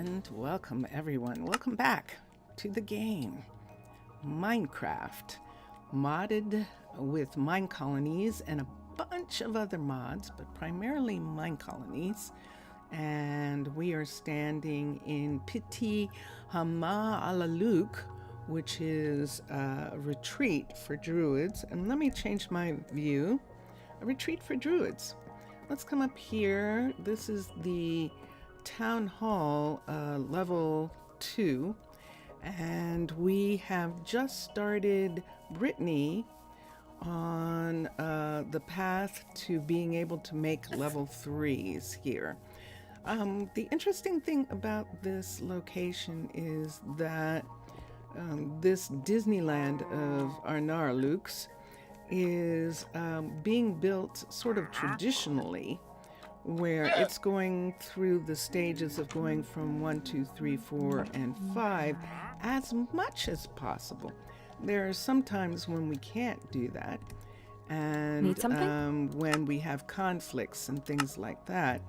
And welcome everyone. Welcome back to the game Minecraft, modded with Minecolonies and a bunch of other mods, but primarily Minecolonies. And we are standing in Pitti, Arnaaluk, which is a retreat for Druids. And let me change my view. A retreat for Druids. Let's come up here. This is the Town Hall, level 2, and we have just started Brittany on the path to being able to make level 3s here. The interesting thing about this location is that this Disneyland of Arnaaluk's is being built sort of traditionally, where it's going through the stages of going from 1, 2, 3, 4, and 5 as much as possible. There are some times when we can't do that, and when we have conflicts and things like that.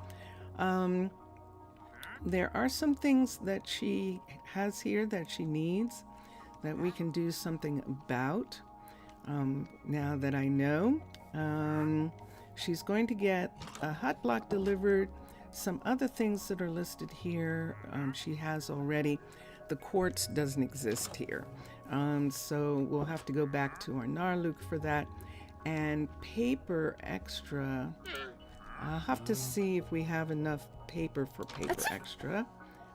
There are some things that she has here that she needs that we can do something about. Now that I know, she's going to get a hot block delivered, some other things that are listed here she has already. The quartz doesn't exist here, so we'll have to go back to Arnaaluk for that. And paper extra, I'll have to see if we have enough paper for paper extra.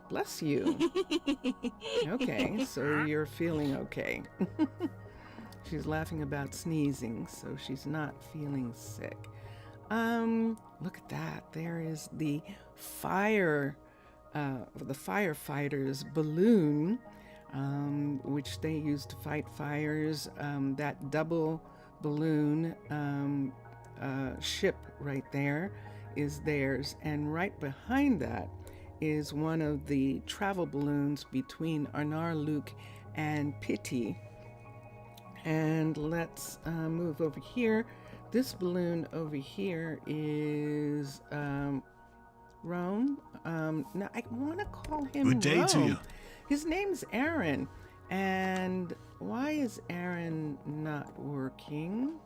Bless you. Okay, so you're feeling okay. She's laughing about sneezing, so she's not feeling sick. Look at that. There is the firefighters balloon, which they use to fight fires. That double balloon ship right there is theirs. And right behind that is one of the travel balloons between Arnaaluk and Pitti. And let's move over here. This balloon over here is Rome. Now I want to call him Good day Rome. to you. His name's Aaron. And why is Aaron not working?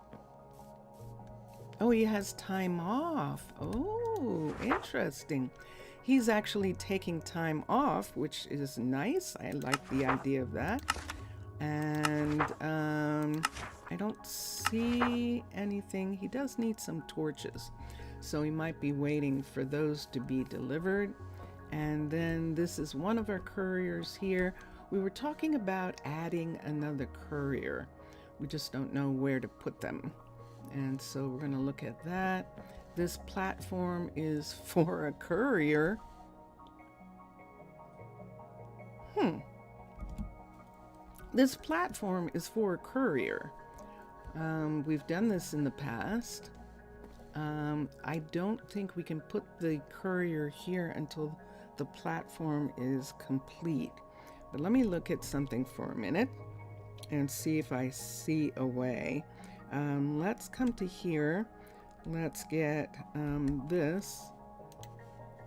Oh, he has time off. Oh, interesting. He's actually taking time off, which is nice. I like the idea of that. And I don't see anything. He does need some torches, so he might be waiting for those to be delivered. And then this is one of our couriers here. We were talking about adding another courier. We just don't know where to put them. And so we're going to look at that. This platform is for a courier. This platform is for a courier. We've done this in the past. I don't think we can put the courier here until the platform is complete. But let me look at something for a minute and see if I see a way. Let's come to here. Let's get this.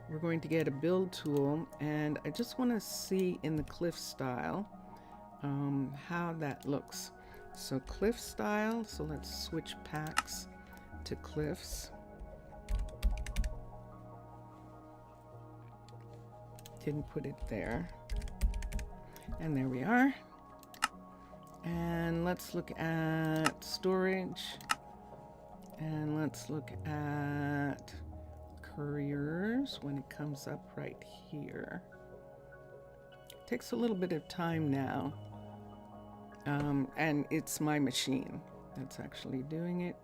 We're going to get a build tool, and I just want to see in the cliff style how that looks. So cliff style, so let's switch packs to cliffs. Didn't put it there. And there we are. And let's look at storage. And let's look at couriers when it comes up right here. Takes a little bit of time now. And it's my machine that's actually doing it.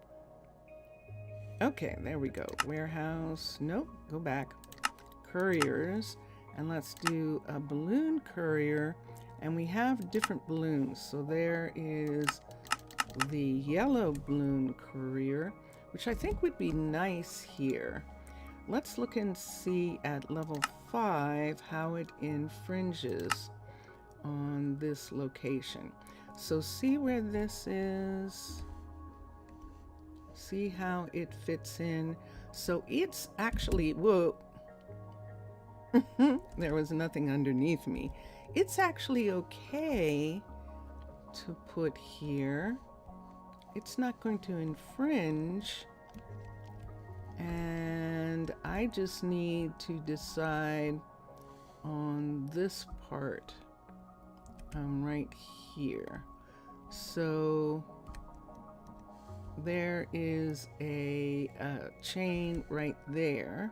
Okay, there we go. Warehouse. Nope, go back. Couriers. And let's do a balloon courier. And we have different balloons. So there is the yellow balloon courier, which I think would be nice here. Let's look and see at level 5 how it infringes on this location. So see where this is. See how it fits in. So it's actually, whoa. There was nothing underneath me. It's actually okay to put here. It's not going to infringe. And I just need to decide on this part right here. So there is a chain right there.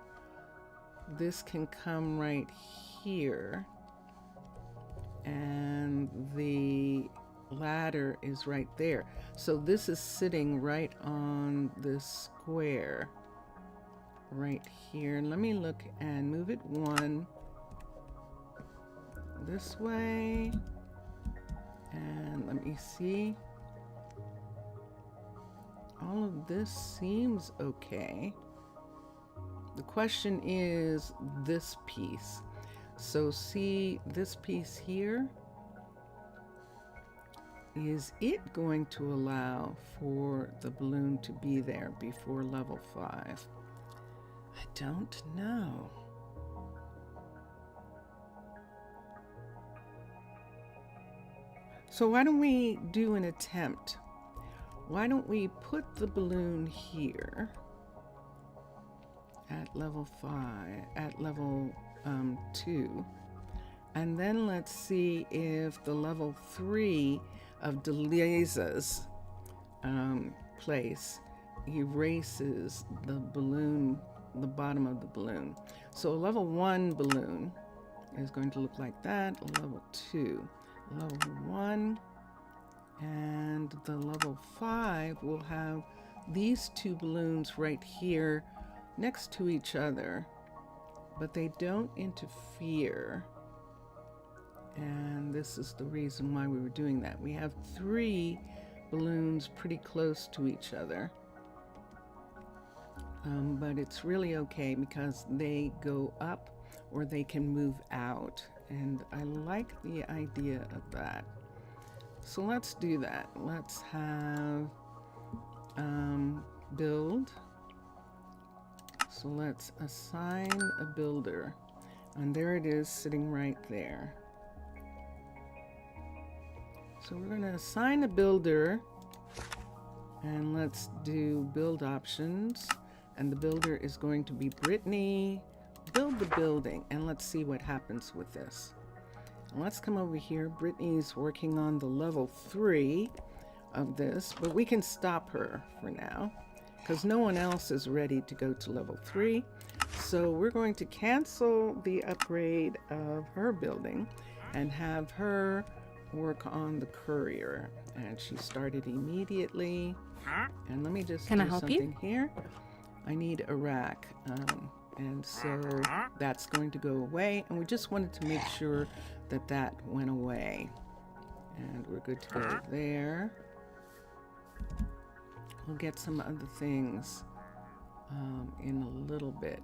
This can come right here, and the ladder is right there. So this is sitting right on this square right here. Let me look and move it one this way, and let me see. All of this seems okay. The question is this piece. So see this piece here? Is it going to allow for the balloon to be there before level 5? I don't know. So why don't we do an attempt? Why don't we put the balloon here at level 5, at level 2, and then let's see if the level 3 of Deliza's place erases the balloon, the bottom of the balloon. So a level 1 balloon is going to look like that, a level 2, level 1, and the level 5 will have these two balloons right here next to each other, but they don't interfere. And this is the reason why we were doing that. We have 3 balloons pretty close to each other, but it's really okay because they go up or they can move out, and I like the idea of that. So let's do that. Let's have build. So let's assign a builder, and there it is sitting right there. So we're going to assign a builder, and let's do build options, and the builder is going to be Brittany. Build the building, and let's see what happens with this. Let's come over here. Brittany's working on the level 3 of this, but we can stop her for now because no one else is ready to go to level 3. So we're going to cancel the upgrade of her building and have her work on the courier. And she started immediately. And let me just do something here. I need a rack. And so that's going to go away. And we just wanted to make sure that that went away. And we're good to go there. We'll get some other things in a little bit.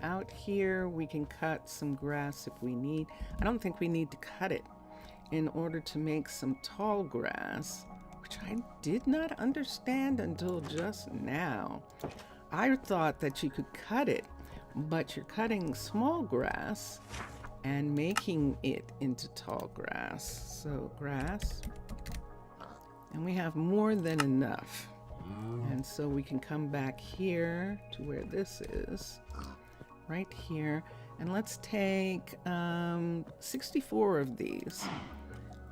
Out here, we can cut some grass if we need. I don't think we need to cut it in order to make some tall grass, which I did not understand until just now. I thought that you could cut it, but you're cutting small grass and making it into tall grass. So grass, and we have more than enough. And so we can come back here to where this is, right here, and let's take 64 of these,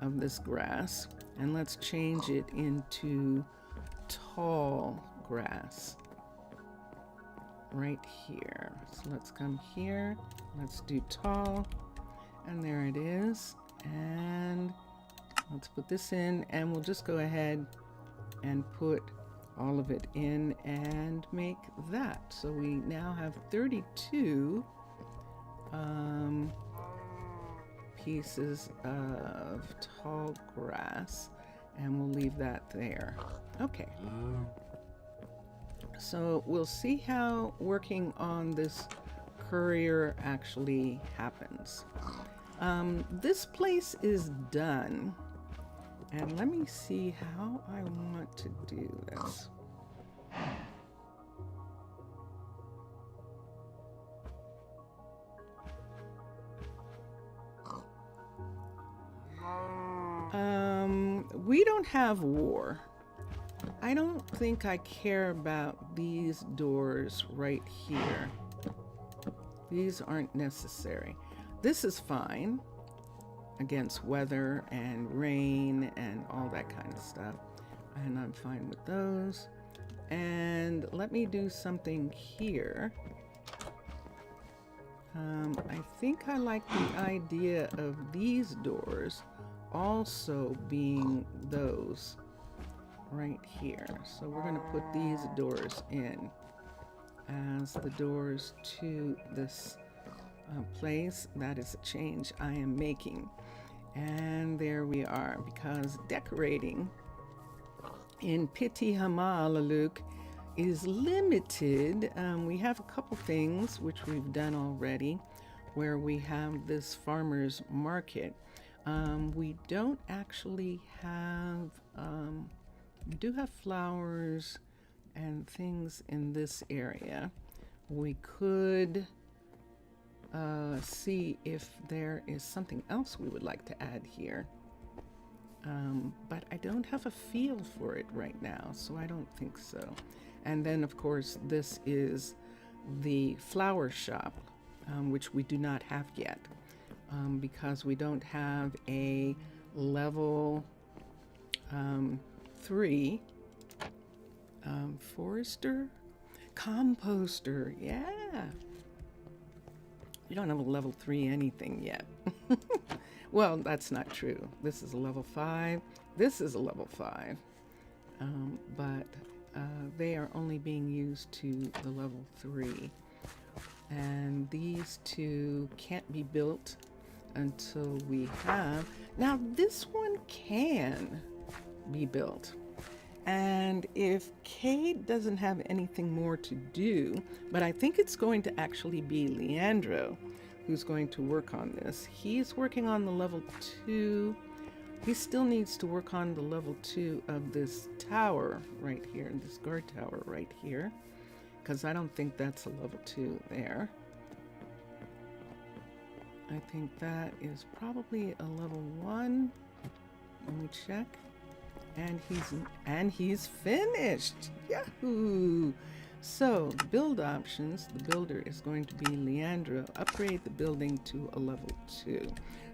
of this grass, and let's change it into tall grass right here. So let's come here, let's do tall, and there it is. And let's put this in, and we'll just go ahead and put all of it in and make that. So we now have 32 pieces of tall grass, and we'll leave that there. Okay. So we'll see how working on this courier actually happens. This place is done. And let me see how I want to do this. we don't have war. I don't think I care about these doors right here. These aren't necessary. This is fine against weather and rain and all that kind of stuff. And I'm fine with those. And let me do something here. I think I like the idea of these doors also being those right here. So we're going to put these doors in as the doors to this place. That is a change I am making. And there we are, because decorating in Pitti Arnaaluk is limited. We have a couple things which we've done already, where we have this farmer's market. We don't actually have, we do have flowers and things in this area. We could see if there is something else we would like to add here. But I don't have a feel for it right now, so I don't think so. And then, of course, this is the flower shop, which we do not have yet, because we don't have a level 3 forester, composter. Yeah, we don't have a level 3 anything yet. Well, that's not true. This is a level 5. This is a level 5. But they are only being used to the level 3. And these two can't be built until we have... Now, this one can be built. And if Cade doesn't have anything more to do, but I think it's going to actually be Leandro who's going to work on this. He's working on the level 2. He still needs to work on the level 2 of this tower right here, this guard tower right here, because I don't think that's a level 2 there. I think that is probably a level 1. Let me check. And he's finished. Yahoo! So, build options, the builder is going to be Leandro. Upgrade the building to a level 2.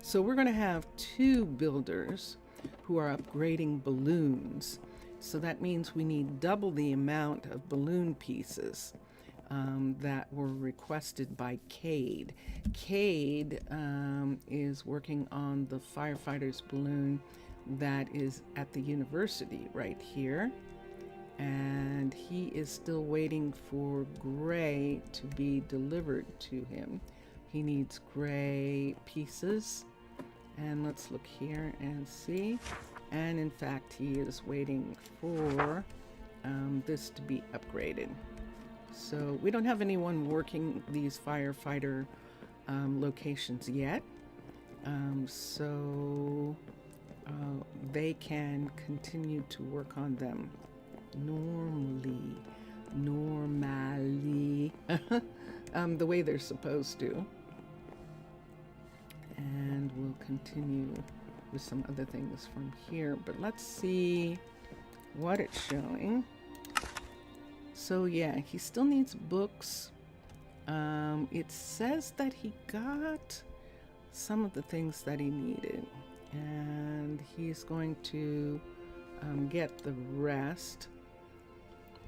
So we're going to have 2 builders who are upgrading balloons. So that means we need double the amount of balloon pieces that were requested by Cade. Cade is working on the firefighter's balloon that is at the university right here. And he is still waiting for gray to be delivered to him. He needs gray pieces. And let's look here and see. And in fact, he is waiting for this to be upgraded. So we don't have anyone working these firefighter locations yet. So they can continue to work on them normally, the way they're supposed to. And we'll continue with some other things from here, but let's see what it's showing. So yeah, he still needs books. It says that he got some of the things that he needed, and he's going to get the rest.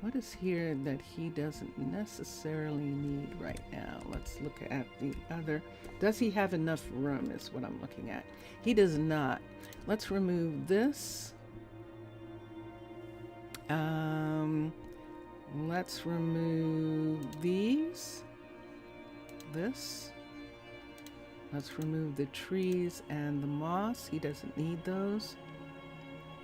What is here that he doesn't necessarily need right now? Let's look at the other. Does he have enough room is what I'm looking at. He does not. Let's remove this. Let's remove these. This. Let's remove the trees and the moss. He doesn't need those.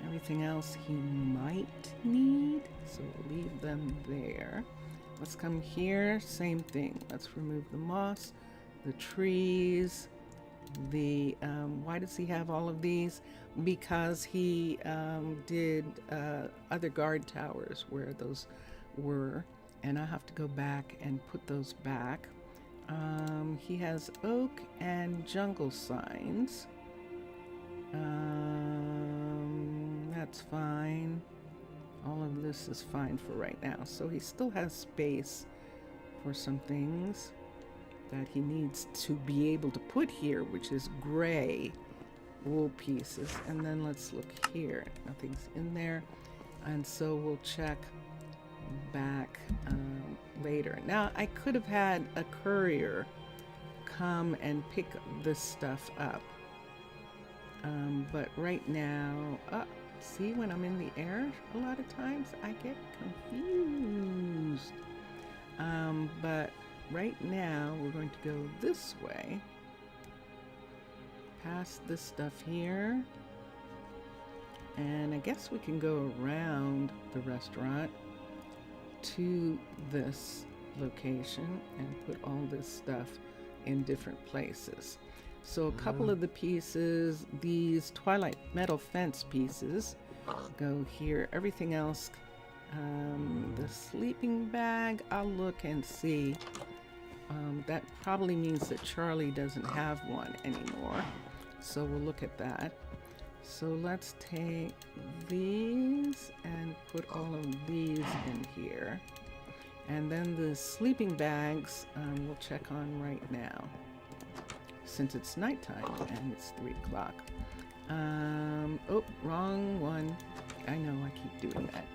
Everything else he might need, so we'll leave them there. Let's come here, same thing. Let's remove the moss, the trees, the, why does he have all of these? Because he did other guard towers where those were, and I have to go back and put those back. He has oak and jungle signs. that's fine. All of this is fine for right now. So he still has space for some things that he needs to be able to put here, which is gray wool pieces. And then let's look here. Nothing's in there. And so we'll check back later. Now, I could have had a courier come and pick this stuff up. But right now, see, when I'm in the air, a lot of times I get confused. But right now, we're going to go this way. Past this stuff here. And I guess we can go around the restaurant to this location and put all this stuff in different places. So a couple of the pieces, these Twilight Metal Fence pieces, go here. Everything else, the sleeping bag, I'll look and see. That probably means that Charlie doesn't have one anymore. So we'll look at that. So let's take these and put all of these in here. And then the sleeping bags, we'll check on right now, since it's nighttime and it's 3 o'clock. Oh, wrong one. I know, I keep doing that.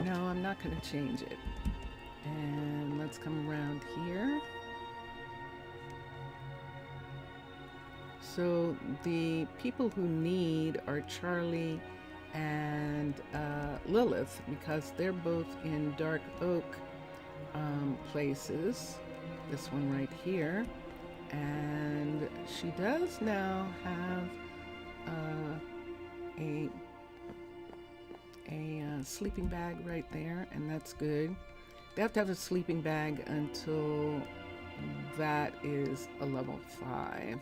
No, I'm not going to change it. And let's come around here. So the people who need are Charlie and Lilith, because they're both in dark oak places. This one right here. And she does now have a sleeping bag right there, and that's good. They have to have a sleeping bag until that is a level 5.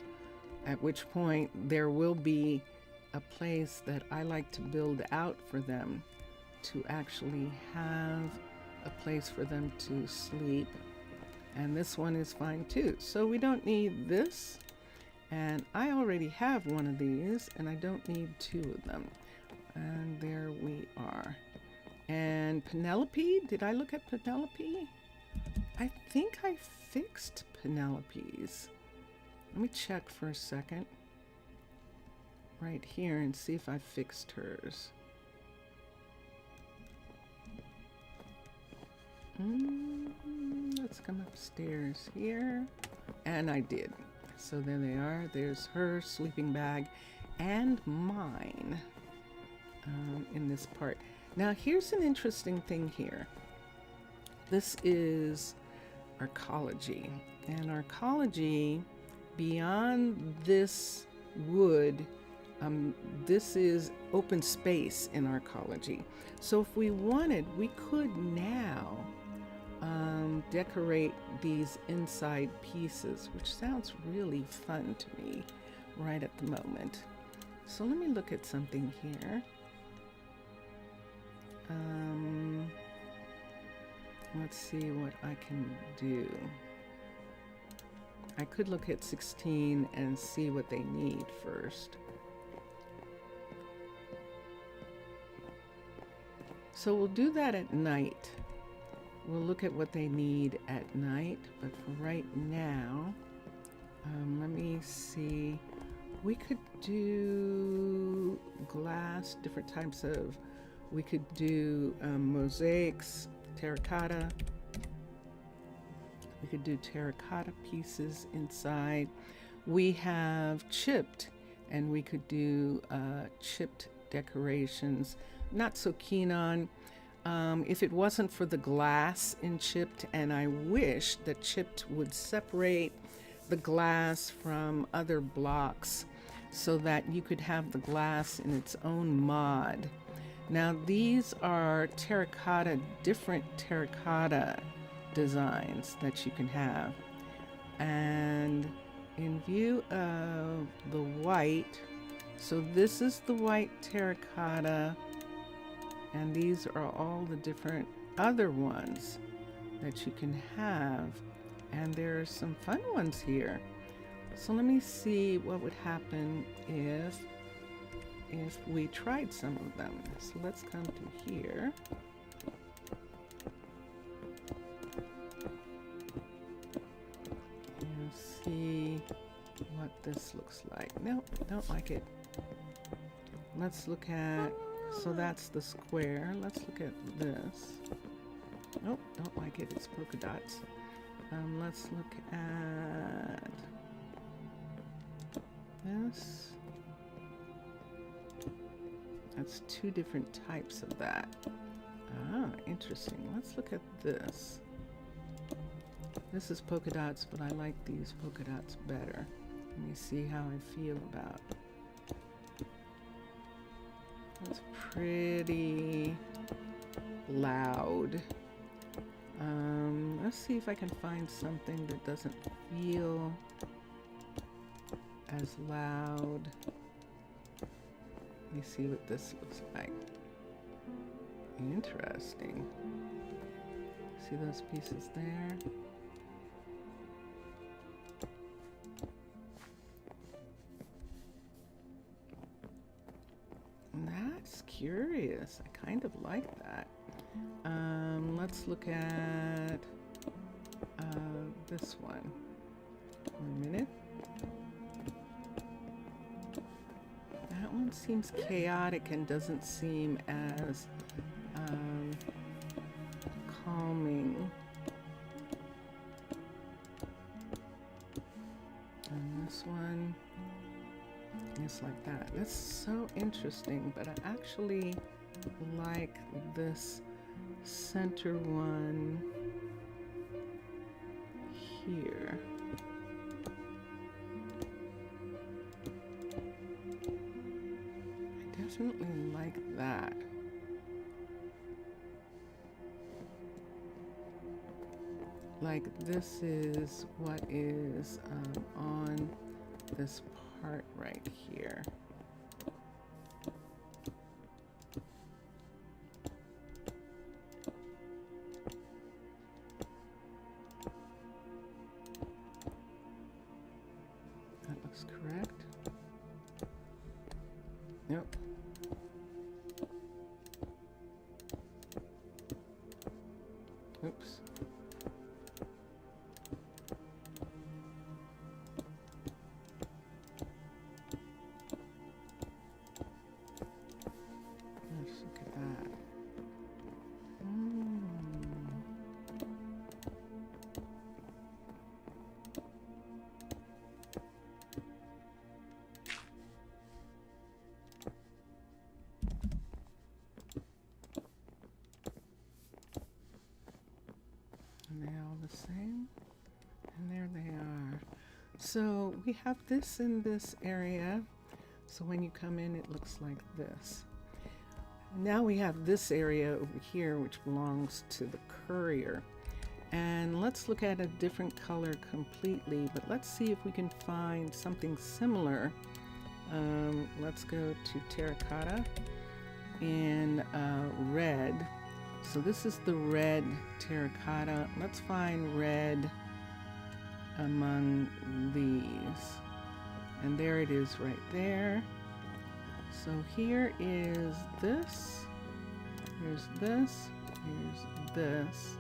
At which point there will be a place that I like to build out for them to actually have a place for them to sleep. And this one is fine too. So we don't need this. And I already have one of these, and I don't need 2 of them. And there we are. And Penelope, did I look at Penelope? I think I fixed Penelope's. Let me check for a second right here and see if I fixed hers. Let's come upstairs here. And I did. So there they are. There's her sleeping bag and mine in this part. Now here's an interesting thing here. This is Arcology. And Arcology, beyond this wood, this is open space in Arcology. So if we wanted, we could now decorate these inside pieces, which sounds really fun to me right at the moment. So let me look at something here. Let's see what I can do. I could look at 16 and see what they need first. So we'll do that at night. We'll look at what they need at night, but for right now, let me see. We could do glass, different types of, we could do mosaics, terracotta. We could do terracotta pieces inside. We have chipped, and we could do chipped decorations. Not so keen on. If it wasn't for the glass in chipped, and I wish that chipped would separate the glass from other blocks so that you could have the glass in its own mod. Now these are terracotta, different terracotta designs that you can have. And in view of the white, so this is the white terracotta, and these are all the different other ones that you can have. And there are some fun ones here. So let me see what would happen if we tried some of them. So let's come to here. And see what this looks like. Nope, don't like it. Let's look at, so that's the square. Let's look at this. Nope, don't like it, it's polka dots. Let's look at this. That's two different types of that. Ah, interesting. Let's look at this. This is polka dots, but I like these polka dots better. Let me see how I feel about. It's pretty loud. Let's see if I can find something that doesn't feel as loud. Let me see what this looks like. Interesting. See those pieces there? That's curious. I kind of like that. Let's look at this one. 1 minute. That one seems chaotic and doesn't seem as calming. And this one is like that. That's so interesting, but I actually like this center one here. I definitely like that. Like this is what is on this part right here. That looks correct. Nope. Oops. Let's look at that. And they're all the same. And there they are. So we have this in this area. So when you come in, it looks like this. Now we have this area over here, which belongs to the courier. And let's look at a different color completely, but let's see if we can find something similar. Let's go to terracotta in red. So this is the red terracotta. Let's find red among these. And there it is right there. So here is this. Here's this. Here's this.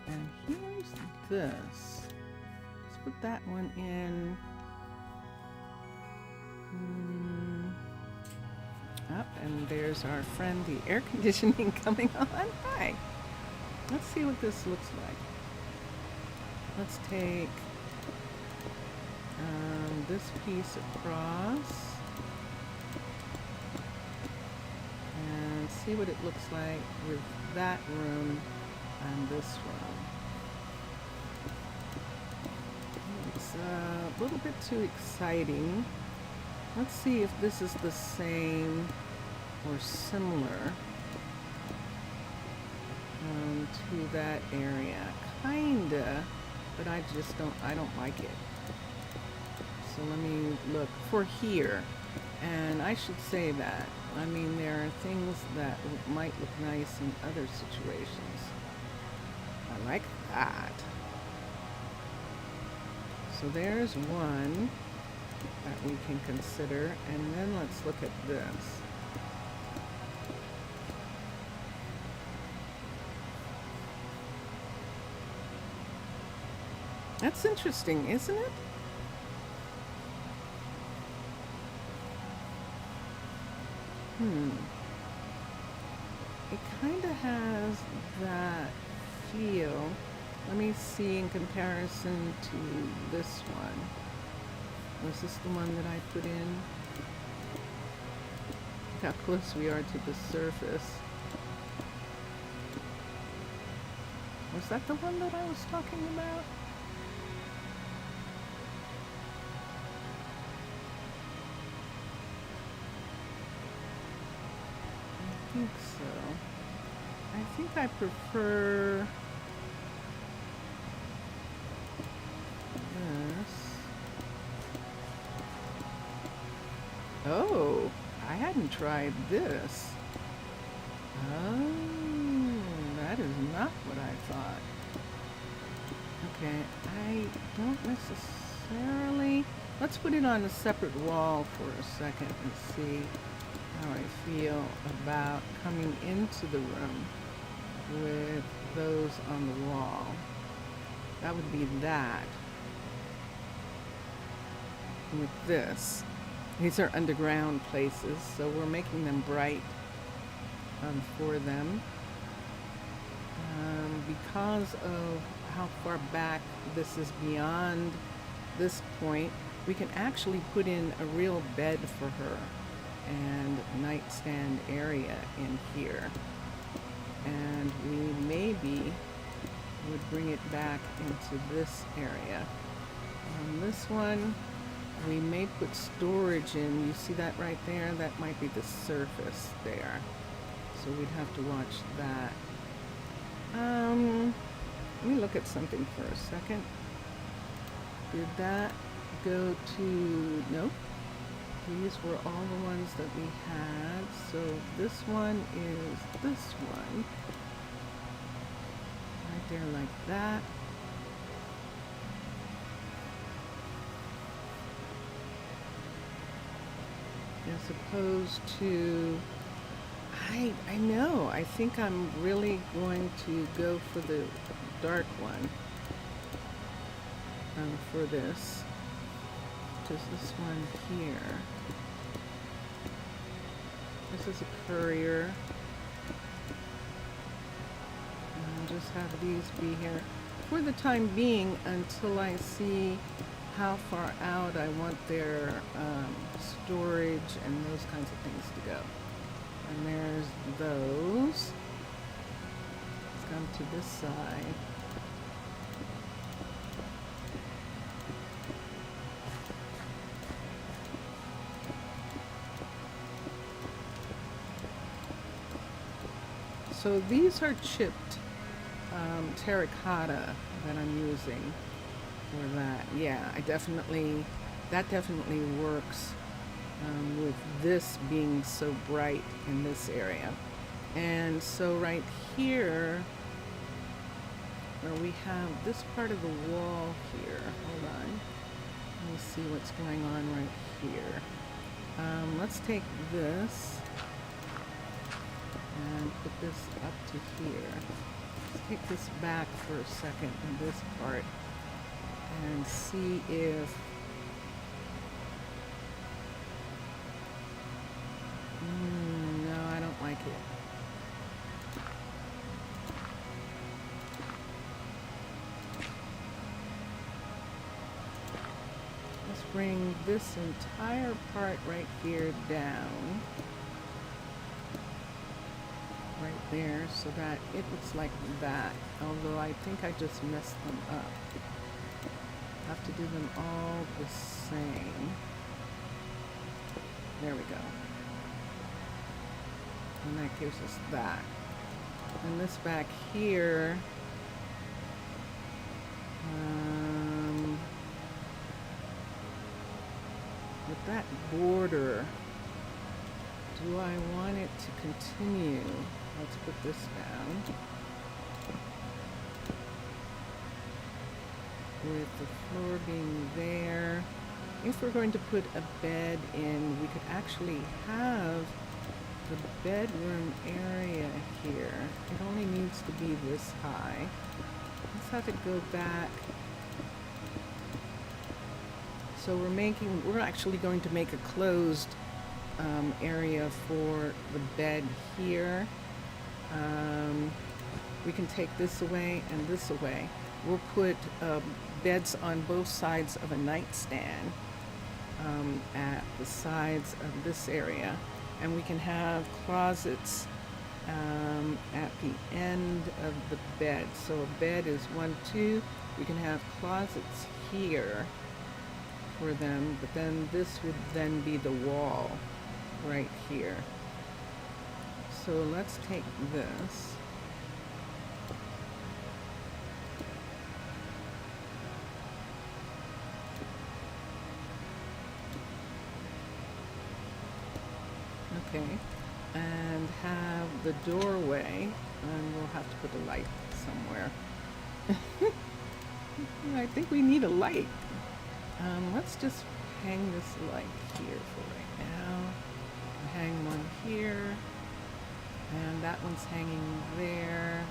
And here's this. Let's put that one in. Up, and there's our friend, the air conditioning coming on. Hi. Let's see what this looks like. Let's take this piece across and see what it looks like with that room and this room. It's a little bit too exciting. Let's see if this is the same or similar to that area. Kinda, but I don't like it. So let me look for here. And I should say that. I mean, there are things that might look nice in other situations. I like that. So there's one that we can consider, and then let's look at this. That's interesting, isn't it? It kind of has that feel. Let me see in comparison to this one. Was this the one that I put in? Look how close we are to the surface. Was that the one that I was talking about? I think so. I think I prefer this. Oh, I hadn't tried this. Oh, that is not what I thought. Okay, I don't necessarily... Let's put it on a separate wall for a second and see how I feel about coming into the room with those on the wall. That would be that. With this. These are underground places, so we're making them bright for them. Because of how far back this is beyond this point, we can actually put in a real bed for her and nightstand area in here. And we maybe would bring it back into this area. On this one, we may put storage in. You see that right there? That might be the surface there. So we'd have to watch that. Let me look at something for a second. Did that go to... Nope. These were all the ones that we had. So this one is this one. Right there like that. As opposed to... I know. I think I'm really going to go for the dark one for this. Because this one here. This is a courier. And just have these be here for the time being until I see how far out I want their storage and those kinds of things to go. And there's those. Let's come to this side. So these are chipped terracotta that I'm using for that. Yeah, that definitely works with this being so bright in this area. And so right here, where we have this part of the wall here, hold on, let me see what's going on right here. Let's take this and put this up to here. Let's take this back for a second in this part and see if no, I don't like it. Let's bring this entire part right here down. Right there, so that it looks like that. Although I think I just messed them up. Have to do them all the same. There we go. And that gives us that. And this back here, with that border, do I want it to continue? Let's put this down. with the floor being there. If we're going to put a bed in, we could actually have the bedroom area here. It only needs to be this high. Let's have it go back. So we're actually going to make a closed area for the bed here. We can take this away and this away. We'll put beds on both sides of a nightstand at the sides of this area, and we can have closets at the end of the bed. So a bed is 1, 2. We can have closets here for them, but then this would then be the wall right here. So let's take this. Okay, and have the doorway, and we'll have to put a light somewhere. I think we need a light. Let's just hang this light here for right now. Hang one here, and that one's hanging there.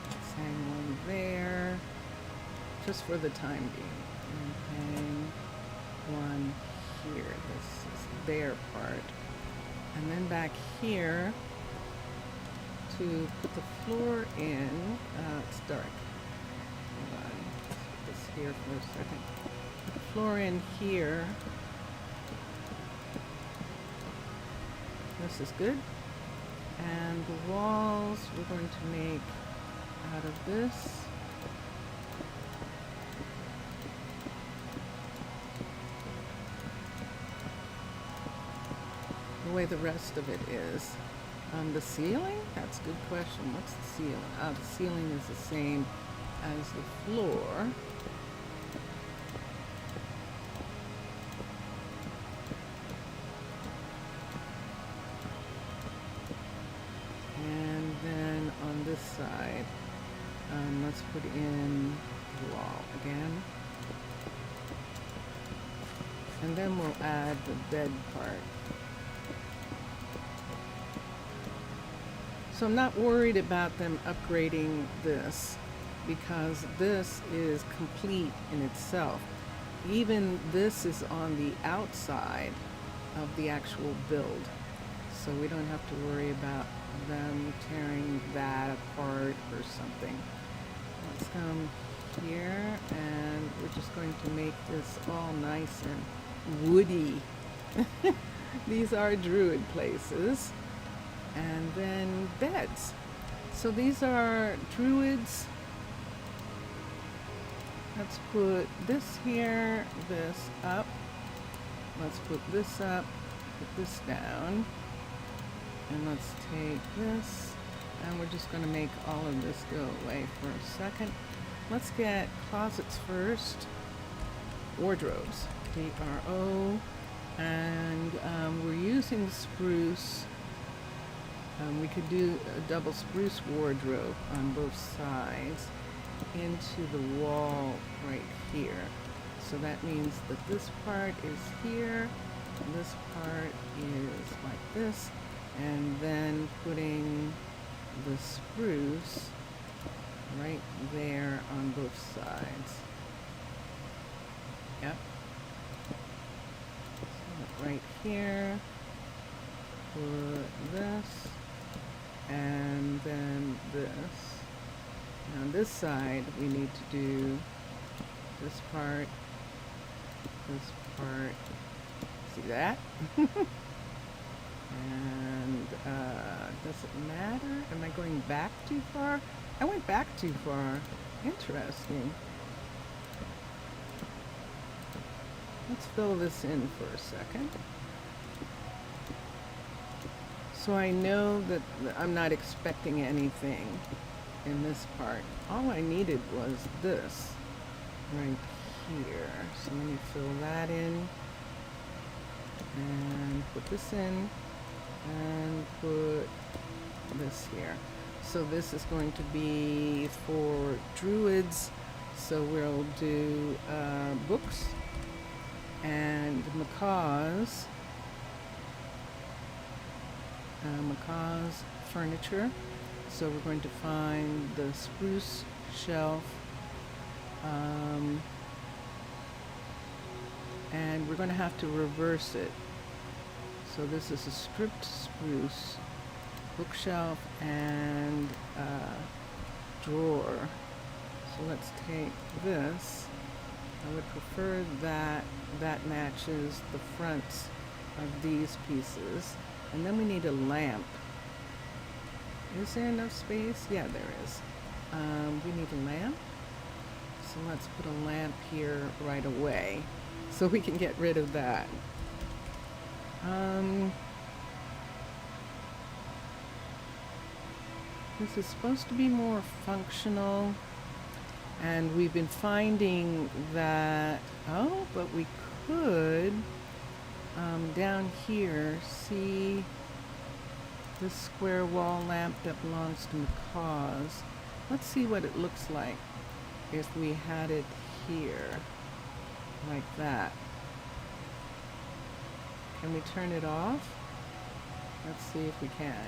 Let's hang one there, just for the time being. And hang one here. This is their part. And then back here, to put the floor in, it's dark. Hold on, let's put this here for a second. Put the floor in here. This is good. And the walls we're going to make out of this. The way the rest of it is. The ceiling? That's a good question. What's the ceiling? The ceiling is the same as the floor. And then on this side, let's put in the wall again. And then we'll add the bed part. So I'm not worried about them upgrading this, because this is complete in itself. Even this is on the outside of the actual build, so we don't have to worry about them tearing that apart or something. Let's come here, and we're just going to make this all nice and woody. These are Druid places. And then beds. So these are Druids. Let's put this here, this up. Let's put this up, put this down. And let's take this, and we're just going to make all of this go away for a second. Let's get closets first. Wardrobes. DRO. And we're using spruce. We could do a double spruce wardrobe on both sides into the wall right here. So that means that this part is here, and this part is like this, and then putting the spruce right there on both sides. Yep. So right here, put this. And then this. And on this side, we need to do this part. See that? And does it matter? Am I going back too far? I went back too far. Interesting. Let's fill this in for a second. So I know that I'm not expecting anything in this part. All I needed was this right here. So let me fill that in and put this in and put this here. So this is going to be for Druids So we'll do books and Macaw's furniture. So we're going to find the spruce shelf, and we're going to have to reverse it. So this is a stripped spruce bookshelf and drawer. So let's take this. I would prefer that that matches the fronts of these pieces. And then we need a lamp. Is there enough space? Yeah, there is. We need a lamp. So let's put a lamp here right away so we can get rid of that. This is supposed to be more functional, and we've been finding that, oh, but we could, down here, see this square wall lamp that belongs to Macaw's. Let's see what it looks like if we had it here, like that. Can we turn it off? Let's see if we can.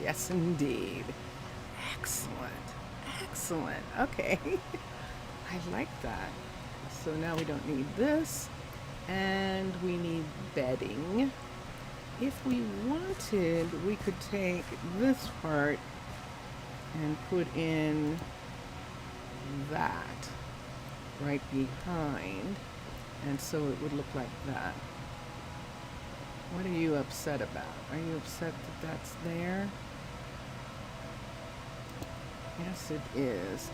Yes, indeed. Excellent. Excellent. Okay. I like that. So now we don't need this. And we need bedding. If we wanted, we could take this part and put in that right behind. And so it would look like that. What are you upset about? Are you upset that that's there? Yes, it is.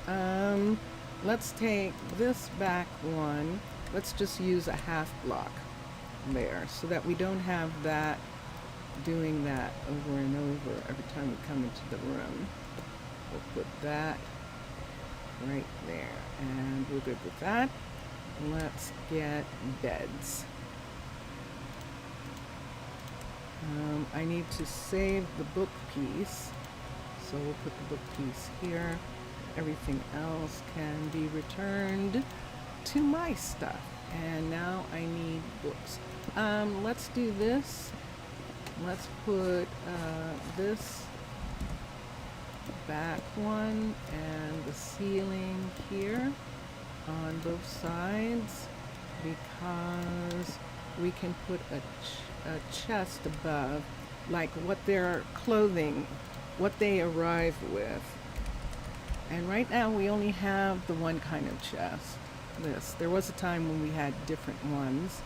Let's take this back one. Let's just use a half block there so that we don't have that doing that over and over every time we come into the room. We'll put that right there. And we're good with that. Let's get beds. I need to save the book piece, so we'll put the book piece here. Everything else can be returned to my stuff. And now I need books. Let's do this. Let's put this back one and the ceiling here on both sides, because we can put a chest above, like what their clothing, what they arrive with. And right now we only have the one kind of chest, this. There was a time when we had different ones,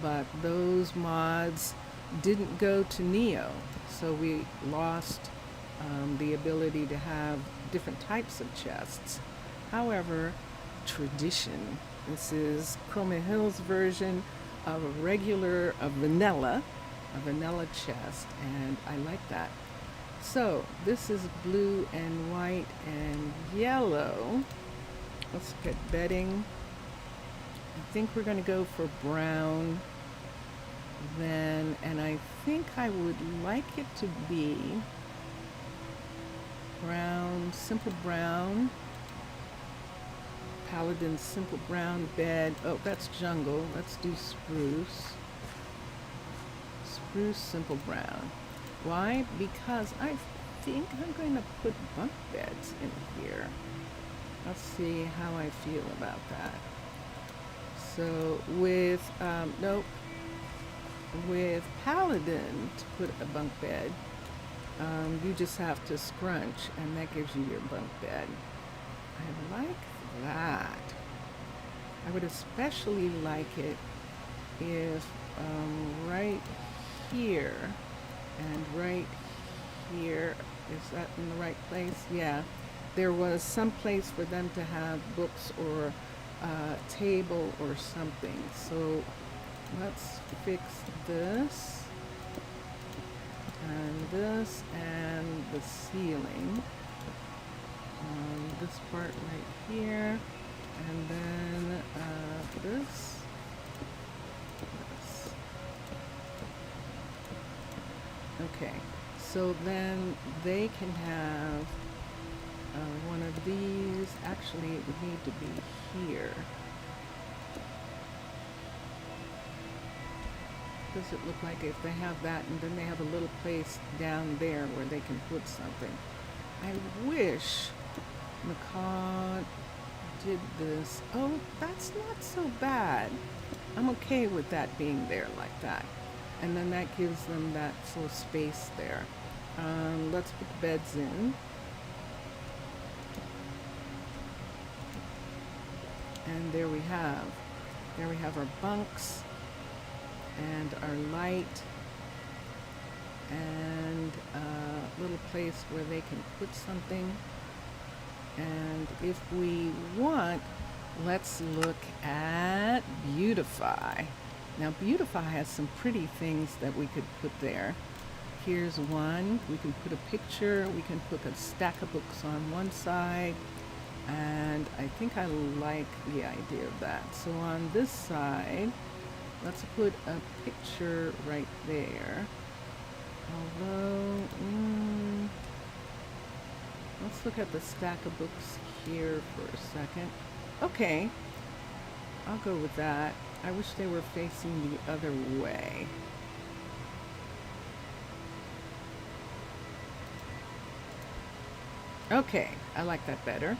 but those mods didn't go to Neo, so we lost the ability to have different types of chests. However, tradition, this is Chroma Hill's version of a vanilla chest, and I like that. So this is blue and white and yellow. Let's get bedding. I think we're going to go for brown then, and I think I would like it to be brown, simple brown. Paladin simple brown bed. Oh, that's jungle. Let's do spruce. Spruce simple brown. Why? Because I think I'm going to put bunk beds in here. Let's see how I feel about that. So with, nope. With Paladin, to put a bunk bed, you just have to scrunch, and that gives you your bunk bed. I like that. I would especially like it if right here and right here, is that in the right place? Yeah, there was some place for them to have books or a table or something. So let's fix this and this and the ceiling. This part right here, and then this. Okay, so then they can have one of these. Actually, it would need to be here. Does it look like if they have that and then they have a little place down there where they can put something? I wish Macaw did this. Oh, that's not so bad. I'm okay with that being there like that. And then that gives them that full space there. Let's put the beds in. And there we have our bunks and our light and a little place where they can put something. And if we want, let's look at Beautify. Now Beautify has some pretty things that we could put there. Here's one. We can put a picture. We can put a stack of books on one side. And I think I like the idea of that. So on this side, let's put a picture right there. Although, let's look at the stack of books here for a second. Okay, I'll go with that. I wish they were facing the other way. Okay, I like that better.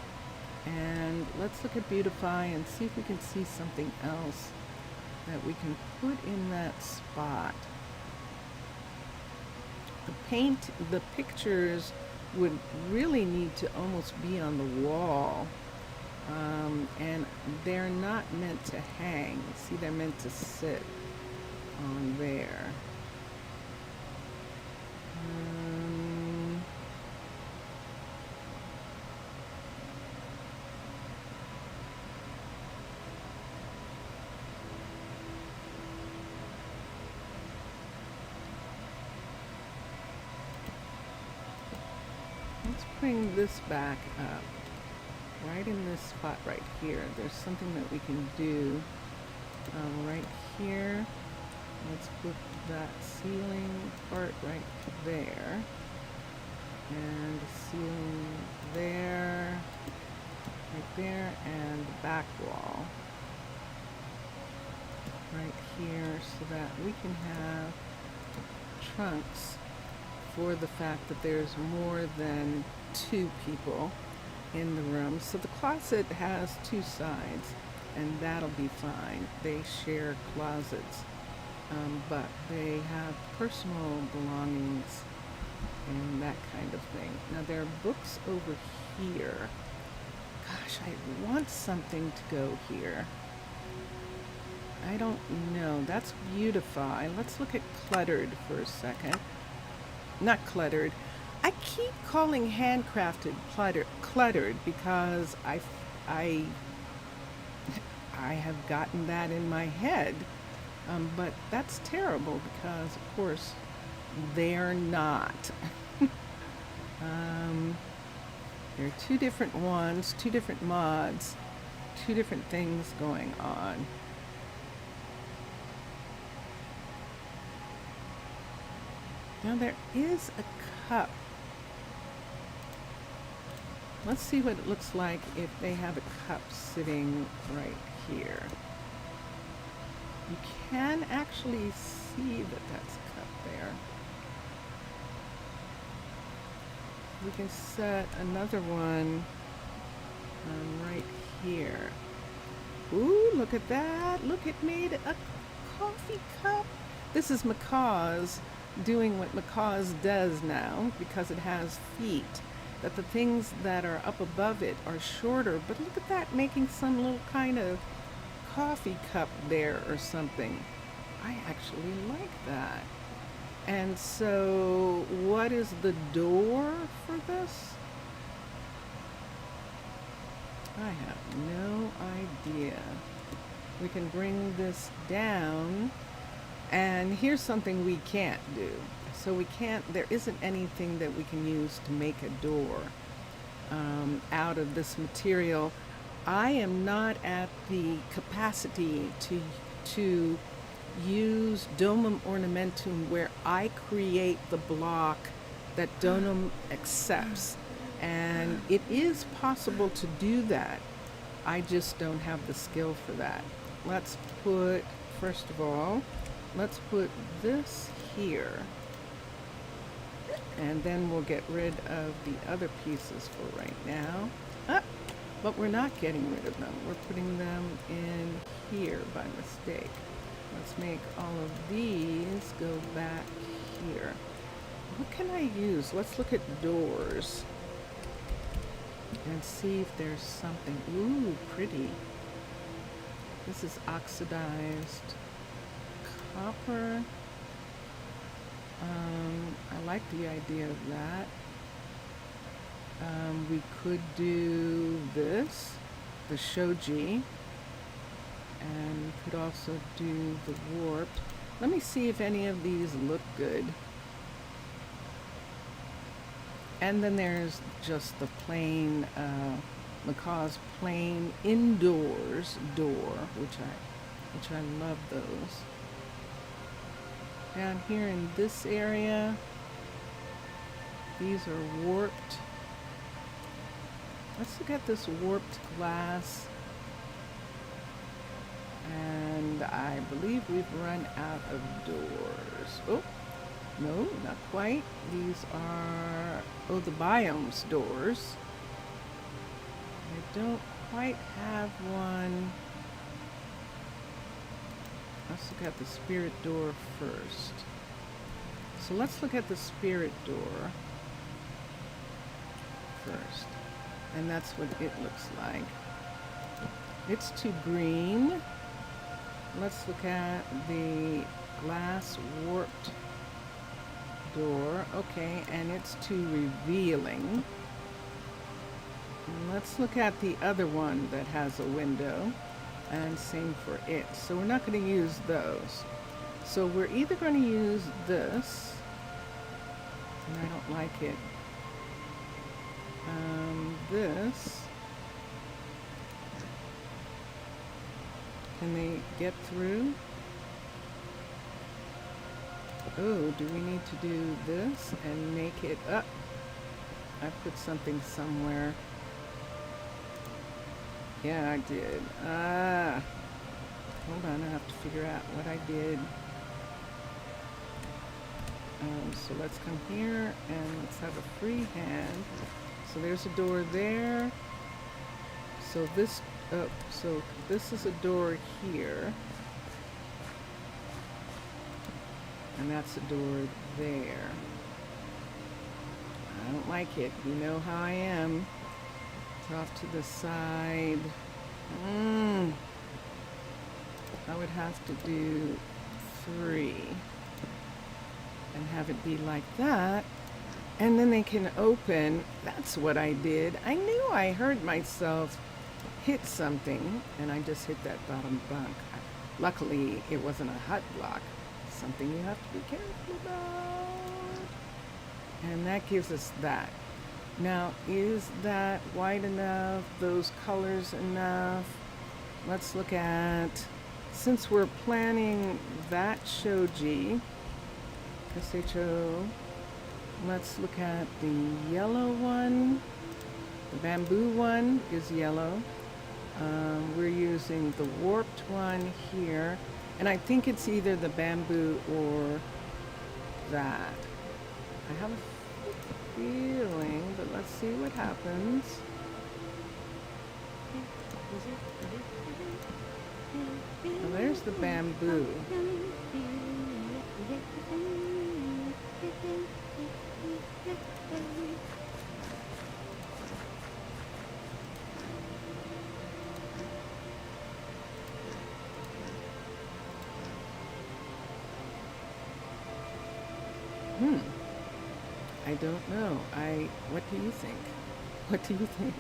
And let's look at Beautify and see if we can see something else that we can put in that spot. The pictures would really need to almost be on the wall. And they're not meant to hang. See, they're meant to sit on there. Let's bring this back up. Right in this spot right here. There's something that we can do right here. Let's put that ceiling part right there. And the ceiling there. Right there. And the back wall. Right here, so that we can have trunks for the fact that there's more than 2 people in the room. So the closet has 2 sides, and that'll be fine. They share closets, but they have personal belongings and that kind of thing. Now there are books over here. Gosh, I want something to go here. I don't know. That's Beautify. Let's look at Cluttered for a second. Not Cluttered. I keep calling Handcrafted cluttered because I have gotten that in my head, but that's terrible because of course they're not. There are 2 different ones, 2 different mods, 2 different things going on. Now there is a cup. Let's see what it looks like if they have a cup sitting right here. You can actually see that that's a cup there. We can set another one right here. Ooh, look at that. Look, it made a coffee cup. This is Macaw's doing what Macaw's does now because it has feet. That the things that are up above it are shorter, but look at that, making some little kind of coffee cup there or something. I actually like that. And so what is the door for this? I have no idea. We can bring this down, and here's something we can't do. So we can't, there isn't anything that we can use to make a door out of this material. I am not at the capacity to use Domum Ornamentum where I create the block that Domum accepts. And it is possible to do that. I just don't have the skill for that. Let's put, first of all, let's put this here. And then we'll get rid of the other pieces for right now. But we're not getting rid of them. We're putting them in here by mistake. Let's make all of these go back here. What can I use? Let's look at doors and see if there's something. Ooh, pretty. This is oxidized copper. I like the idea of that. We could do this, the shoji, and we could also do the warped. Let me see if any of these look good. And then there's just the plain, Macaw's plain indoors door, which I love those. Down here in this area, these are warped. Let's look at this warped glass. And I believe we've run out of doors. Oh, no, not quite. These are, oh, the biomes doors. I don't quite have one. Let's look at the spirit door first. So let's look at the spirit door first. And that's what it looks like. It's too green. Let's look at the glass warped door. Okay, and it's too revealing. Let's look at the other one that has a window. And same for it. So we're not going to use those. So we're either going to use this, and I don't like it. This. Can they get through? Oh, do we need to do this and make it up? I put something somewhere. Yeah, I did. Hold on, I have to figure out what I did. So let's come here and let's have a free hand. So there's a door there. So this is a door here. And that's a door there. I don't like it. You know how I am. It's off to the side. I would have to do 3 and have it be like that. And then they can open. That's what I did. I knew I heard myself hit something, and I just hit that bottom bunk. Luckily, it wasn't a hut block. Something you have to be careful about. And that gives us that. Now, is that white enough? Those colors enough? Let's look at, since we're planning that shoji, SHO, let's look at the yellow one. The bamboo one is yellow. We're using the warped one here. And I think it's either the bamboo or that. I have a feeling, but let's see what happens. Well, there's the bamboo. I don't know. What do you think? What do you think?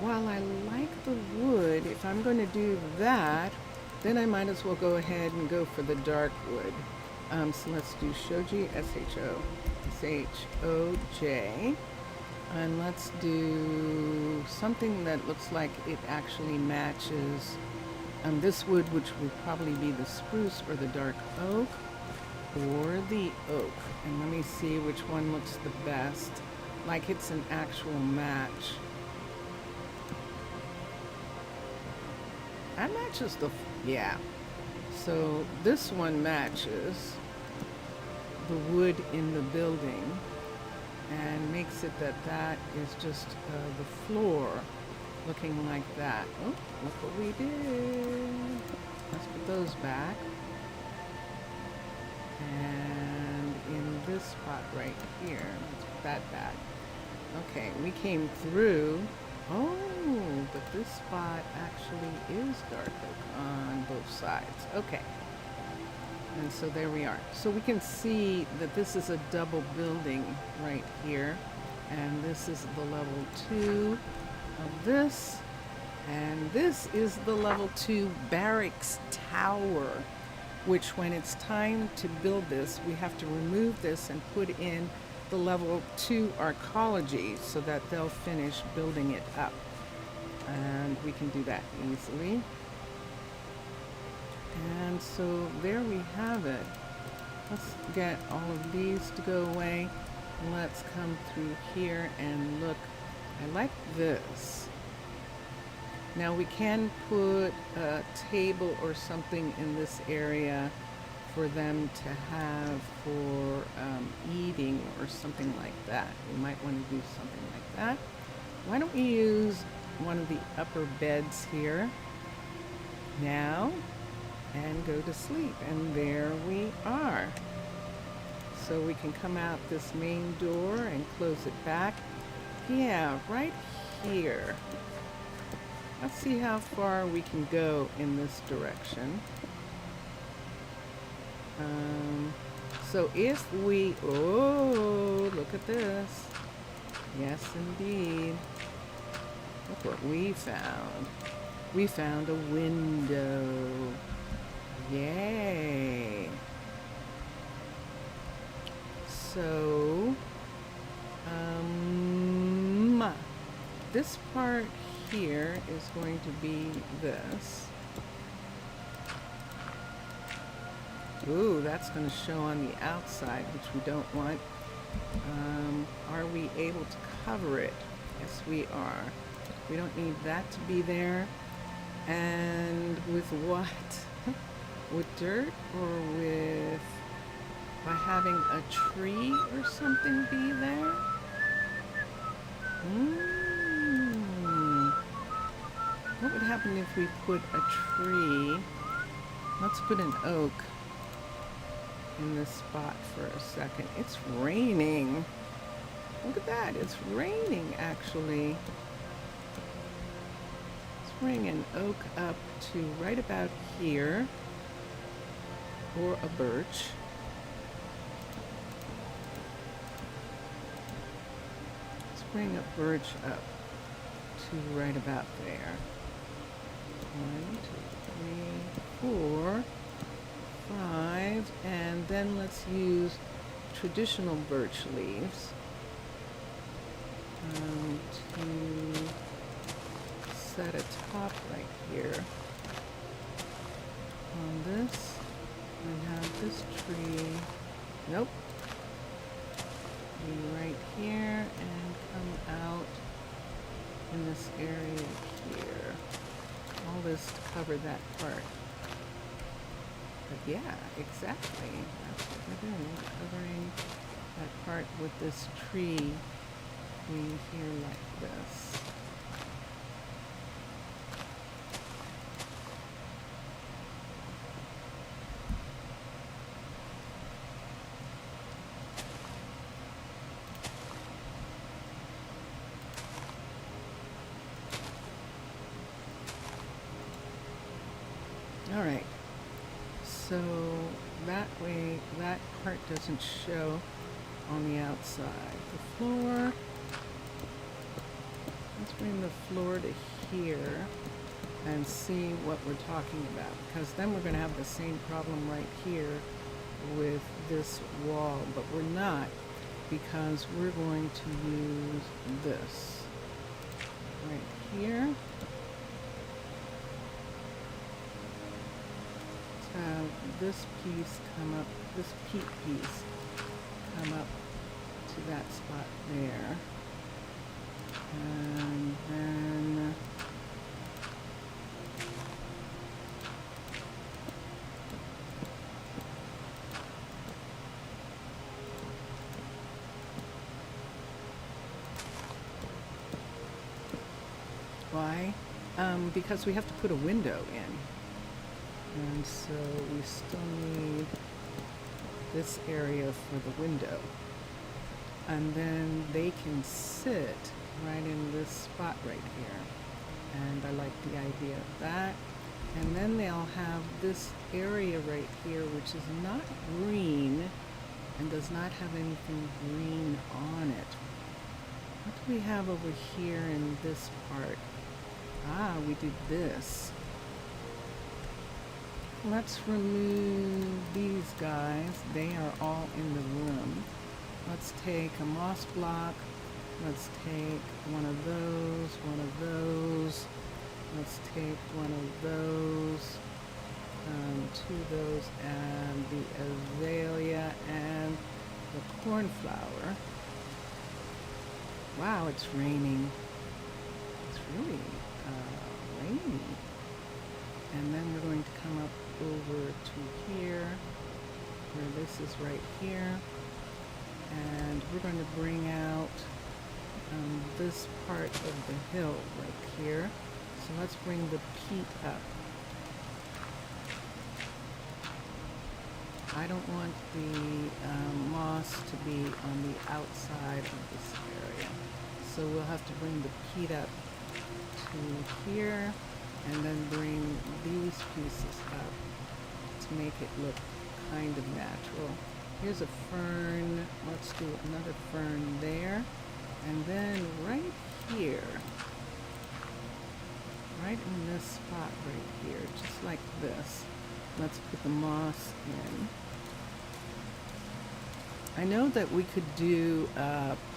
While I like the wood, if I'm going to do that, then I might as well go ahead and go for the dark wood. So let's do shoji, S-H-O-J. And let's do something that looks like it actually matches this wood, which would probably be the spruce or the dark oak or the oak. And let me see which one looks the best. like it's an actual match. That matches the, yeah. So this one matches the wood in the building and makes it that that is just the floor looking like that. Oh, look what we did. Let's put those back. And in this spot right here, let's put that back. Okay, we came through. Oh, but this spot actually is dark oak on both sides. Okay. And so there we are. So we can see that this is a double building right here. And this is the level 2 of this. And this is the level 2 barracks tower, which when it's time to build this, we have to remove this and put in the level 2 Arcology so that they'll finish building it up. And we can do that easily. And so there we have it. Let's get all of these to go away. Let's come through here and look. I like this. Now we can put a table or something in this area for them to have for eating or something like that. We might want to do something like that. Why don't we use one of the upper beds here now and go to sleep? And there we are. So we can come out this main door and close it back. Yeah, right here. Let's see how far we can go in this direction. So if we, oh, look at this. Yes, indeed. Look what we found. We found a window. Yay. So, this part here is going to be this. Ooh, that's going to show on the outside, which we don't want. Are we able to cover it? Yes, we are. We don't need that to be there. And with what? With dirt or with, by having a tree or something be there? What would happen if we put a tree? Let's put an oak in this spot for a second. It's raining. Look at that. It's raining, actually. Let's bring an oak up to right about here. Or a birch. Let's bring a birch up to right about there. 1, 2, 3, 4, 5, and then let's use traditional birch leaves to set a top right here on this. And have this tree, nope, be right here and come out in this area here. All this to cover that part. But yeah, exactly. That's what we're doing. We're covering that part with this tree being here like this. All right. So that way, that part doesn't show on the outside. The floor, let's bring the floor to here and see what we're talking about, because then we're going to have the same problem right here with this wall, but we're not, because we're going to use this right here. Have this piece come up, this peak piece come up to that spot there. And then why? Because we have to put a window in. And so we still need this area for the window. And then they can sit right in this spot right here. And I like the idea of that. And then they'll have this area right here, which is not green and does not have anything green on it. What do we have over here in this part? Ah, we did this. Let's remove these guys. They are all in the room. Let's take a moss block. Let's take one of those, one of those. Let's take one of those, two of those, and the azalea and the cornflower. Wow, it's raining. It's really rainy. And then we're going to come up over to here, where this is right here. And we're going to bring out this part of the hill right here. So let's bring the peat up. I don't want the moss to be on the outside of this area. So we'll have to bring the peat up to here and then bring these pieces up to make it look kind of natural. Here's a fern. Let's do another fern there. And then right here, right in this spot right here, just like this, let's put the moss in. I know that we could do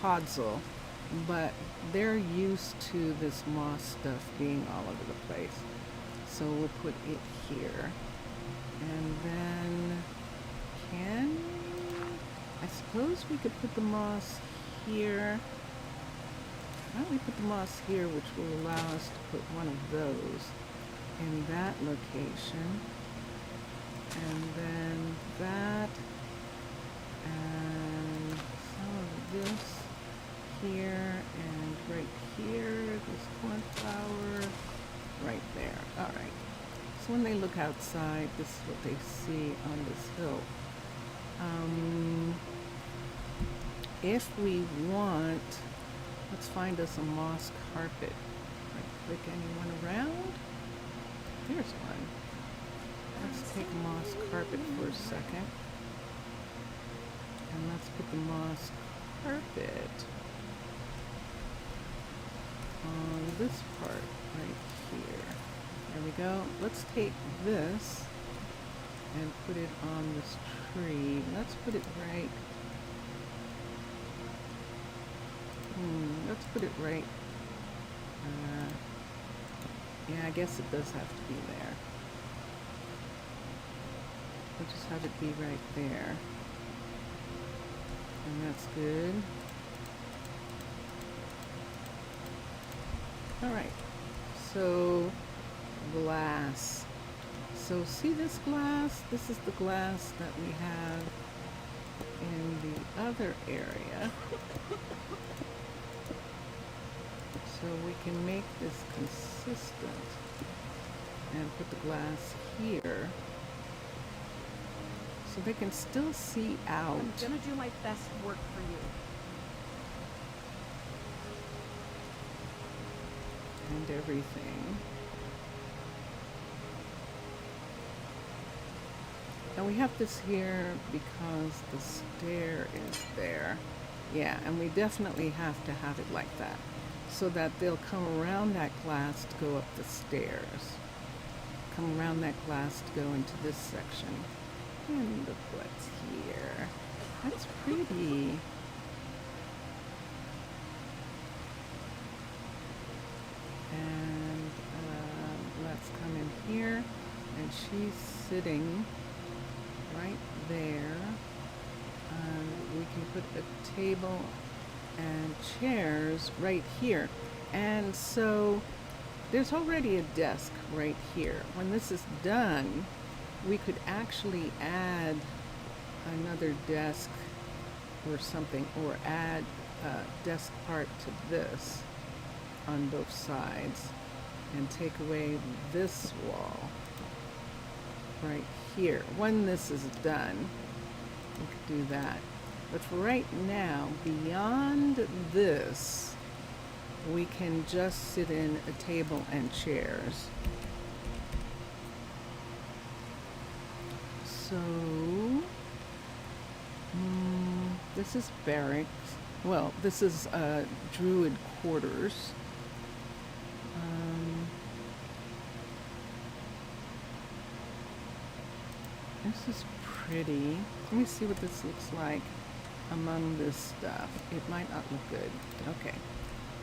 podzol, but they're used to this moss stuff being all over the place. So we'll put it here. And then I suppose we could put the moss here. Why don't we put the moss here, which will allow us to put one of those in that location. And then that, and some of this here, and right here, this cornflower, right there. All right. So when they look outside, this is what they see on this hill. If we want, let's find us a moss carpet. Click anyone around. There's one. Let's take moss carpet for a second. And let's put the moss carpet on this part right here. There we go. Let's take this and put it on this tree. Let's put it right. Let's put it right. Yeah, I guess it does have to be there. We'll just have it be right there. And that's good. Alright, so glass. So see this glass? This is the glass that we have in the other area. So we can make this consistent and put the glass here so they can still see out. I'm gonna do my best work for you. And everything. And we have this here because the stair is there. Yeah, and we definitely have to have it like that, so that they'll come around that glass to go up the stairs. Come around that glass to go into this section. And look what's here. That's pretty. And let's come in here. And she's sitting right there. We can put a table and chairs right here. And so there's already a desk right here. When this is done, we could actually add another desk or something, or add a desk part to this on both sides and take away this wall right here. When this is done, we could do that. But for right now, beyond this, we can just sit in a table and chairs. So, this is barracks. Well, this is Druid quarters. This is pretty. Let me see what this looks like among this stuff. It might not look good. Okay.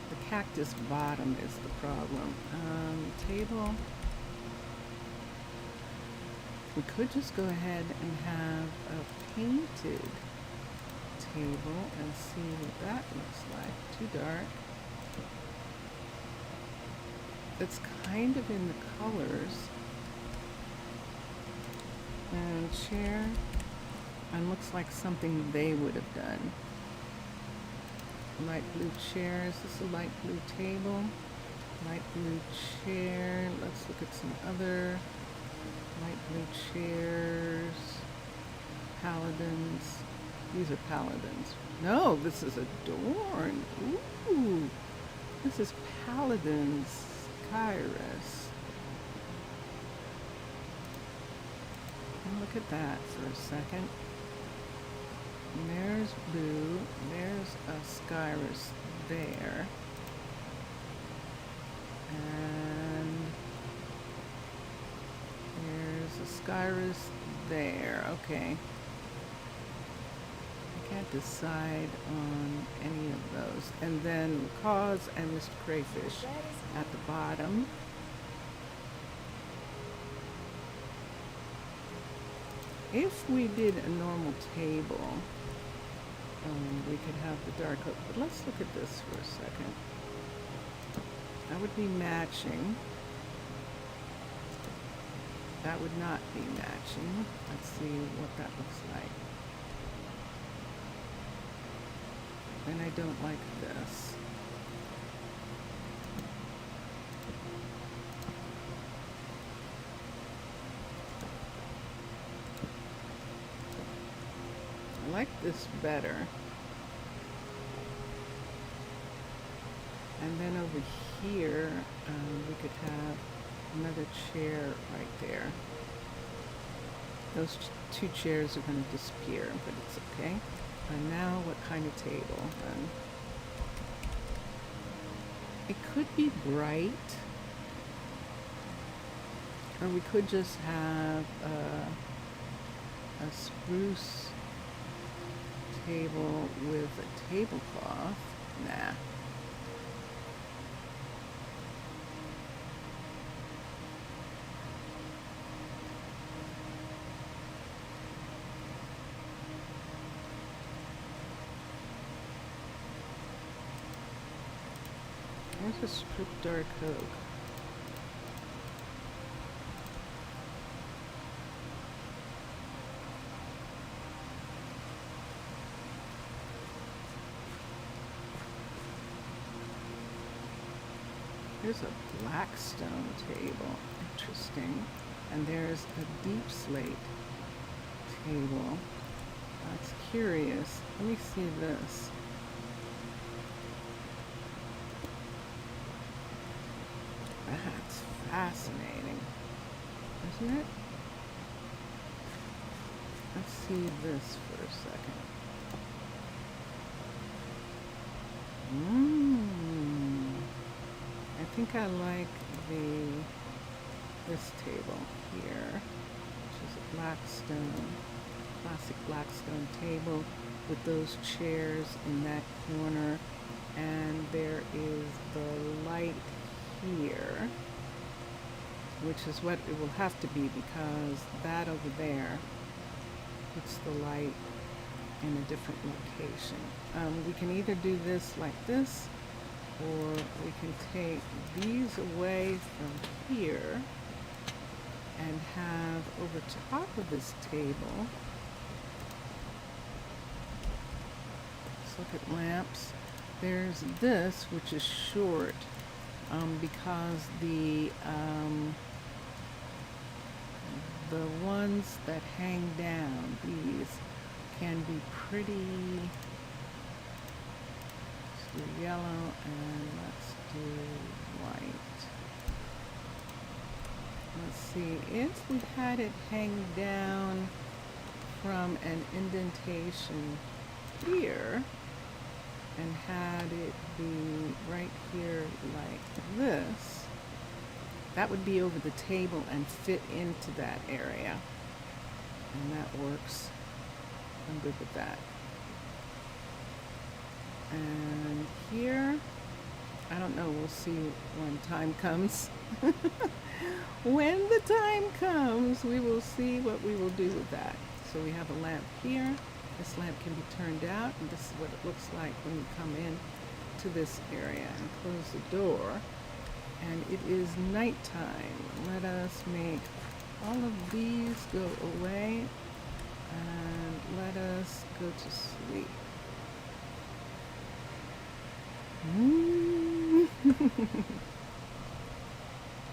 The cactus bottom is the problem. Table. We could just go ahead and have a painted table and see what that looks like. Too dark. It's kind of in the colors. And chair. And looks like something they would have done. Light blue chairs. This is a light blue table. Light blue chair. Let's look at some other light blue chairs. Paladins. These are paladins. No, this is adorned. Ooh. This is Paladin's Kairos. Look at that for a second. And there's blue. There's a Skyrus there. And there's a Skyrus there. Okay. I can't decide on any of those. And then Macaws and MrCrayfish at the bottom. If we did a normal table, we could have the dark oak. But let's look at this for a second. That would be matching. That would not be matching. Let's see what that looks like. And I don't like this. I like this better. And then over here, we could have another chair right there. Those two chairs are going to disappear, but it's okay. And now what kind of table then? It could be bright. Or we could just have a spruce table with a tablecloth. Nah. There's a stripped dark oak. There's a blackstone table. Interesting. And there's a deep slate table. That's curious. Let me see this. That's fascinating, isn't it? Let's see this for a second. I think I like this table here, which is a blackstone, classic blackstone table with those chairs in that corner, and there is the light here, which is what it will have to be because that over there puts the light in a different location. We can either do this like this, or we can take these away from here and have over top of this table, let's look at lamps. There's this, which is short, because the ones that hang down, these can be pretty. Let's do yellow and let's do white. Let's see, if we had it hang down from an indentation here and had it be right here like this, that would be over the table and fit into that area. And that works. I'm good with that. And here, I don't know, we'll see when time comes. When the time comes, we will see what we will do with that. So we have a lamp here. This lamp can be turned out, and this is what it looks like when you come in to this area and close the door. And it is nighttime. Let us make all of these go away and let us go to sleep.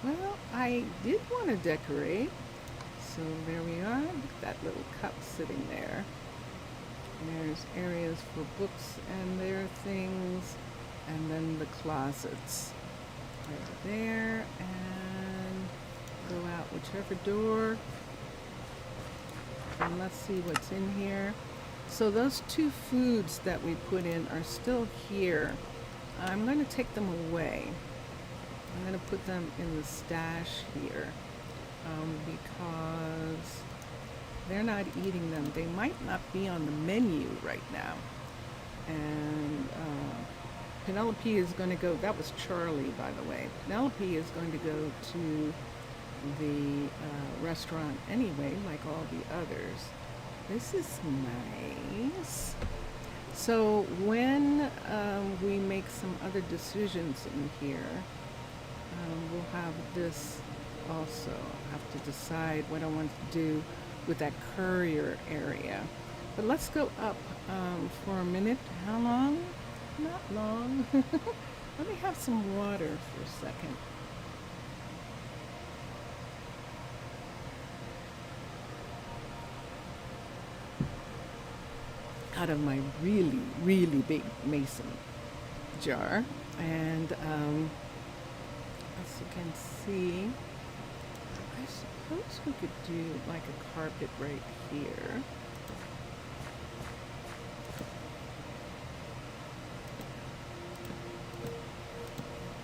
Well, I did want to decorate, so there we are. Look at that little cup sitting there. And there's areas for books and their things, and then the closets right there, and go out whichever door, and let's see what's in here. So those two foods that we put in are still here. I'm going to take them away. I'm going to put them in the stash here because they're not eating them. They might not be on the menu right now. And Penelope is going to go, that was Charlie, by the way. Penelope is going to go to the restaurant anyway, like all the others. This is nice. So when we make some other decisions in here, we'll have this also. Have to decide what I want to do with that courier area. But let's go up for a minute. How long? Not long. Let me have some water for a second. Out of my really, really big mason jar. And as you can see, I suppose we could do like a carpet right here.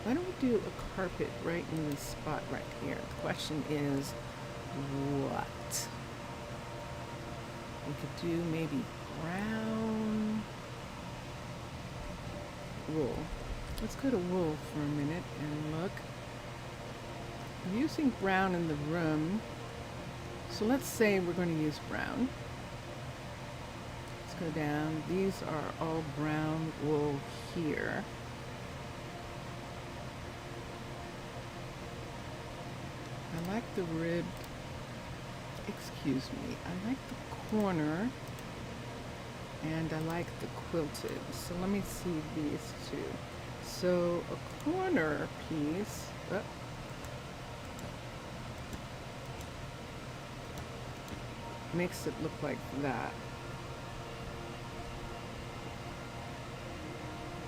Why don't we do a carpet right in this spot right here? The question is, what? We could do maybe brown wool. Let's go to wool for a minute and look. I'm using brown in the room. So let's say we're going to use brown. Let's go down. These are all brown wool here. I like the ribbed, excuse me, I like the corner, and I like the quilted. So let me see these two. So a corner piece, makes it look like that.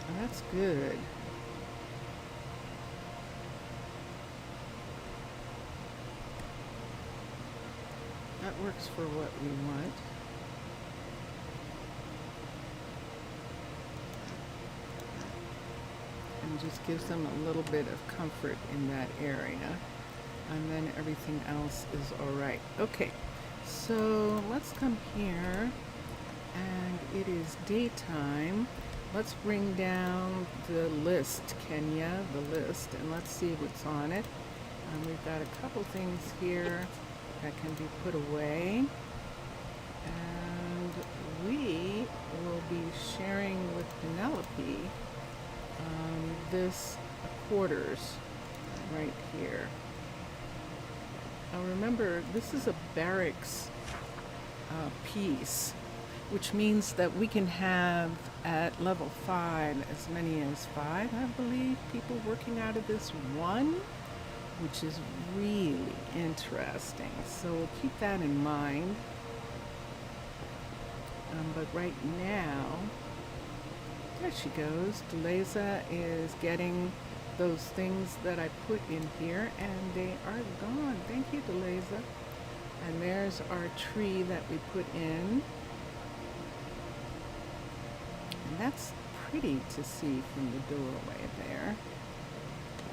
And that's good. That works for what we want. And just gives them a little bit of comfort in that area. And then everything else is all right. Okay, so let's come here. And it is daytime. Let's bring down the list, Kenya, the list, and let's see what's on it. We've got a couple things here that can be put away, and we be sharing with Penelope this quarters right here. Now remember, this is a barracks piece, which means that we can have at level 5 as many as 5, I believe, people working out of this one, which is really interesting. So we'll keep that in mind. But right now, there she goes. Deleza is getting those things that I put in here, and they are gone. Thank you, Deleza. And there's our tree that we put in. And that's pretty to see from the doorway there.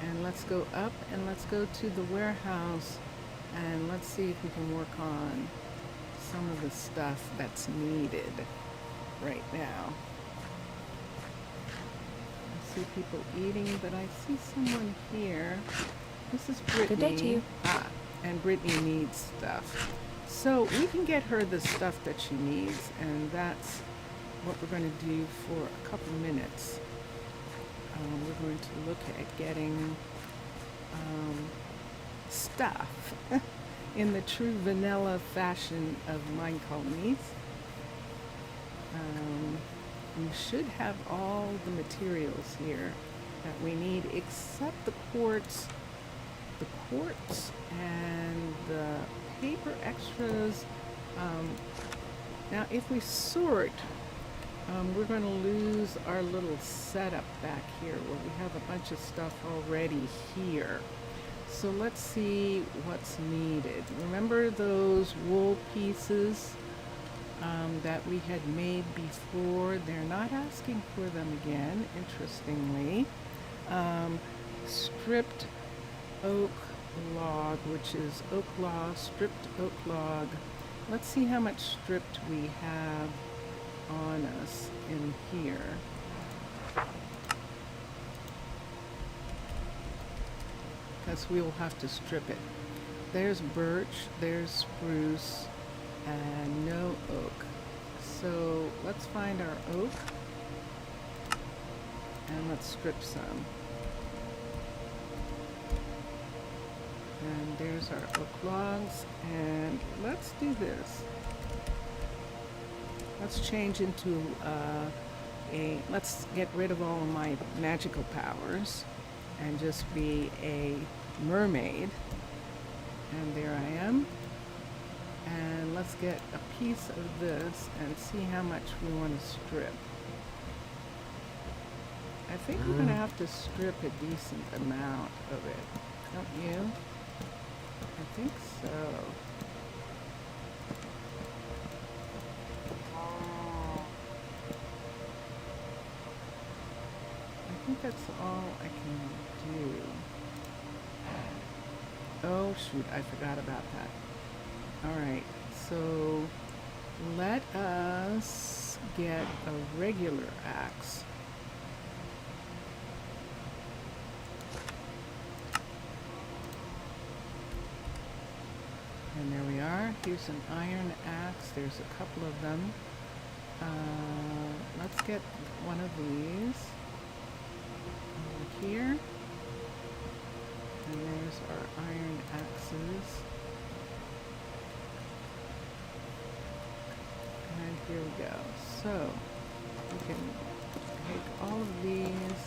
And let's go up and let's go to the warehouse and let's see if we can work on some of the stuff that's needed right now. I see people eating, but I see someone here. This is Brittany. Good day to you. And Brittany needs stuff. So we can get her the stuff that she needs, and that's what we're going to do for a couple minutes. We're going to look at getting stuff in the true vanilla fashion of Minecolonies. We should have all the materials here that we need except the quartz and the paper extras. Now if we sort, we're going to lose our little setup back here where we have a bunch of stuff already here. So let's see what's needed. Remember those wool pieces that we had made before? They're not asking for them again, interestingly. Stripped oak log, which is oak log, stripped oak log. Let's see how much stripped we have on us in here. Because we will have to strip it. There's birch, there's spruce, and no oak. So let's find our oak and let's strip some. And there's our oak logs, and let's do this. Let's change into let's get rid of all of my magical powers and just be a mermaid. And there I am. And let's get a piece of this and see how much we want to strip. I think we're going to have to strip a decent amount of it, don't you? I think so. I think that's all I can do. Oh shoot, I forgot about that. Alright, so let us get a regular axe. And there we are. Here's an iron axe. There's a couple of them. Let's get one of these over here. And there's our iron axes. And here we go. So we can take all of these,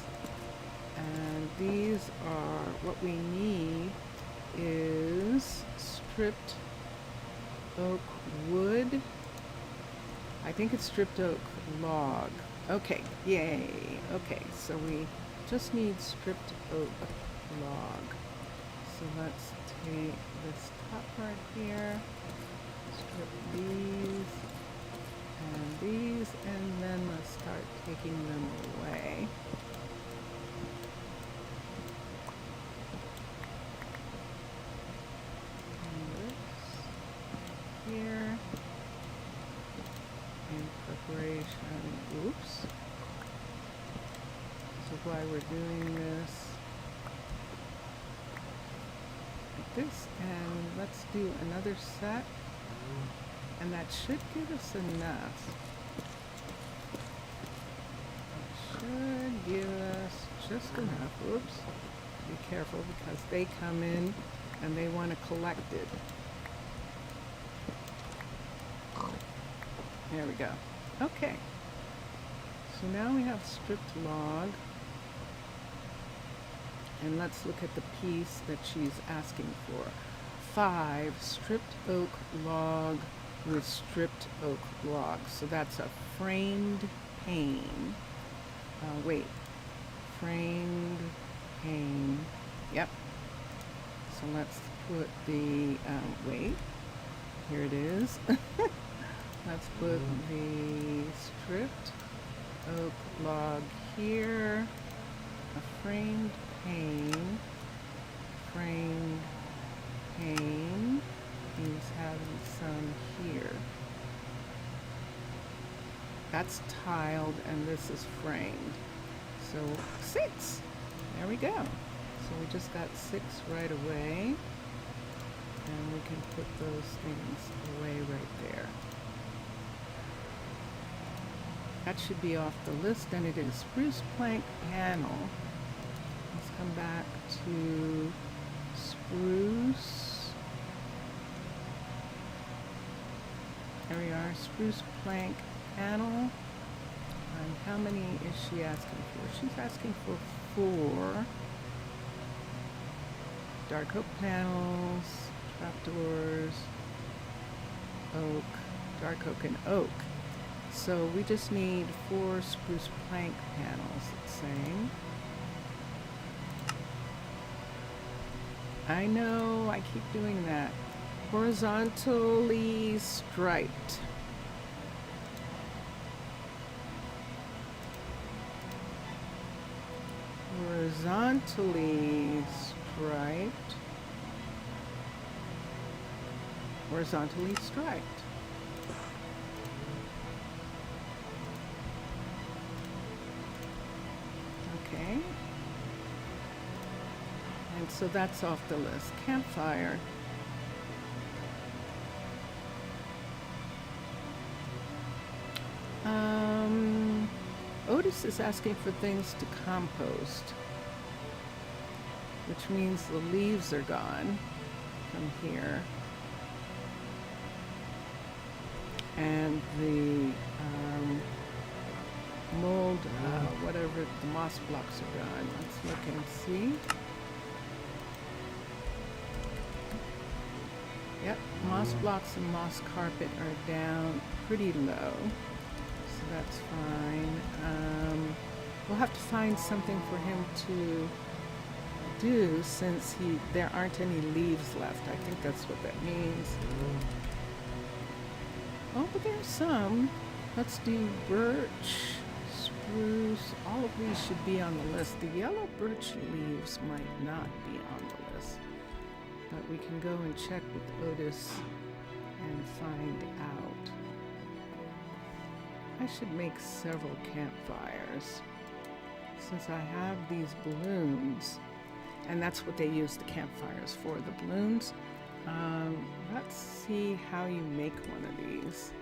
and these are what we need is stripped oak wood. I think it's stripped oak log. Okay, yay. Okay, so we just need stripped oak log. So let's take this top part here, strip these, and then let's start taking them away. Here in preparation. Oops. This is why we're doing this like this, and let's do another set, and that should give us enough. just enough. Whoops. Be careful because they come in and they want to collect it. There we go. Okay. So now we have stripped log. And let's look at the piece that she's asking for. 5 stripped oak log with stripped oak log. So that's a framed pane. Wait. Framed pane. Yep. So let's put the, wait. Here it is. Let's put the stripped oak log here. A framed pane. Framed pane. He's having some here. That's tiled and this is framed. So 6. There we go. So we just got 6 right away. And we can put those things away right there. That should be off the list, and it is spruce plank panel. Let's come back to spruce. There we are, spruce plank panel. And how many is she asking for? She's asking for 4. Dark oak panels, trapdoors, oak, dark oak and oak. So we just need 4 spruce plank panels, it's saying. I know, I keep doing that. Horizontally striped. Horizontally striped. Horizontally striped. Okay. And so that's off the list. Campfire. Otis is asking for things to compost, which means the leaves are gone from here. And the mold, whatever, the moss blocks are gone. Let's look and see. Yep, moss blocks and moss carpet are down pretty low. So that's fine. We'll have to find something for him to do since there aren't any leaves left. I think that's what that means. Oh, but there's some. Let's do birch, spruce. All of these should be on the list. The yellow birch leaves might not be on the list. But we can go and check with Otis and find out. I should make several campfires since I have these balloons, and that's what they use the campfires for, the balloons. Let's see how you make one of these.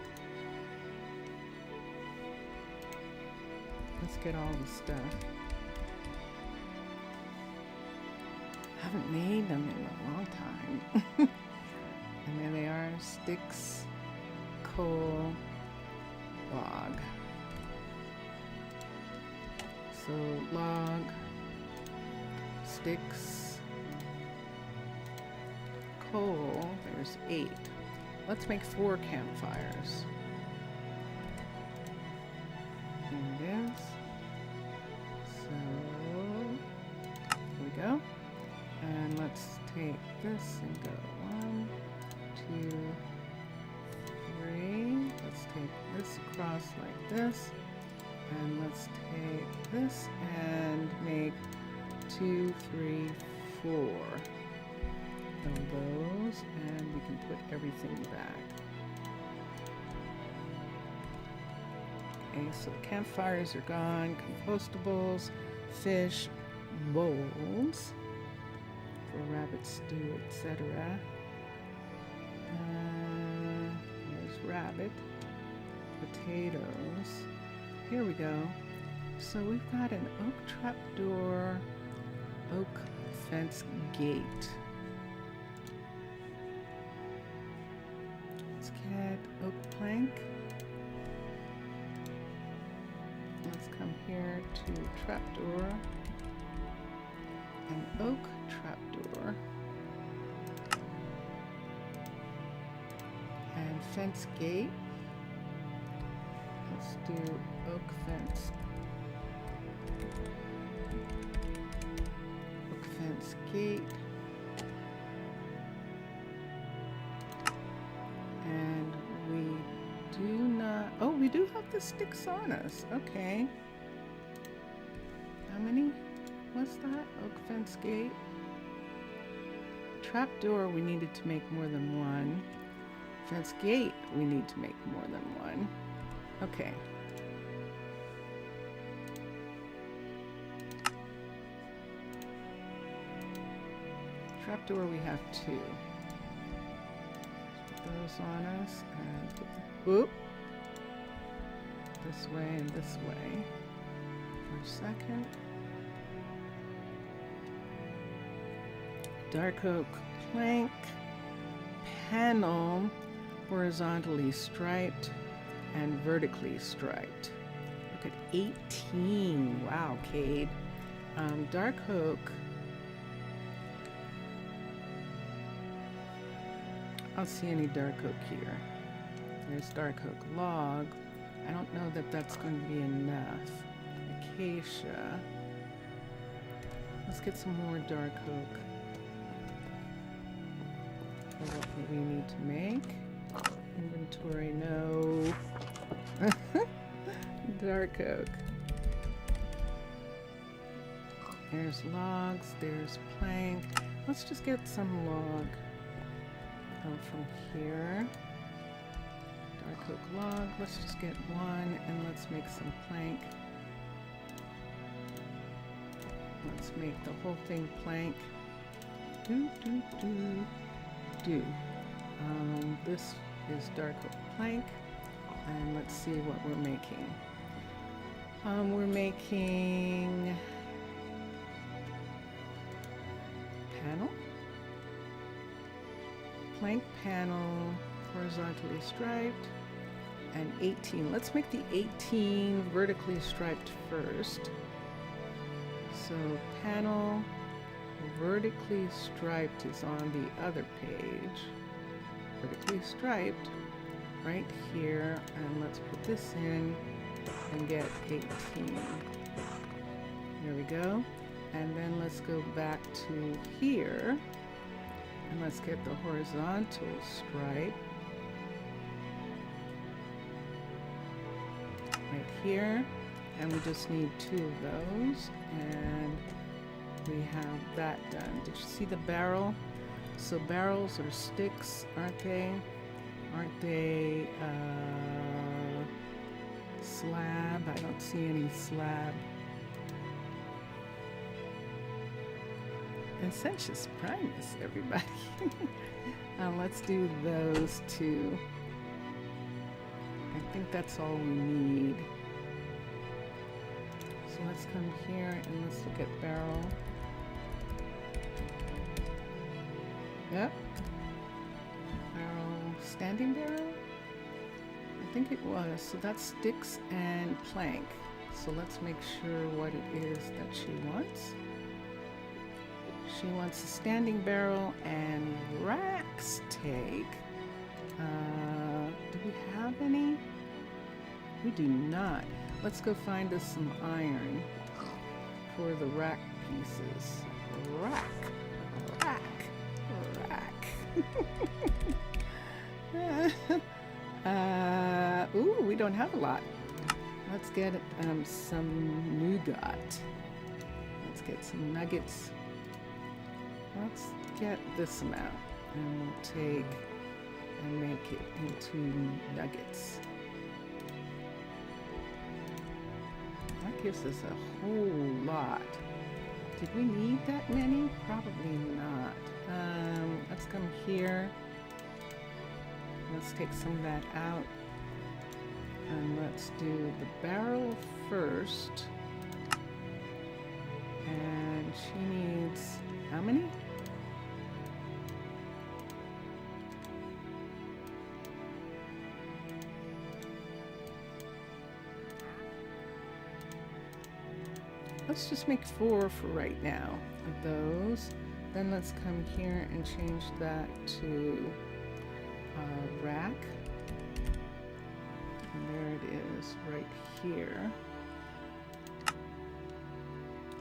Let's get all the stuff. Haven't made them in a long time. And there they are, sticks, coal, log. So log, sticks, coal, there's 8. Let's make 4 campfires. There it is. So, here we go. And let's take this and go 1, 2, 3. Let's take this across like this. And let's take this and make 2, 3, 4 of those. And we can put everything back. Okay, so the campfires are gone. Compostables, fish, bowls for rabbit stew, etc. Here's rabbit, potatoes. Here we go. So we've got an oak trapdoor, oak fence gate. Let's get oak plank. Let's come here to trapdoor, an oak trapdoor, and fence gate. Let's do oak fence. Oak fence gate. And we do not, oh, we do have the sticks on us. Okay. How many was that? Oak fence gate. Trapdoor, we needed to make more than one. Fence gate, we need to make more than one. Okay. Trapdoor, we have two. Put those on us and put the, whoop. This way and this way. For a second. Dark oak plank. Panel. Horizontally striped and vertically striped. Look at 18. Wow, Cade. Dark oak. I don't see any dark oak here. There's dark oak log. I don't know that that's going to be enough. Acacia. Let's get some more dark oak for what we need to make. Inventory, no. Dark oak. There's logs, there's plank. Let's just get some log from here. Dark oak log, let's just get one and let's make some plank. Let's make the whole thing plank. This is dark oak plank, and let's see what we're making. We're making panel, plank panel, horizontally striped, and 18. Let's make the 18 vertically striped first. So panel vertically striped is on the other page. Vertically striped right here, and let's put this in and get 18. There we go. And then let's go back to here and let's get the horizontal stripe right here, and we just need 2 of those, and we have that done. Did you see the barrel? So barrels are sticks, aren't they? Aren't they slab? I don't see any slab. And Sensuous Primus, everybody. Let's do those 2. I think that's all we need. So let's come here and let's look at barrel. Yep. Barrel, standing barrel? I think it was. So that's sticks and plank. So let's make sure what it is that she wants. She wants a standing barrel and rack's take. Do we have any? We do not. Let's go find us some iron for the rack pieces. Rack. Ooh, we don't have a lot. Let's get some nougat. Let's get some nuggets. Let's get this amount, and we'll take and make it into nuggets. That gives us a whole lot. Did we need that many? Probably not. Let's come here. Let's take some of that out. And let's do the barrel first. And she needs how many? Let's just make 4 for right now of those. Then let's come here and change that to rack. And there it is, right here.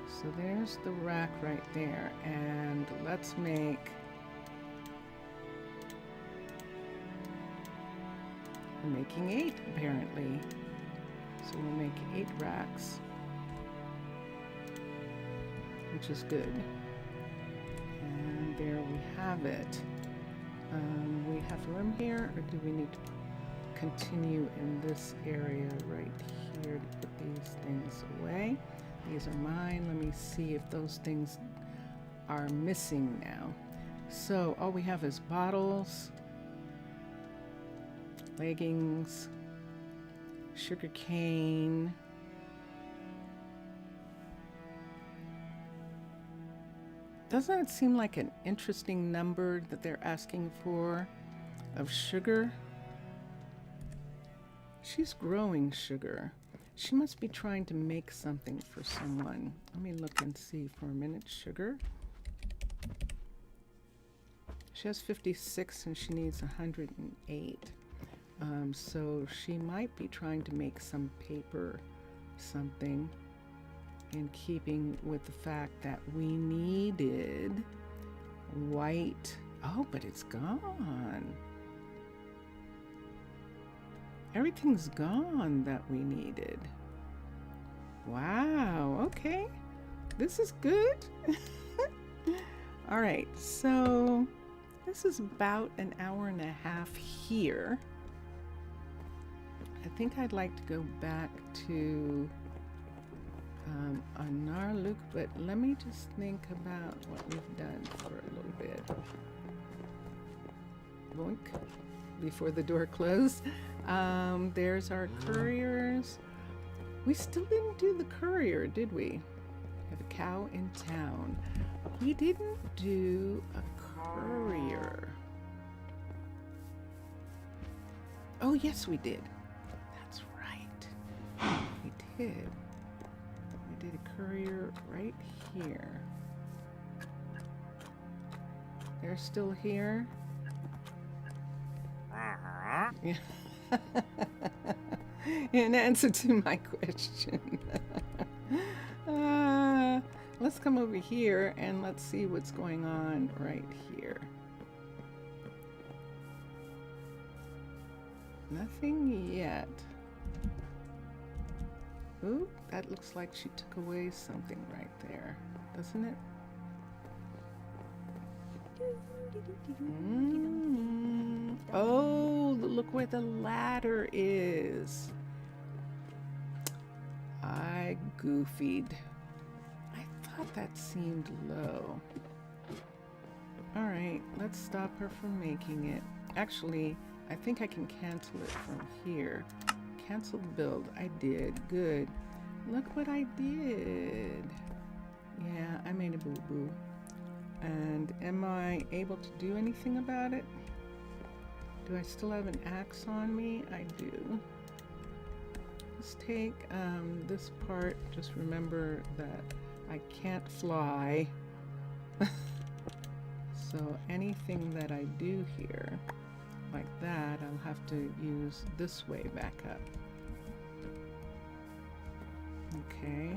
So there's the rack right there. And let's make... We're making 8 apparently. So we'll make 8 racks, which is good. And there we have it. We have room here, or do we need to continue in this area right here to put these things away? These are mine. Let me see if those things are missing now. So all we have is bottles, leggings, sugar cane, doesn't it seem like an interesting number that they're asking for of sugar? She's growing sugar. She must be trying to make something for someone. Let me look and see for a minute. Sugar. She has 56 and she needs 108. So she might be trying to make some paper, something, in keeping with the fact that we needed white. Oh, but it's gone. Everything's gone that we needed. Wow, okay. This is good. All right, so this is about an hour and a half here. I think I'd like to go back to Arnaaluk, but let me just think about what we've done for a little bit. Boink, before the door closed. There's our couriers. We still didn't do the courier, did we? We have a cow in town. We didn't do a courier. Oh, yes, we did. That's right. We did. We did a courier right here. They're still here. Yeah. In answer to my question. Let's come over here and let's see what's going on right here. Nothing yet. Ooh, that looks like she took away something right there, doesn't it? Oh, look where the ladder is. I goofied. I thought that seemed low. All right, let's stop her from making it. Actually, I think I can cancel it from here. Cancel build. I did. Good. Look what I did. Yeah, I made a boo-boo. And am I able to do anything about it? Do I still have an axe on me? I do. Let's take this part. Just remember that I can't fly. So anything that I do here, like that, I'll have to use this way back up. Okay.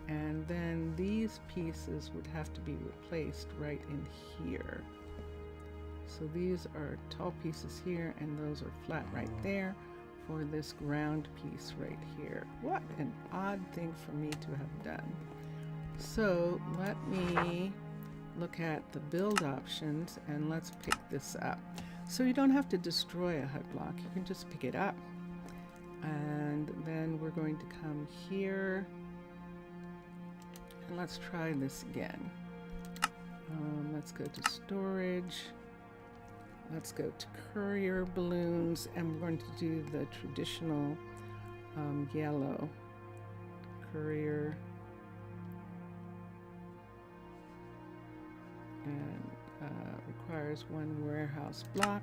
And then these pieces would have to be replaced right in here. So these are tall pieces here, and those are flat right there for this ground piece right here. What an odd thing for me to have done. So let me look at the build options and let's pick this up. So you don't have to destroy a hut block, you can just pick it up. And then we're going to come here and let's try this again. Let's go to storage. Let's go to courier balloons, and we're going to do the traditional yellow courier. requires 1 warehouse block.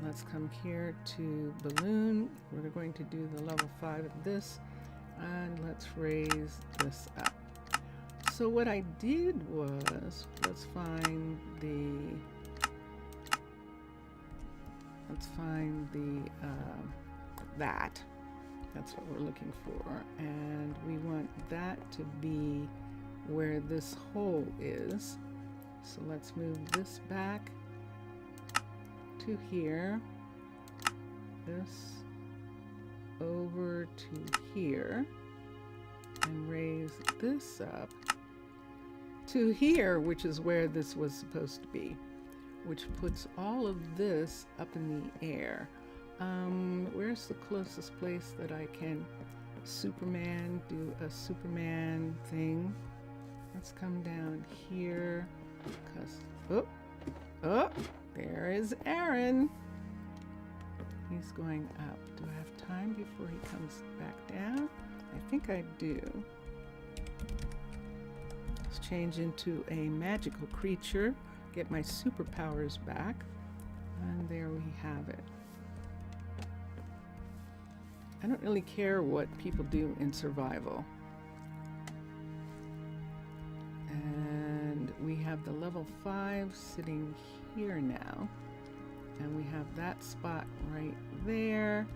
Let's come here to balloon. We're going to do the level 5 of this, and let's raise this up. So what I did was, let's find the that. That's what we're looking for, and we want that to be where this hole is. So let's move this back to here, this over to here, and raise this up to here, which is where this was supposed to be, which puts all of this up in the air. Where's the closest place that I can do a Superman thing? Let's come down here, because oh, there is Aaron. He's going up. Do I have time before he comes back down? I think I do. Let's change into a magical creature, get my superpowers back, and there we have it. I don't really care what people do in survival. And we have the level 5 sitting here now. And we have that spot right there.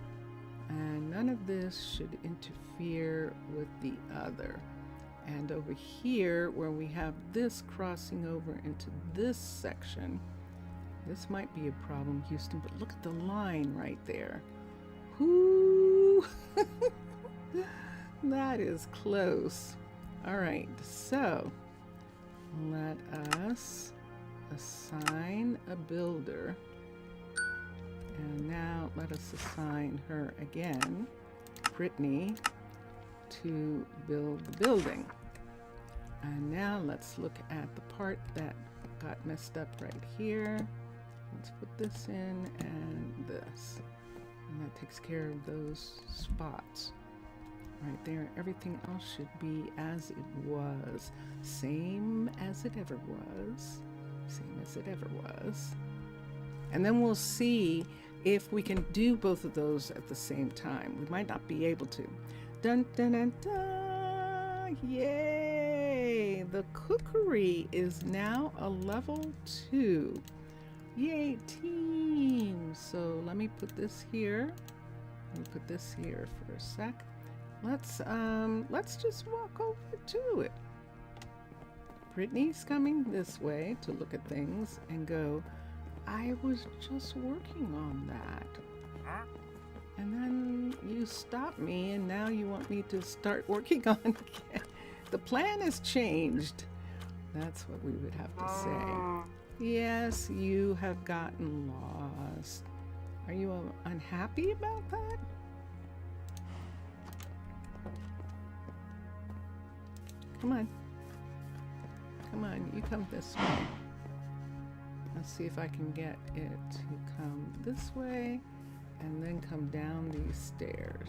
And none of this should interfere with the other. And over here, where we have this crossing over into this section, this might be a problem, Houston, but look at the line right there. Whoo! That is close. All right, so let us assign a builder. And now let us assign her again, Brittany, to build the building. And now let's look at the part that got messed up right here. Let's put this in and this. And that takes care of those spots right there. Everything else should be as it was. Same as it ever was. Same as it ever was. And then we'll see if we can do both of those at the same time. We might not be able to. Dun dun dun dun! Yay! The cookery is now a level 2. Yay, team! So let me put this here. Let me put this here for a sec. Let's just walk over to it. Brittany's coming this way to look at things and go, I was just working on that. And then you stopped me and now you want me to start working on it again. The plan has changed. That's what we would have to say. Yes, you have gotten lost. Are you unhappy about that? Come on. Come on, you come this way. Let's see if I can get it to come this way and then come down these stairs.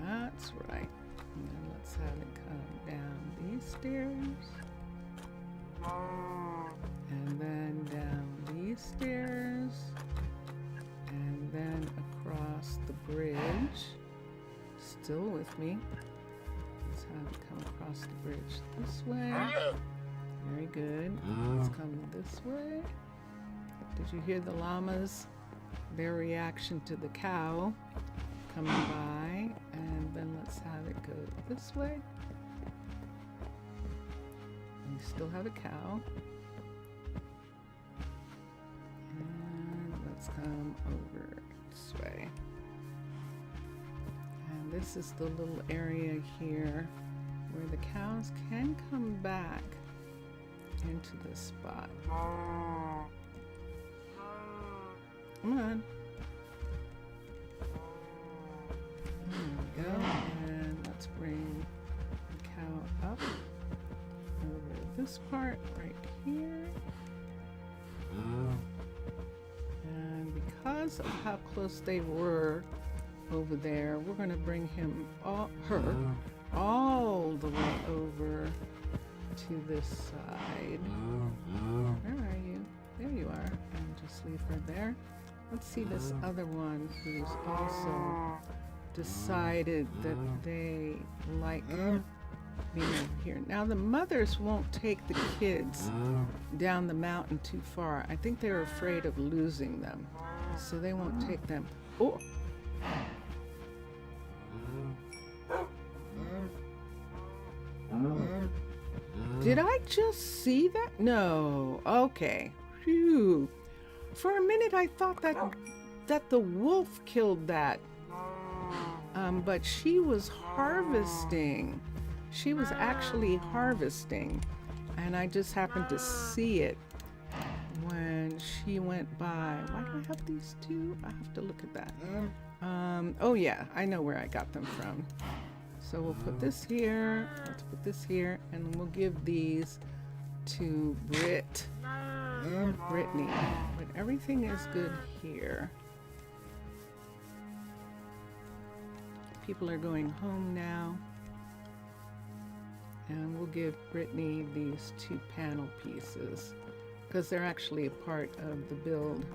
That's right. And then let's have it come down these stairs. And then down these stairs. And then across the bridge. Still with me. Let's have it come across the bridge this way. Very good. Let's come this way. Did you hear the llamas? Their reaction to the cow coming by. And then let's have it go this way. We still have a cow. And let's come over this way. And this is the little area here where the cows can come back into this spot. Come on. There we go. And let's bring the cow up over this part right here. And because of how close they were over there, we're going to bring him her all the way over to this side. Where are you? There you are. And just leave her there. Let's see this other one who's also decided that they like being over here. Now the mothers won't take the kids down the mountain too far. I think they're afraid of losing them, so they won't take them. Oh! Did I just see that? No. Okay. Phew. For a minute I thought that the wolf killed that. But she was harvesting. She was actually harvesting. And I just happened to see it when she went by. Why do I have these two? I have to look at that. Oh yeah, I know where I got them from. So we'll put this here, let's put this here, and we'll give these to Brittany. But everything is good here. People are going home now. And we'll give Brittany these 2 panel pieces because they're actually a part of the build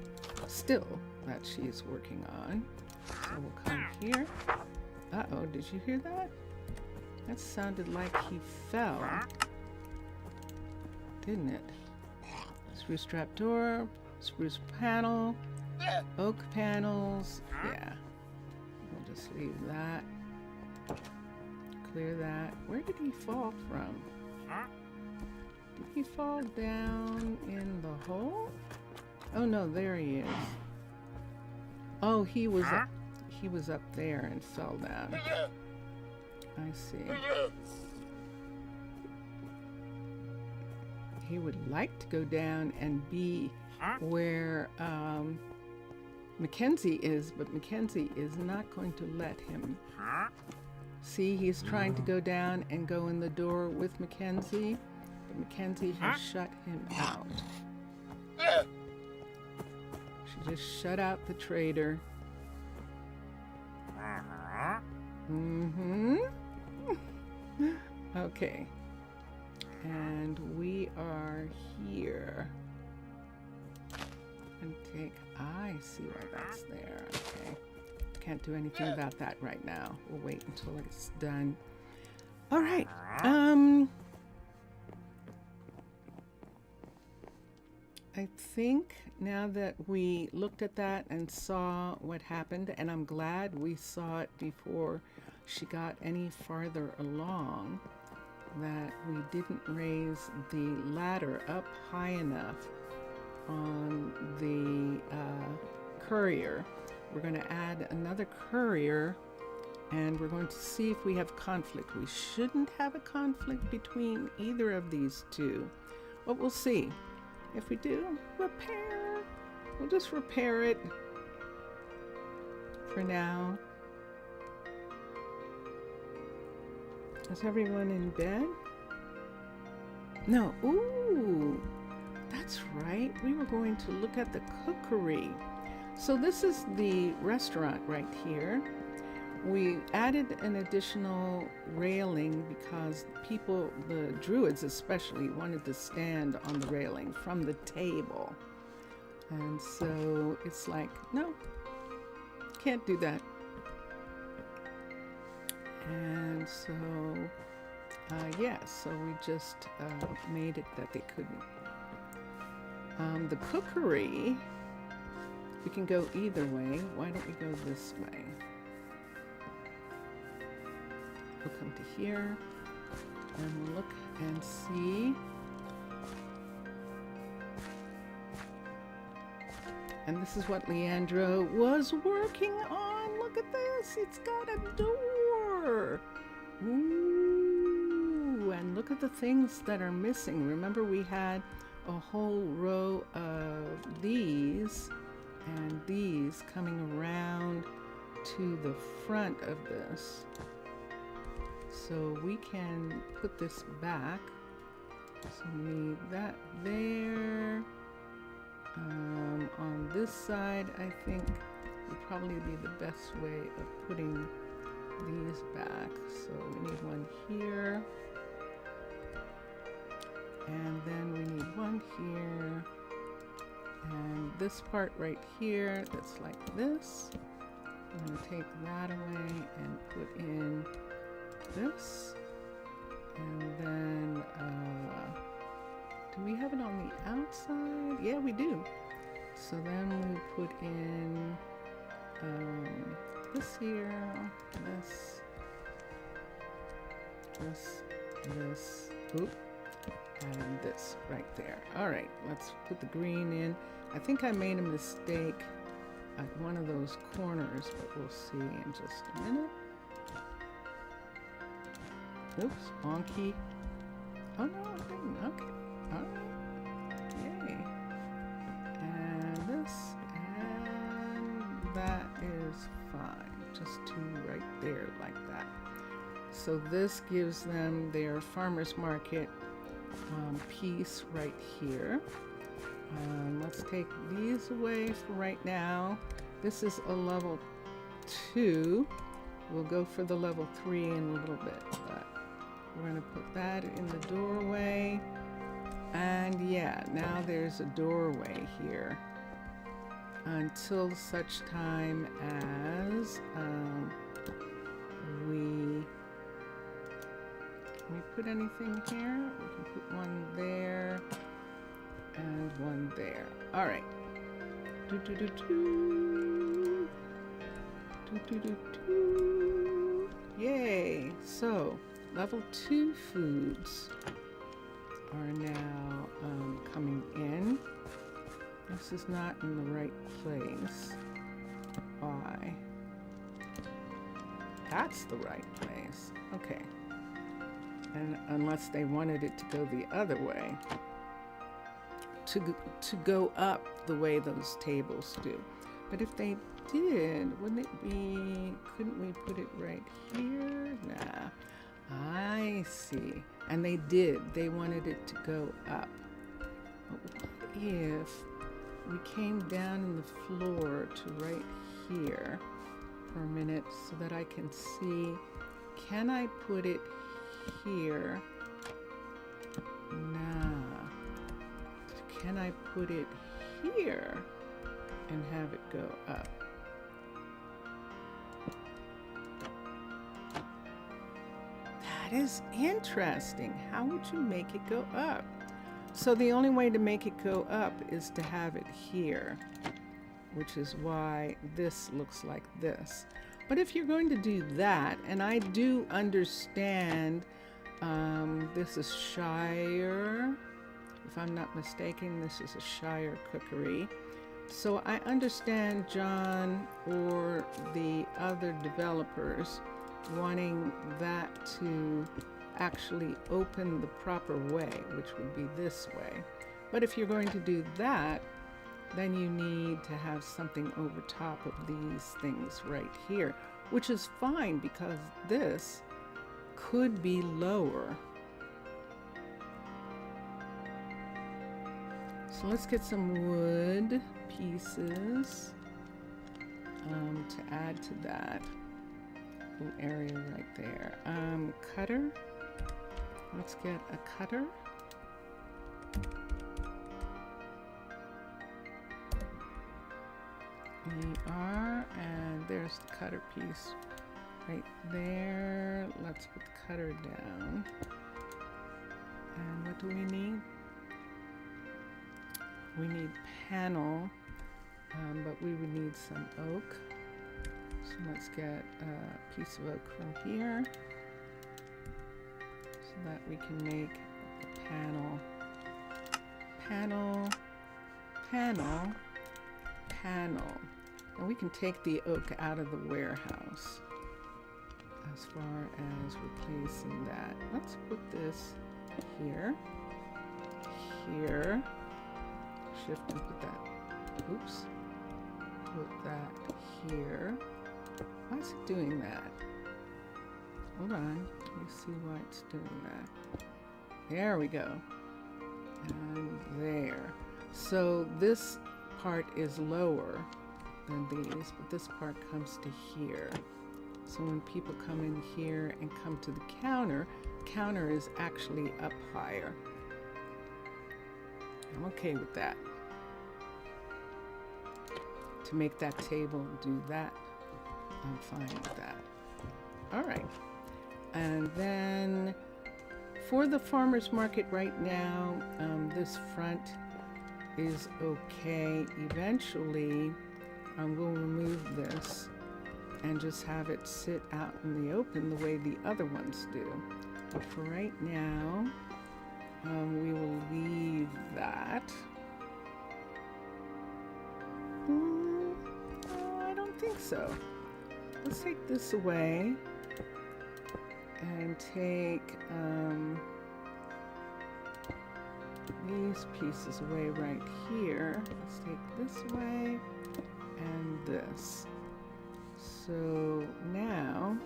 still that she's working on. So we'll come here. Uh-oh, did you hear that? That sounded like he fell, didn't it? Spruce trap door, spruce panel, oak panels. Yeah, we'll just leave that. Clear that. Where did he fall from? Did he fall down in the hole? Oh no, there he is. Oh, he was up there and fell down. I see. He would like to go down and be where Mackenzie is, but Mackenzie is not going to let him. See, he's trying to go down and go in the door with Mackenzie, but Mackenzie has shut him out. She just shut out the trader. Okay. And we are here. And I see why that's there. Okay. Can't do anything about that right now. We'll wait until it's done. All right. I think now that we looked at that and saw what happened, and I'm glad we saw it before she got any farther along, that we didn't raise the ladder up high enough on the courier. We're going to add another courier, and we're going to see if we have conflict. We shouldn't have a conflict between either of these two, but we'll see. If we do, repair. We'll just repair it for now. Is everyone in bed? No. Ooh, that's right. We were going to look at the cookery. So this is the restaurant right here. We added an additional railing because people, the Druids especially, wanted to stand on the railing from the table. And so it's like, no, can't do that. And so, so we just made it that they couldn't. The cookery, we can go either way. Why don't we go this way? We'll come to here and look and see. And this is what Leandro was working on. Look at this. It's got a door. Ooh, and look at the things that are missing. Remember, we had a whole row of these and these coming around to the front of this. So we can put this back. So we need that there. On this side, I think would probably be the best way of putting these back. So we need one here. And then we need one here. And this part right here that's like this. I'm going to take that away and put in this. And then, do we have it on the outside? Yeah, we do. So then we put in this here, this, oop, and this right there. All right, let's put the green in. I think I made a mistake at one of those corners, but we'll see in just a minute. Oops, wonky. Oh no, I didn't. Okay, all right. Yay. And this, and that is fine. Just two right there like that. So this gives them their farmer's market piece right here. Let's take these away for right now. This is a level 2. We'll go for the level 3 in a little bit, but we're going to put that in the doorway. And yeah, now there's a doorway here until such time as we put anything here. We can put one there and one there. All right. Yay! So level 2 foods are now coming in. This is not in the right place. Why? That's the right place. Okay. And unless they wanted it to go the other way, to go up the way those tables do. But if they did, wouldn't it be, couldn't we put it right here? Nah. I see. And they did. They wanted it to go up. But what if we came down in the floor to right here for a minute so that I can see, can I put it here? Nah. Can I put it here and have it go up? That is interesting. How would you make it go up? So the only way to make it go up is to have it here, which is why this looks like this. But if you're going to do that, and I do understand, this is Shire. If I'm not mistaken, this is a Shire cookery. So I understand John or the other developers wanting that to actually open the proper way, which would be this way. But if you're going to do that, then you need to have something over top of these things right here, which is fine because this could be lower. So let's get some wood pieces to add to that little area right there. Cutter. Let's get a cutter. We are, and there's the cutter piece right there. Let's put the cutter down. And what do we need? We need panel, but we would need some oak. So let's get a piece of oak from here so that we can make the panel. Panel, panel, panel. And we can take the oak out of the warehouse as far as replacing that. Let's put this here, here. Shift and put that, oops, put that here. Why is it doing that? Hold on, let me see why it's doing that. There we go. And there. So this part is lower than these, but this part comes to here. So when people come in here and come to the counter, counter is actually up higher. I'm okay with that. To make that table do that, I'm fine with that. All right. And then for the farmer's market right now, this front is okay. Eventually, we'll remove this and just have it sit out in the open the way the other ones do. But for right now, we will leave that. I don't think so. Let's take this away and take these pieces away right here. Let's take this away and this. So now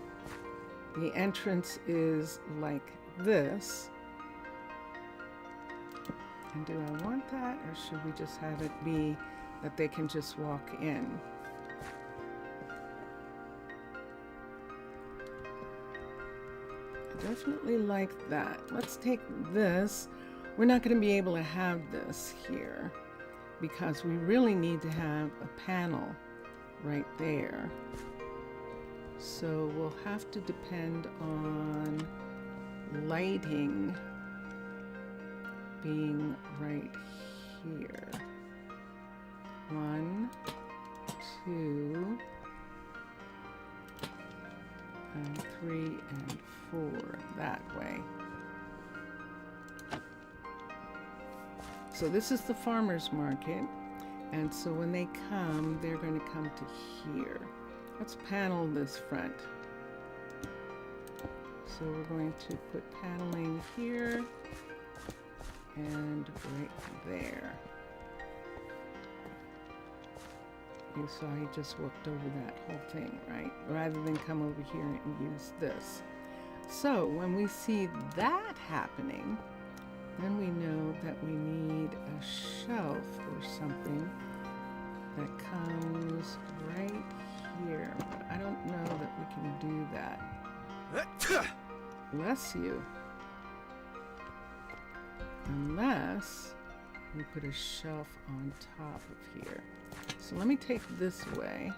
the entrance is like this. And do I want that, or should we just have it be that they can just walk in? I definitely like that. Let's take this. We're not going to be able to have this here because we really need to have a panel right there. So we'll have to depend on lighting being right here. 1, 2, and 3, and 4 that way. So this is the farmer's market, and so when they come, they're going to come to here. Let's panel this front. So we're going to put paneling here and right there. You saw he just walked over that whole thing, right? Rather than come over here and use this. So when we see that happening, then we know that we need a shelf or something that comes right here. But I don't know that we can do that. Bless you. Unless we put a shelf on top of here. So let me take this away.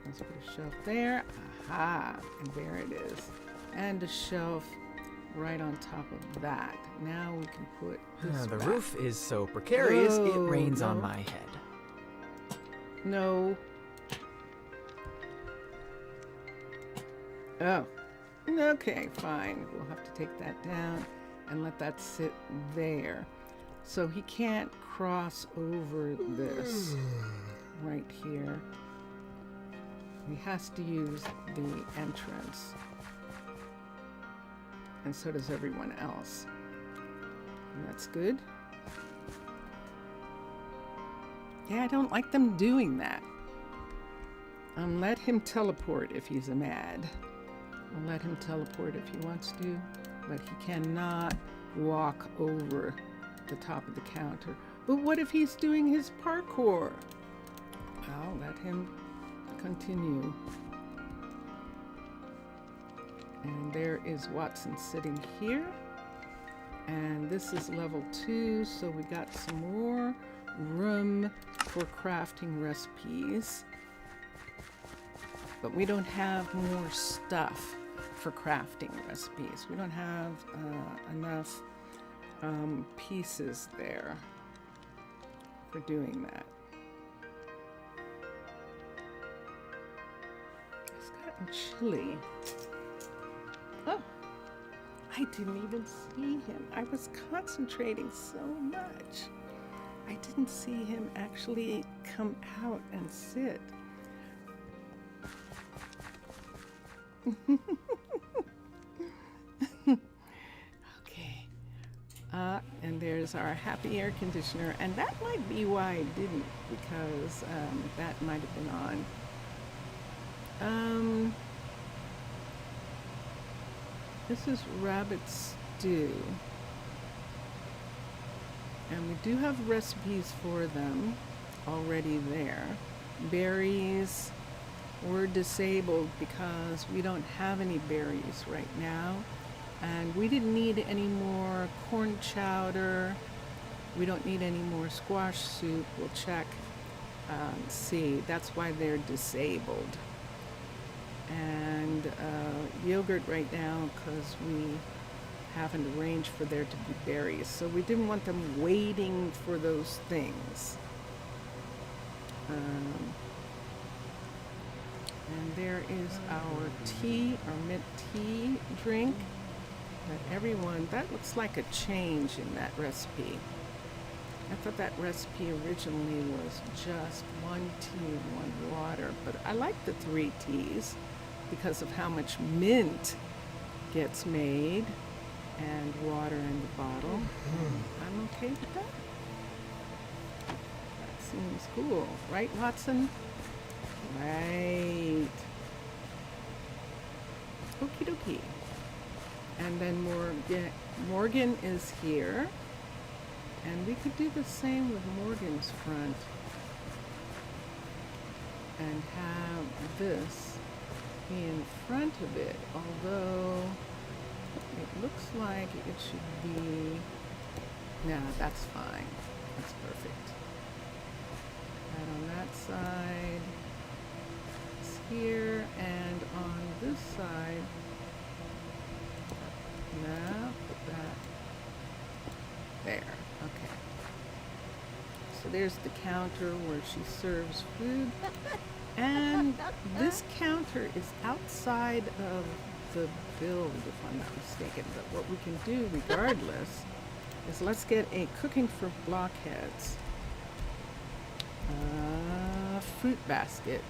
Let's put a shelf there. Aha! And there it is. And a shelf right on top of that. Now we can put this The back. roof is so precarious, it No, rains on no. my head. No. Oh. Okay, fine. We'll have to take that down and let that sit there. So he can't cross over this right here. He has to use the entrance. And so does everyone else. And that's good. Yeah, I don't like them doing that. Let him teleport if he's mad. I'll let him teleport if he wants to, but he cannot walk over the top of the counter. But what if he's doing his parkour? I'll let him continue. And there is Watson sitting here. And this is level 2, so we got some more room for crafting recipes. But we don't have more stuff for crafting recipes. We don't have enough pieces there for doing that. It's gotten chilly. Oh, I didn't even see him. I was concentrating so much. I didn't see him actually come out and sit. Okay. And there's our happy air conditioner. And that might be why I didn't, because that might have been on. This is rabbit stew. And we do have recipes for them already there. Berries were disabled because we don't have any berries right now. And we didn't need any more corn chowder We don't need any more squash soup. We'll check. See, that's why they're disabled. And yogurt right now because we haven't arranged for there to be berries. So we didn't want them waiting for those things. And there is our tea, our mint tea drink. That everyone, that looks like a change in that recipe. I thought that recipe originally was just 1 tea, 1 water, but I like the 3 teas because of how much mint gets made and water in the bottle. I'm okay with that. That seems cool, right, Watson? Right. Okie dokie. And then Morgan is here. And we could do the same with Morgan's front. And have this be in front of it. Although it looks like it should be... Nah, that's fine. That's perfect. And on that side, it's here. And on this side, now put that there. Okay. So there's the counter where she serves food. And this counter is outside of the build, if I'm not mistaken. But what we can do regardless is let's get a cooking for blockheads. Fruit basket.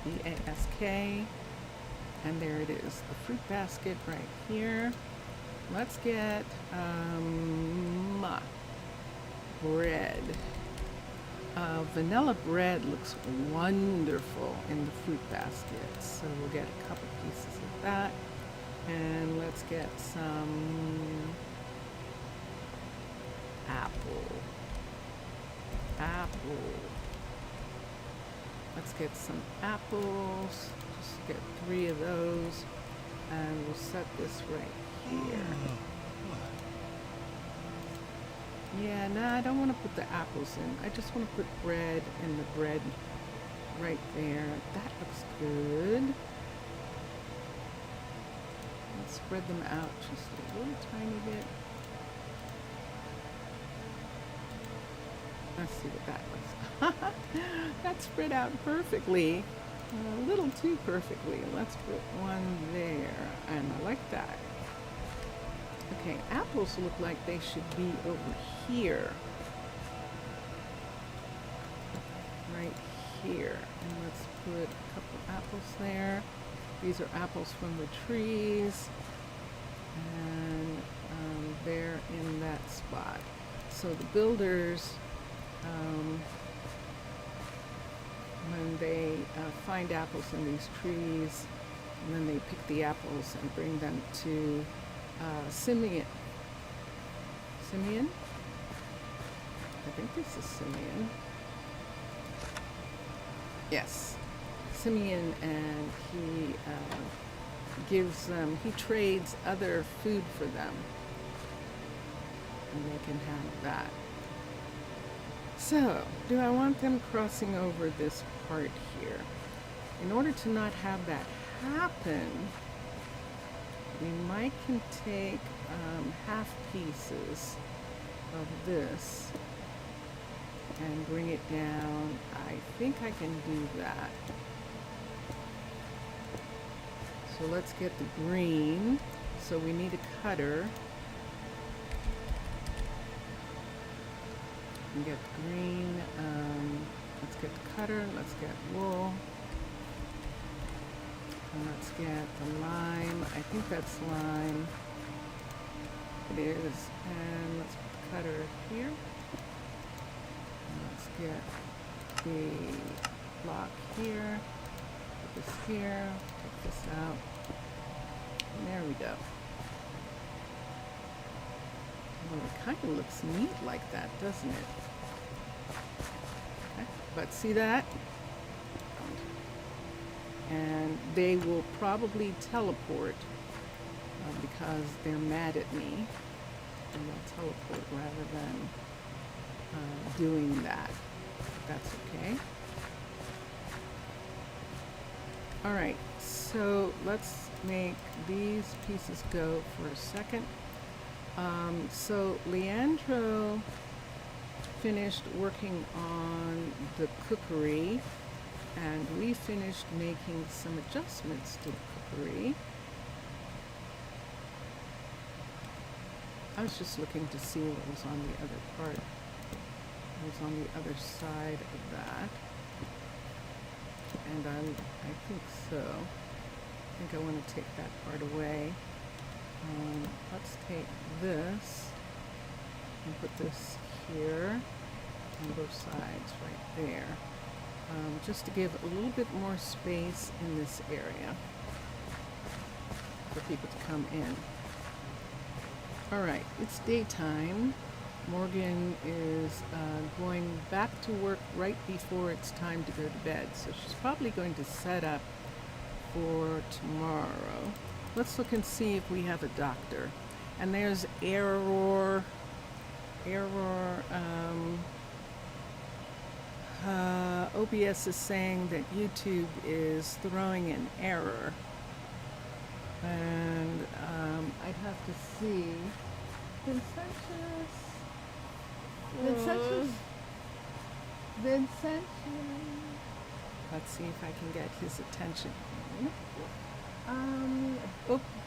B-A-S-K. And there it is. The fruit basket right here. Let's get bread. Vanilla bread looks wonderful in the fruit basket. So we'll get a couple pieces of that. And let's get some apple. Let's get some apples. Just get 3 of those. And we'll set this right here. Yeah, no, I don't want to put the apples in. I just want to put bread and the bread right there. That looks good. Let's spread them out just a little tiny bit. Let's see what that looks like. That spread out perfectly. A little too perfectly. Let's put one there. And I like that. Okay, apples look like they should be over here. Right here. And let's put a couple apples there. These are apples from the trees. And they're in that spot. So the builders, when they find apples in these trees, and then they pick the apples and bring them to Simeon. I think this is Simeon. Yes. Simeon, and he gives them, he trades other food for them. And they can have that. So, do I want them crossing over this part here? In order to not have that happen, we might can take half pieces of this and bring it down. I think I can do that. So let's get the green. So we need a cutter. And get green. Let's get the cutter. Let's get wool. And let's get the lime. I think that's lime. It is. And let's put the cutter here. And let's get the block here. Put this here. Take this out. And there we go. Well, it kind of looks neat like that, doesn't it? Okay. But see that? And they will probably teleport because they're mad at me. And they'll teleport rather than doing that. That's okay. All right, so let's make these pieces go for a second. So Leandro finished working on the cookery, and we finished making some adjustments to the cookery. I was just looking to see what was on the other part. It was on the other side of that. And I think so. I think I want to take that part away. Let's take this and put this here on both sides right there. Just to give a little bit more space in this area for people to come in. All right, it's daytime. Morgan is going back to work right before it's time to go to bed, so she's probably going to set up for tomorrow. Let's look and see if we have a doctor. And there's error. OBS is saying that YouTube is throwing an error. And I'd have to see. Vincentius. Let's see if I can get his attention.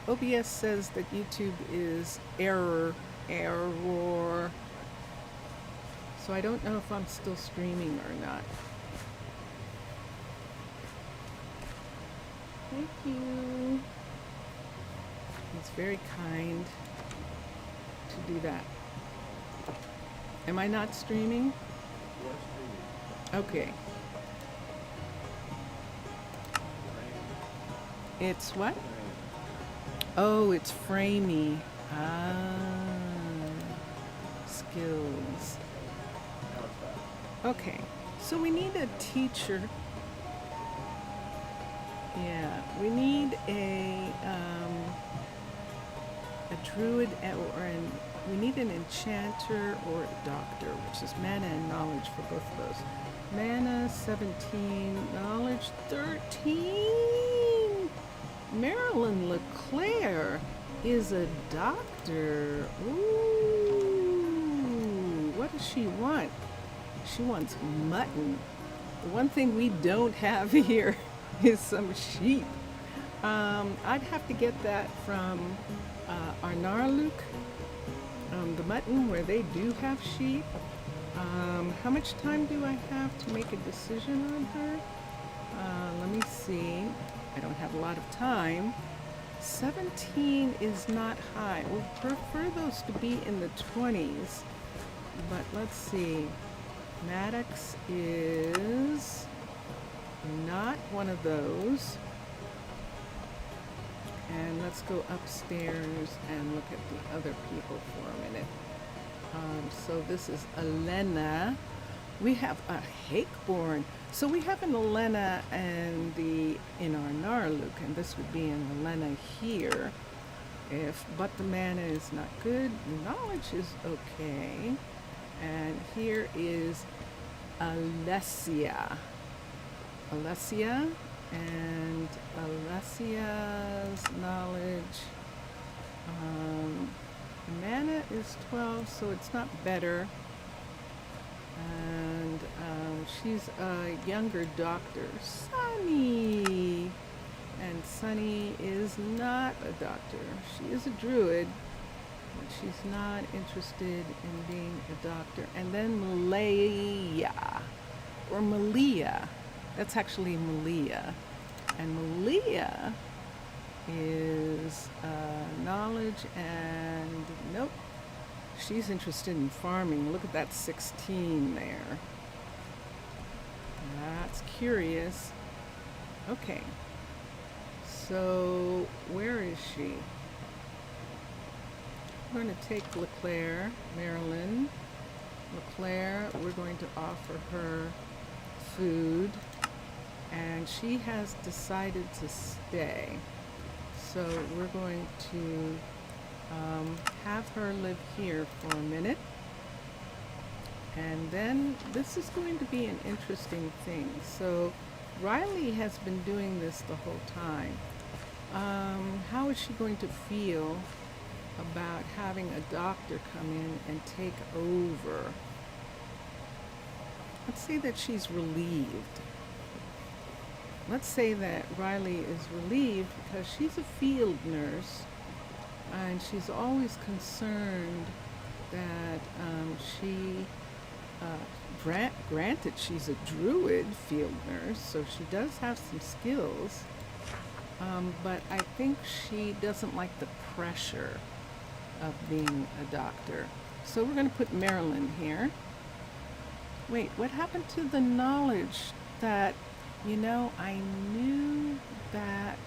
OBS says that YouTube is error. So I don't know if I'm still streaming or not. Thank you. It's very kind to do that. Am I not streaming? Okay. It's what? Oh, it's framey. Skills. Okay, so we need a teacher. Yeah, we need a druid we need an enchanter or a doctor, which is mana and knowledge for both of those. Mana 17, knowledge 13. Marilyn LeClaire is a doctor. Ooh, what does she want? She wants mutton. The one thing we don't have here is some sheep. I'd have to get that from Arnaaluk, the mutton where they do have sheep. How much time do I have to make a decision on her? Let me see. I don't have a lot of time. 17 is not high. We'll prefer those to be in the 20s. But let's see. Maddox is not one of those. And let's go upstairs and look at the other people for a minute. So this is Elena. We have a Hakeborn. So we have an Elena in Arnaaluk, and this would be an Elena here. But the mana is not good. Knowledge is okay. And here is Alessia. And Alessia's knowledge, mana is 12, so it's not better. And she's a younger doctor, Sunny. And Sunny is not a doctor. She is a druid, but she's not interested in being a doctor. And then Malia. That's actually Malia. And Malia is knowledge and nope. She's interested in farming. Look at that 16 there. That's curious. Okay. So where is she? We're going to take LeClaire, Marilyn. LeClaire, we're going to offer her food. And she has decided to stay. So we're going to have her live here for a minute. And then this is going to be an interesting thing. So Riley has been doing this the whole time. How is she going to feel about having a doctor come in and take over? Let's say that she's relieved. Let's say that Riley is relieved because she's a field nurse and she's always concerned that granted she's a Druid field nurse, so she does have some skills, but I think she doesn't like the pressure of being a doctor. So we're going to put Marilyn here. Wait, what happened to the knowledge that, you know, I knew that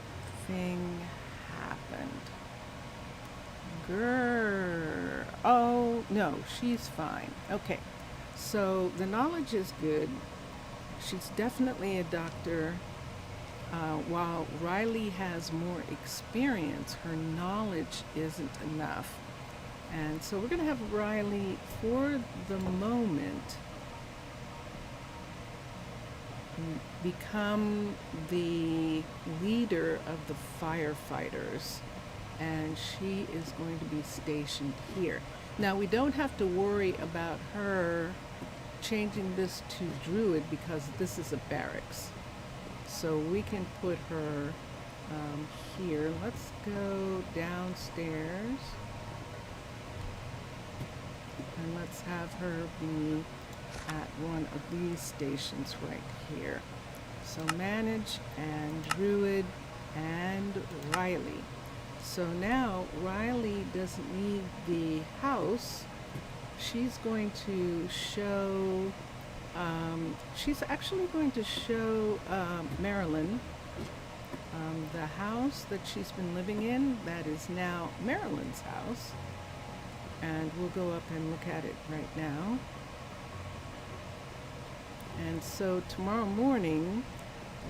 thing happened? Grrr. Oh, no, she's fine. Okay, so the knowledge is good. She's definitely a doctor. While Riley has more experience, her knowledge isn't enough. And so we're going to have Riley, for the moment, become the leader of the firefighters, and she is going to be stationed here. Now we don't have to worry about her changing this to Druid because this is a barracks, so we can put her here. Let's go downstairs and let's have her be at one of these stations right here. So manage and Druid and Riley. So now Riley doesn't need the house. She's going to show, she's actually going to show Marilyn the house that she's been living in. That is now Marilyn's house. And we'll go up and look at it right now. And so tomorrow morning,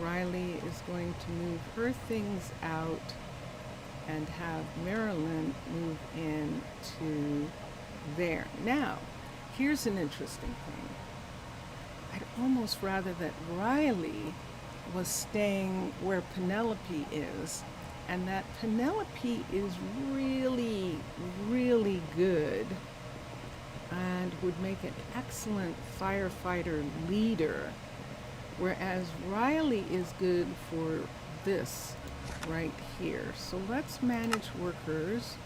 Riley is going to move her things out and have Marilyn move in to there. Now, here's an interesting thing. I'd almost rather that Riley was staying where Penelope is, and that Penelope is really, really good and would make an excellent firefighter leader, whereas Riley is good for this right here. So let's manage workers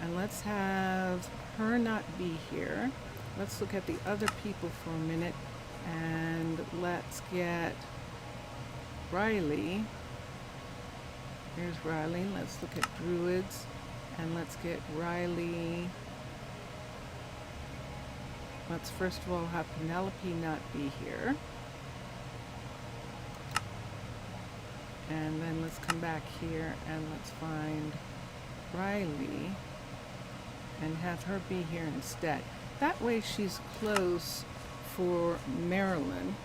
and let's have her not be here. Let's look at the other people for a minute and let's get Riley. Here's Riley. Let's look at Druids and let's get Riley. Let's first of all have Penelope not be here. And then let's come back here and let's find Riley and have her be here instead. That way she's close for Marilyn.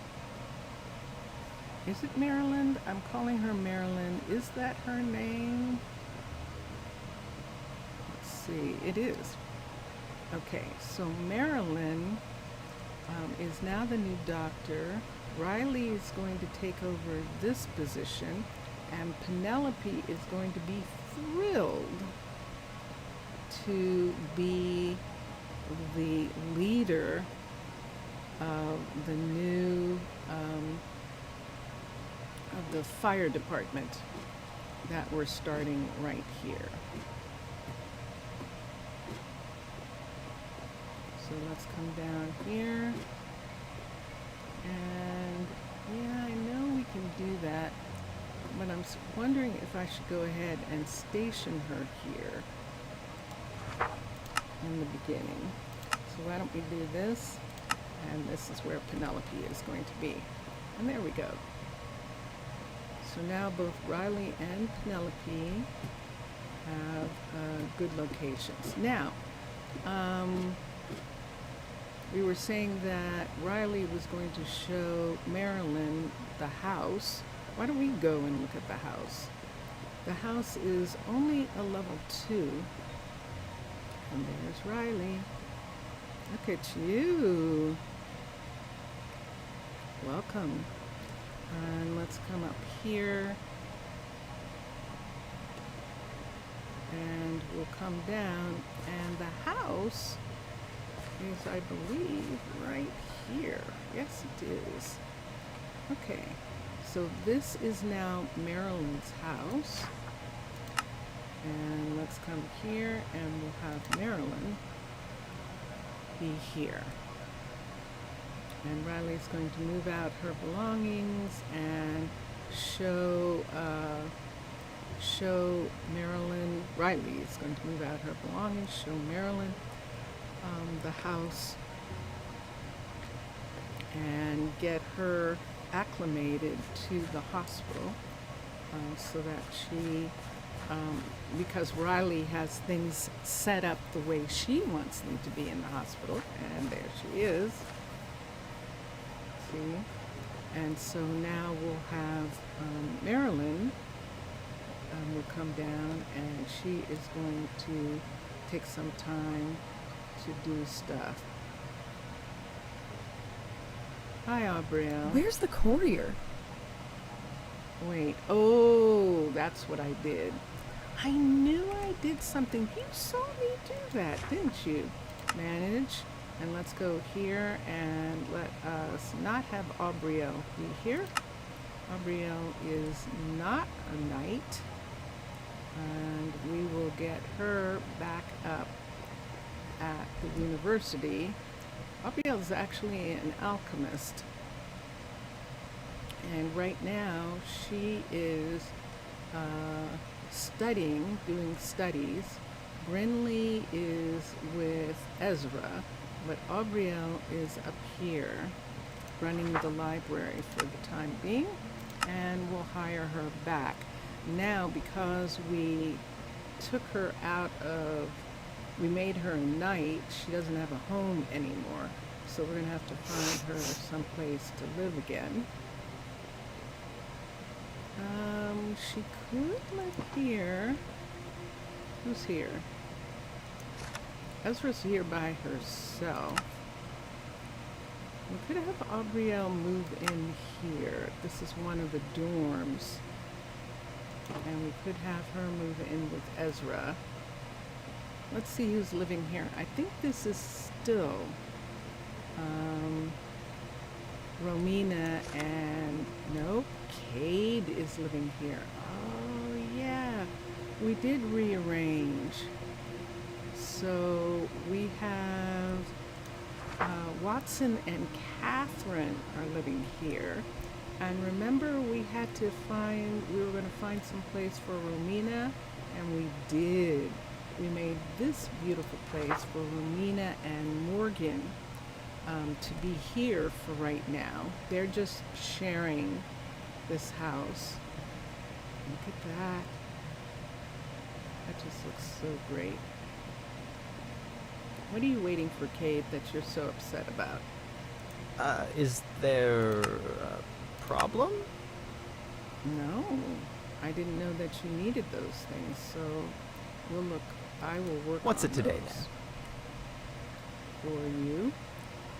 Is it Maryland? I'm calling her Marilyn. Is that her name? Let's see. It is. Okay, so Marilyn is now the new doctor. Riley is going to take over this position, and Penelope is going to be thrilled to be the leader of the new of the fire department that we're starting right here. So let's come down here, and yeah, I know we can do that, but I'm wondering if I should go ahead and station her here in the beginning. So why don't we do this, and this is where Penelope is going to be, and there we go. So now both Riley and Penelope have good locations. Now, we were saying that Riley was going to show Marilyn the house. Why don't we go and look at the house? The house is only a level 2. And there's Riley. Look at you. welcome. And let's come up here. And we'll come down. And the house is, I believe, right here. Yes, it is. Okay. So this is now Marilyn's house. And let's come here and we'll have Marilyn be here. And Riley's going to move out her belongings and show Marilyn. Riley is going to move out her belongings, show Marilyn the house, and get her acclimated to the hospital so that she, because Riley has things set up the way she wants them to be in the hospital, and there she is. See? And so now we'll have Marilyn will come down, and she is going to take some time to do stuff. Hi, Aubrielle. Where's the courier? Wait. Oh, that's what I did. I knew I did something. You saw me do that, didn't you? Manage. And let's go here and let us not have Aubrielle be here. Aubrielle is not a knight. And we will get her back up at the university. Aubrielle is actually an alchemist. And right now she is studying, doing studies. Brinley is with Ezra, but Aubrielle is up here running the library for the time being, and we'll hire her back. Now, because we took her out of, we made her a knight, she doesn't have a home anymore, so we're going to have to find her someplace to live again. She could live here. Who's here? Ezra's here by herself. We could have Aubrielle move in here. This is one of the dorms. And we could have her move in with Ezra. Let's see who's living here. I think this is still Romina and nope, Cade is living here. Oh yeah, we did rearrange. So we have Watson and Catherine are living here. And remember, we had to find, we were going to find some place for Romina, and we did. We made this beautiful place for Romina and Morgan to be here for right now. They're just sharing this house. Look at that. That just looks so great. What are you waiting for, Cade, that you're so upset about? Is there a problem? No, I didn't know that you needed those things, so we'll look. I will work What's on it today, those for you.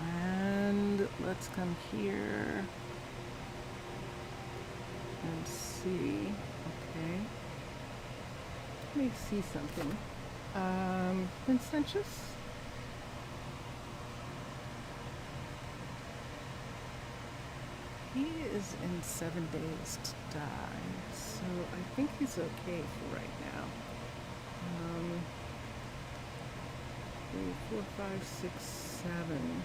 And let's come here and see. Okay. Let me see something. Vincentius? He is in 7 days to die, so I think he's okay for right now. 3, 4, 5, 6, 7.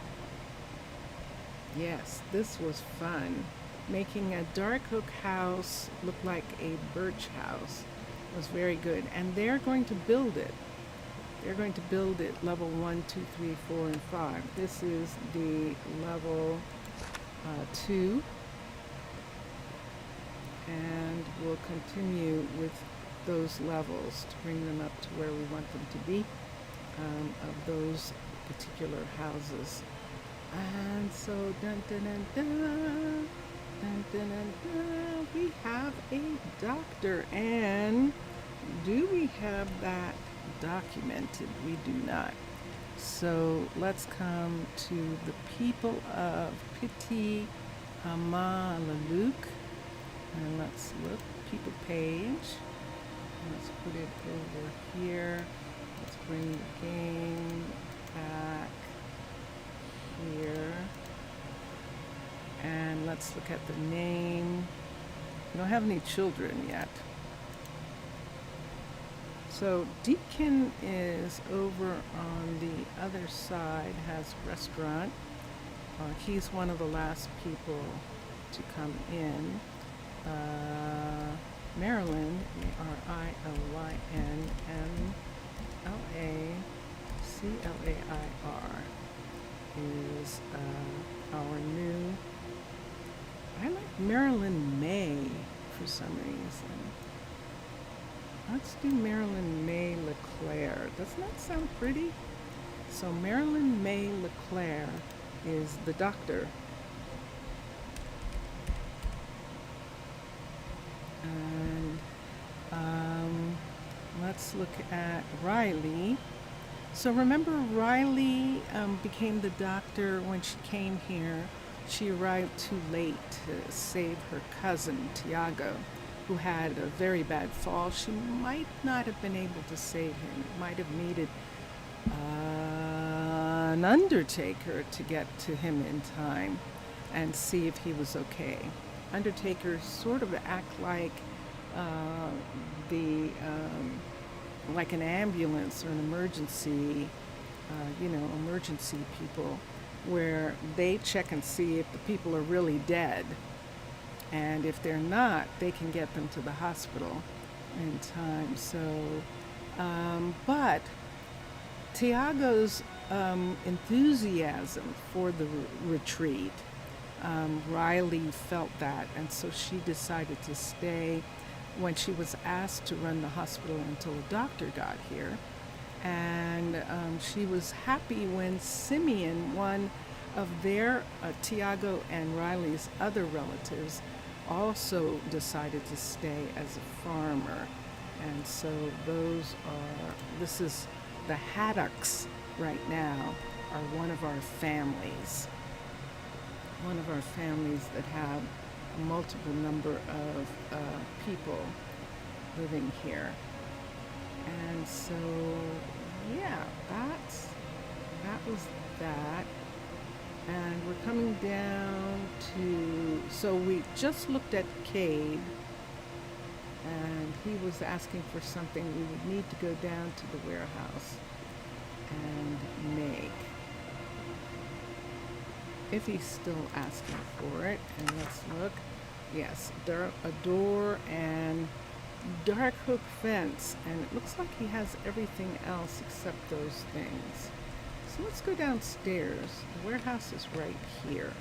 Yes, this was fun. Making a dark oak house look like a birch house was very good, and they're going to build it. They're going to build it level 1, 2, 3, 4, and 5. This is the level 2. And we'll continue with those levels to bring them up to where we want them to be, of those particular houses. And so, dun dun dun dun, dun dun dun dun, we have a doctor. And do we have that documented? We do not. So let's come to the people of Pitti Arnaaluk. And let's look, people page. Let's put it over here. Let's bring the game back here. And let's look at the name. We don't have any children yet. So Deacon is over on the other side, has restaurant. He's one of the last people to come in. Marilyn, Marilynmlacilair is our new. I like Marilyn May for some reason. Let's do Marilyn May LeClaire. Doesn't that sound pretty? So Marilyn May LeClaire is the doctor. And let's look at Riley. So remember Riley became the doctor when she came here. She arrived too late to save her cousin, Tiago, who had a very bad fall. She might not have been able to save him. It might have needed an undertaker to get to him in time and see if he was okay. Undertakers sort of act like like an ambulance or an emergency, emergency people, where they check and see if the people are really dead. And if they're not, they can get them to the hospital in time. So, but Tiago's enthusiasm for the retreat, Riley felt that, and so she decided to stay when she was asked to run the hospital until a doctor got here. And she was happy when Simeon, one of their Tiago and Riley's other relatives, also decided to stay as a farmer. And so this is the Haddocks right now are one of our families. One of our families that have a multiple number of people living here. And so, yeah, that was that. And we're coming down to, so we just looked at Cade, and he was asking for something. We would need to go down to the warehouse and make, if he's still asking for it. And let's look. Yes, a door and dark hook fence, and it looks like he has everything else except those things. So let's go downstairs. The warehouse is right here.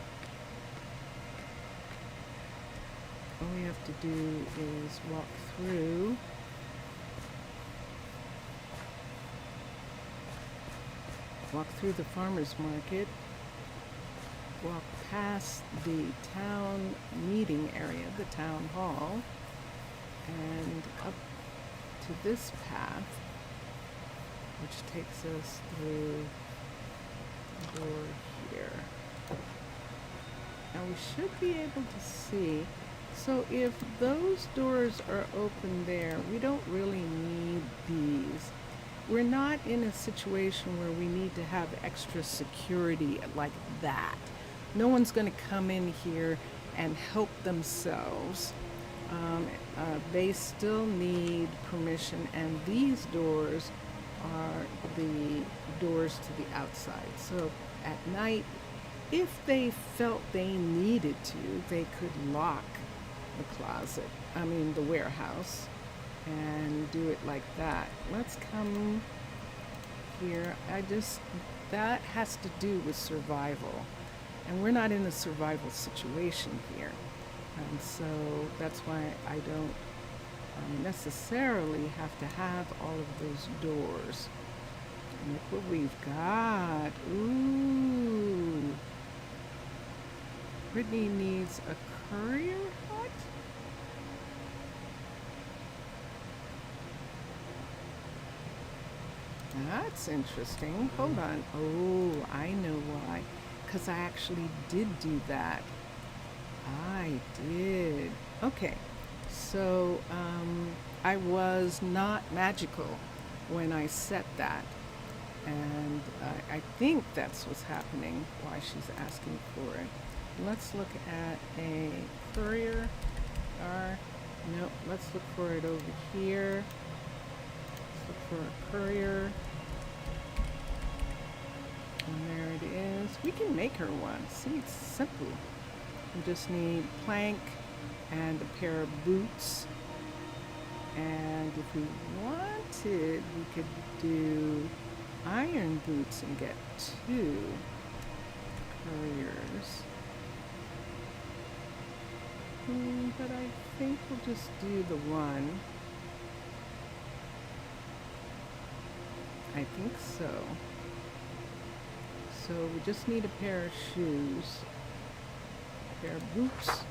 All we have to do is walk through. Walk through the farmer's market. Walk past the town meeting area, the town hall, and up to this path, which takes us through the door here. Now we should be able to see. So if those doors are open there, we don't really need these. We're not in a situation where we need to have extra security like that. No one's going to come in here and help themselves. They still need permission, and these doors are the doors to the outside. So at night, if they felt they needed to, they could lock the warehouse, and do it like that. Let's come here. That has to do with survival. And we're not in a survival situation here. And so that's why I don't necessarily have to have all of those doors. And look what we've got. Ooh. Brittany needs a courier hut? That's interesting. Hold on. Oh, I know why. Because I actually did do that. I did. Okay, so I was not magical when I set that, and I think that's what's happening, why she's asking for it. Let's look at a courier. No, let's look for it over here. Let's look for a courier. And there it is. We can make her one. See, it's simple. We just need plank and a pair of boots. And if we wanted, we could do iron boots and get 2 couriers. But I think we'll just do the one. I think so. So we just need a pair of shoes, a pair of boots.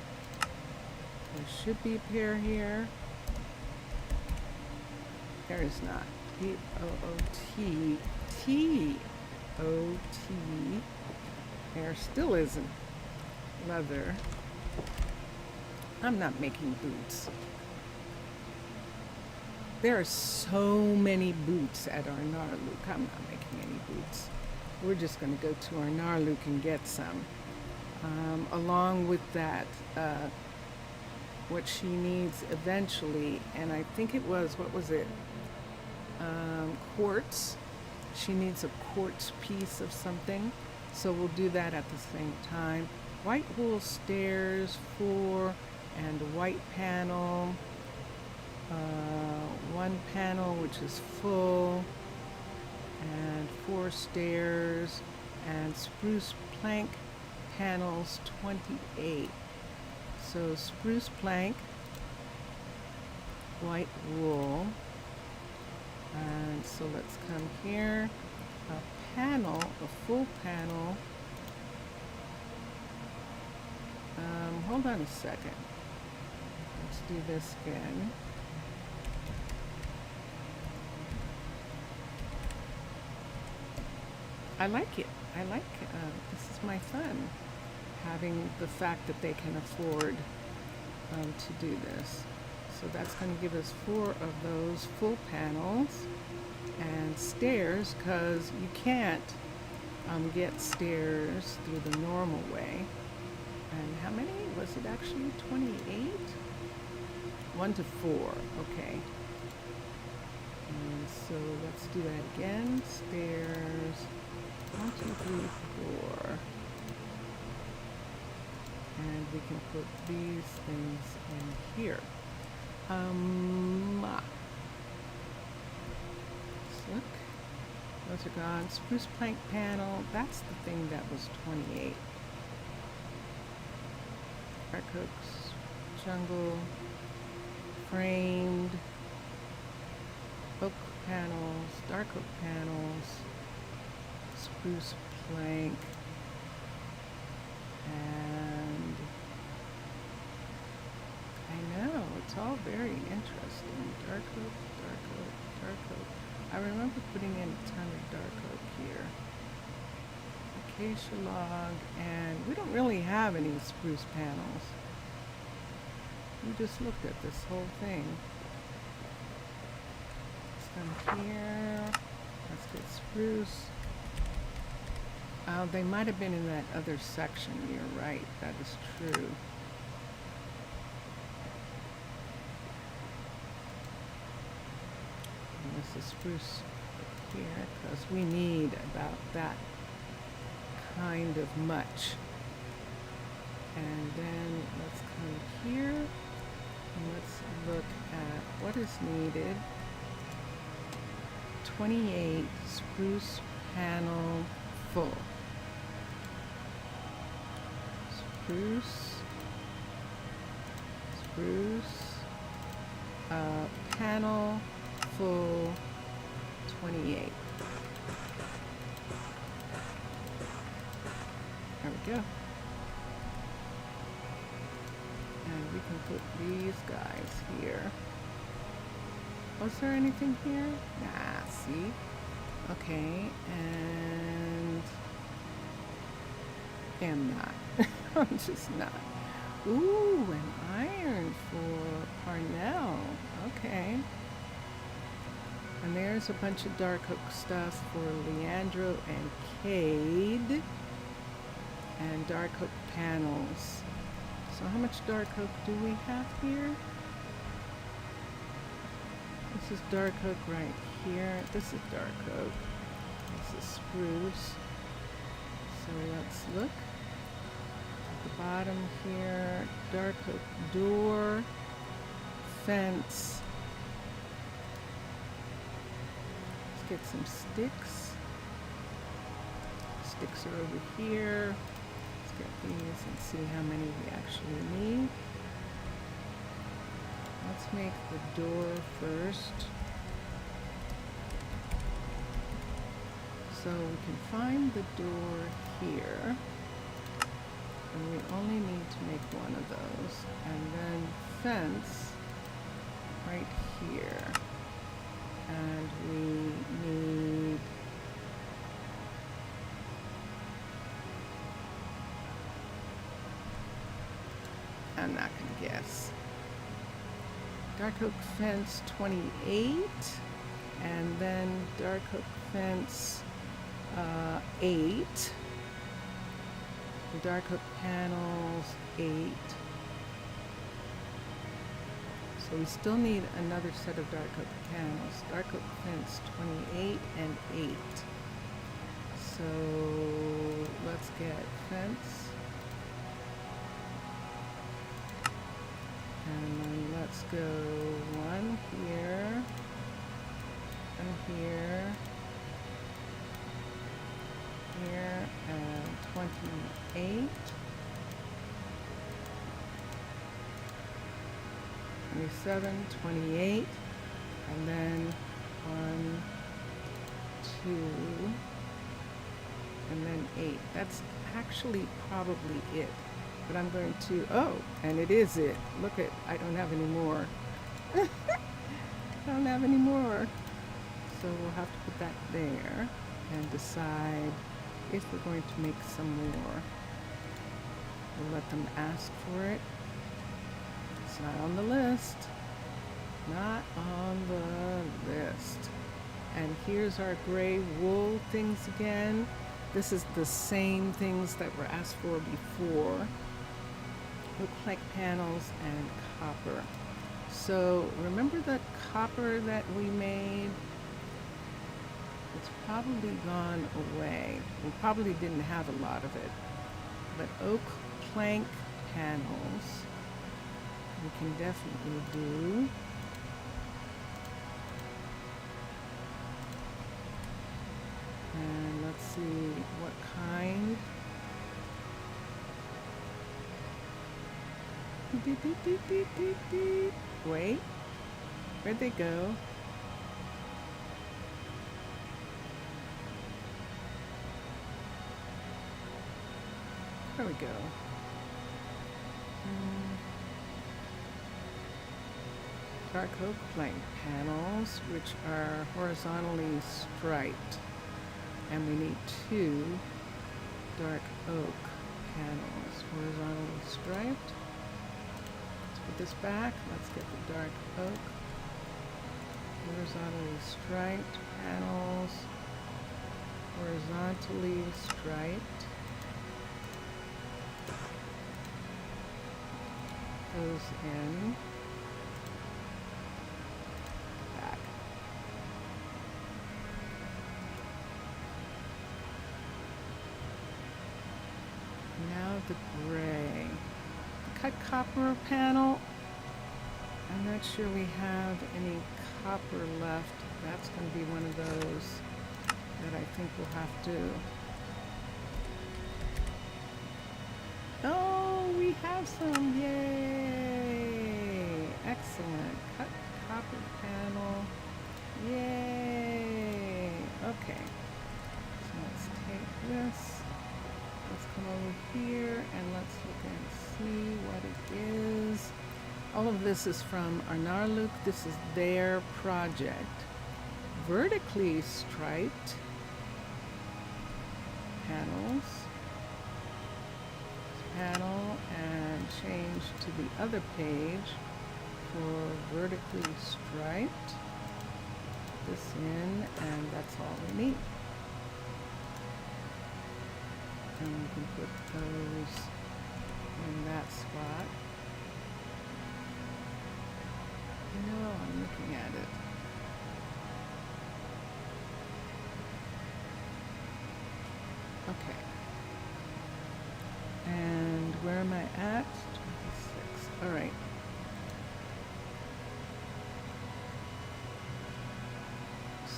There should be a pair here. There is not. P-O-O-T. T-O-T. There still isn't. Leather. I'm not making boots. There are so many boots at Arnaaluk. I'm not making any boots. We're just going to go to Arnaaluk and get some. Along with that, what she needs eventually, and I think it was, what was it? Quartz. She needs a quartz piece of something. So we'll do that at the same time. White wool stairs, 4, and a white panel. 1 panel which is full, and 4 stairs, and spruce plank panels 28. So spruce plank, white wool, and so let's come here, a panel, a full panel. Hold on a second. Let's do this again. I like it. I like, this is my fun, having the fact that they can afford to do this. So that's going to give us 4 of those full panels and stairs, because you can't get stairs through the normal way. And how many? Was it actually 28? 1 to 4. Okay. And so let's do that again. Stairs. 1, 2, 3, 4. And we can put these things in here. Let's look. Those are gone. Spruce plank panel. That's the thing that was 28. Dark oaks, jungle, framed, oak panels, dark oak panels, spruce plank, and I know, it's all very interesting. Dark oak, dark oak, dark oak. I remember putting in a ton of dark oak here. Acacia log, and we don't really have any spruce panels. We just looked at this whole thing. Let's come here. Let's get spruce. They might have been in that other section. You're right. That is true. And this is spruce here, because we need about that kind of much. And then let's come here and let's look at what is needed. 28 spruce panel full. Spruce, panel full 28. There we go. And we can put these guys here. Was there anything here? Nah, see? Okay, and I'm not. I'm just not. Ooh, an iron for Arnaaluk. Okay. And there's a bunch of dark oak stuff for Leandro and Cade. And dark oak panels. So how much dark oak do we have here? This is dark oak right here. This is dark oak. This is spruce. So let's look. At the bottom here, dark oak door, fence. Let's get some sticks. Sticks are over here. Let's get these and see how many we actually need. Let's make the door first. So we can find the door here. And we only need to make one of those. And then fence right here. And we need I'm not gonna guess. Dark oak fence 28, and then dark oak fence 8. The dark oak panels 8. So we still need another set of dark oak panels. Dark oak fence 28 and 8. So let's get fence. And then let's go one here, and here, here, and 28, 27, 28, and then 1, 2, and then 8. That's actually probably it. But I'm going to, oh, and it is it. Look at, I don't have any more. I don't have any more. So we'll have to put that there and decide if we're going to make some more. We'll let them ask for it. It's not on the list. Not on the list. And here's our gray wool things again. This is the same things that were asked for before. Look like panels and copper. So remember the copper that we made? It's probably gone away. We probably didn't have a lot of it. But oak plank panels, we can definitely do. And let's see what kind. Wait, where'd they go? There we go. Dark oak plank panels, which are horizontally striped. And we need 2 dark oak panels, horizontally striped. Put this back. Let's get the dark oak. Horizontally striped panels. Horizontally striped. Goes in. Back. Now the gray. Cut copper panel. I'm not sure we have any copper left. That's going to be one of those that I think we'll have to. Oh, we have some. Yay! Excellent. Cut copper panel. Yay! Okay. So let's take this. Let's come over here and let's look and see what it is. All of this is from Arnaaluk. This is their project. Vertically striped panels. Panel and change to the other page for vertically striped. Put this in, and that's all we need. And we can put those in that spot. No, I'm looking at it. Okay. And where am I at? 26. All right.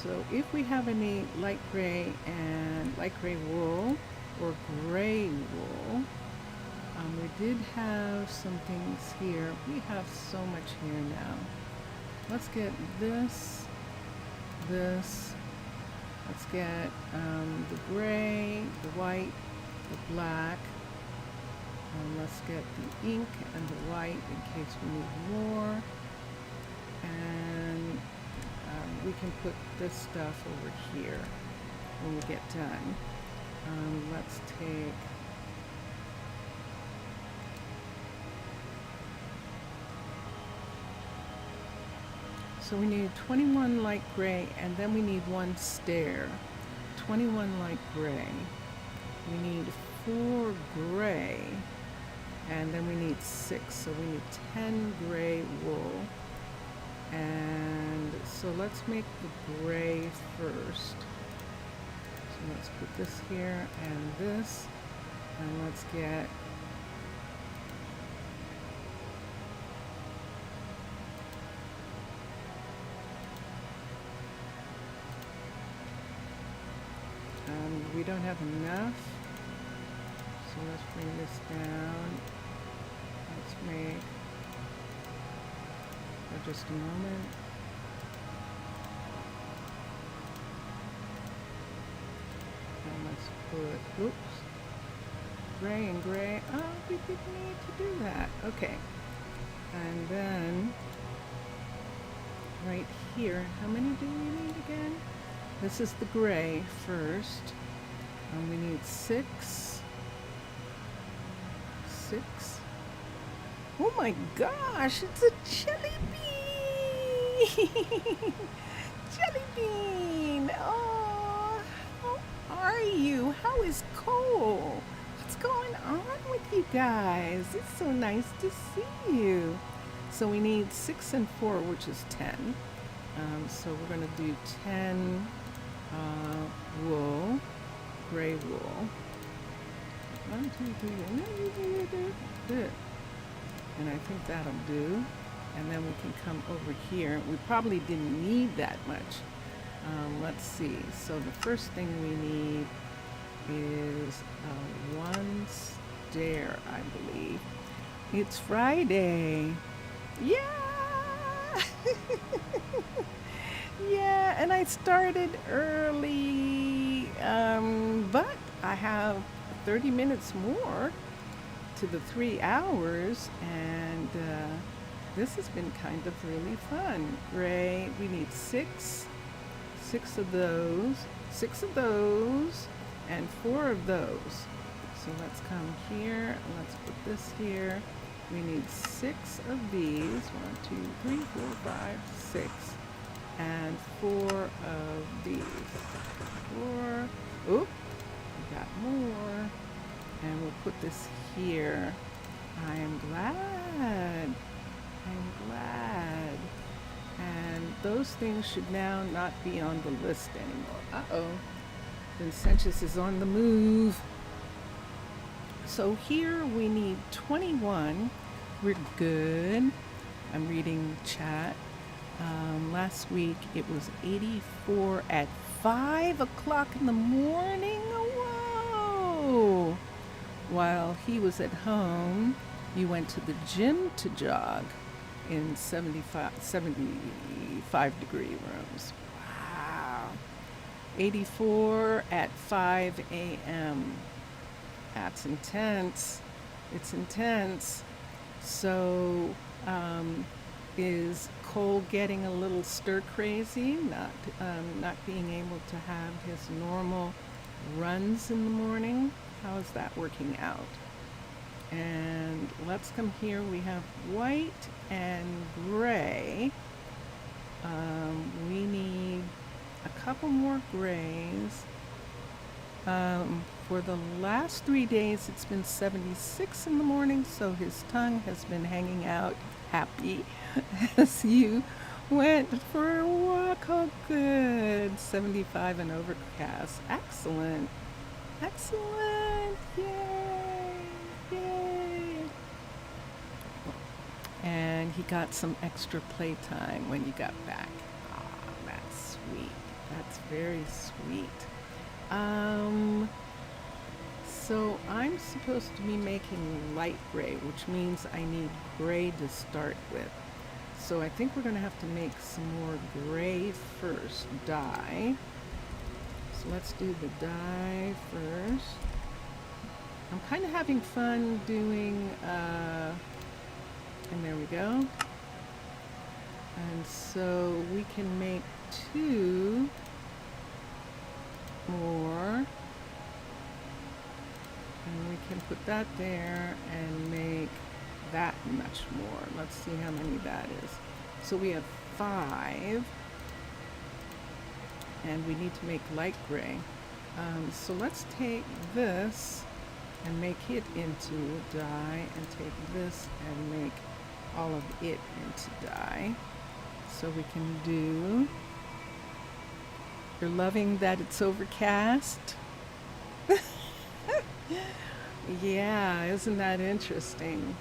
So if we have any light gray and light gray wool or gray wool, we did have some things here. We have so much here now. Let's get this. Let's get the gray, the white, the black. Let's get the ink and the white in case we need more. And we can put this stuff over here when we get done. Let's take so we need 21 light gray, and then we need one stair. 21 light gray. We need 4 gray, and then we need 6. So we need 10 gray wool. And so let's make the gray first. So let's put this here and this, and let's get we don't have enough, so let's bring this down. Let's make, for just a moment, and let's put, oops, gray and gray. Oh, we didn't need to do that. Okay, and then right here, how many do we need again? This is the gray first. We need 6. 6. Oh my gosh, it's a jelly bean! Jelly bean! Oh, how are you? How is Cole? What's going on with you guys? It's so nice to see you. So we need 6 and 4, which is 10. So we're going to do 10 wool. Gray wool. 1, 2, 3, good. And I think that'll do. And then we can come over here. We probably didn't need that much. Let's see. So the first thing we need is 1 stair, I believe. It's Friday. Yeah! Yeah, and I started early, but I have 30 minutes more to the 3 hours, and this has been kind of really fun. Gray, we need 6 of those, 6 of those, and 4 of those. So let's come here, let's put this here. We need 6 of these, 1, 2, 3, 4, 5, 6. And 4 of these. 4. Oop, we got more. And we'll put this here. I am glad. I'm glad. And those things should now not be on the list anymore. Uh-oh. Vincentius is on the move. So here we need 21. We're good. I'm reading chat. Last week it was 84 at 5 o'clock in the morning. Whoa! While he was at home, you went to the gym to jog in 75 degree rooms. Wow. 84 at 5 a.m. That's intense. It's intense. So, is Cole getting a little stir crazy, not being able to have his normal runs in the morning? How is that working out? And let's come here. We have white and gray. We need a couple more grays. For the last 3 days, it's been 76 in the morning, so his tongue has been hanging out happy as you went for a walk. Oh, good. 75 and overcast. Excellent. Excellent. Yay. Yay. And he got some extra playtime when you got back. Ah, that's sweet. That's very sweet. So I'm supposed to be making light gray, which means I need gray to start with. So I think we're going to have to make some more gray first, dye. So let's do the dye first. I'm kind of having fun doing, and there we go. And so we can make 2 more. And we can put that there and make that much more. Let's see how many that is. So we have 5. And we need to make light gray. So let's take this and make it into a dye, and take this and make all of it into dye. So we can do... You're loving that it's overcast? Yeah, isn't that interesting?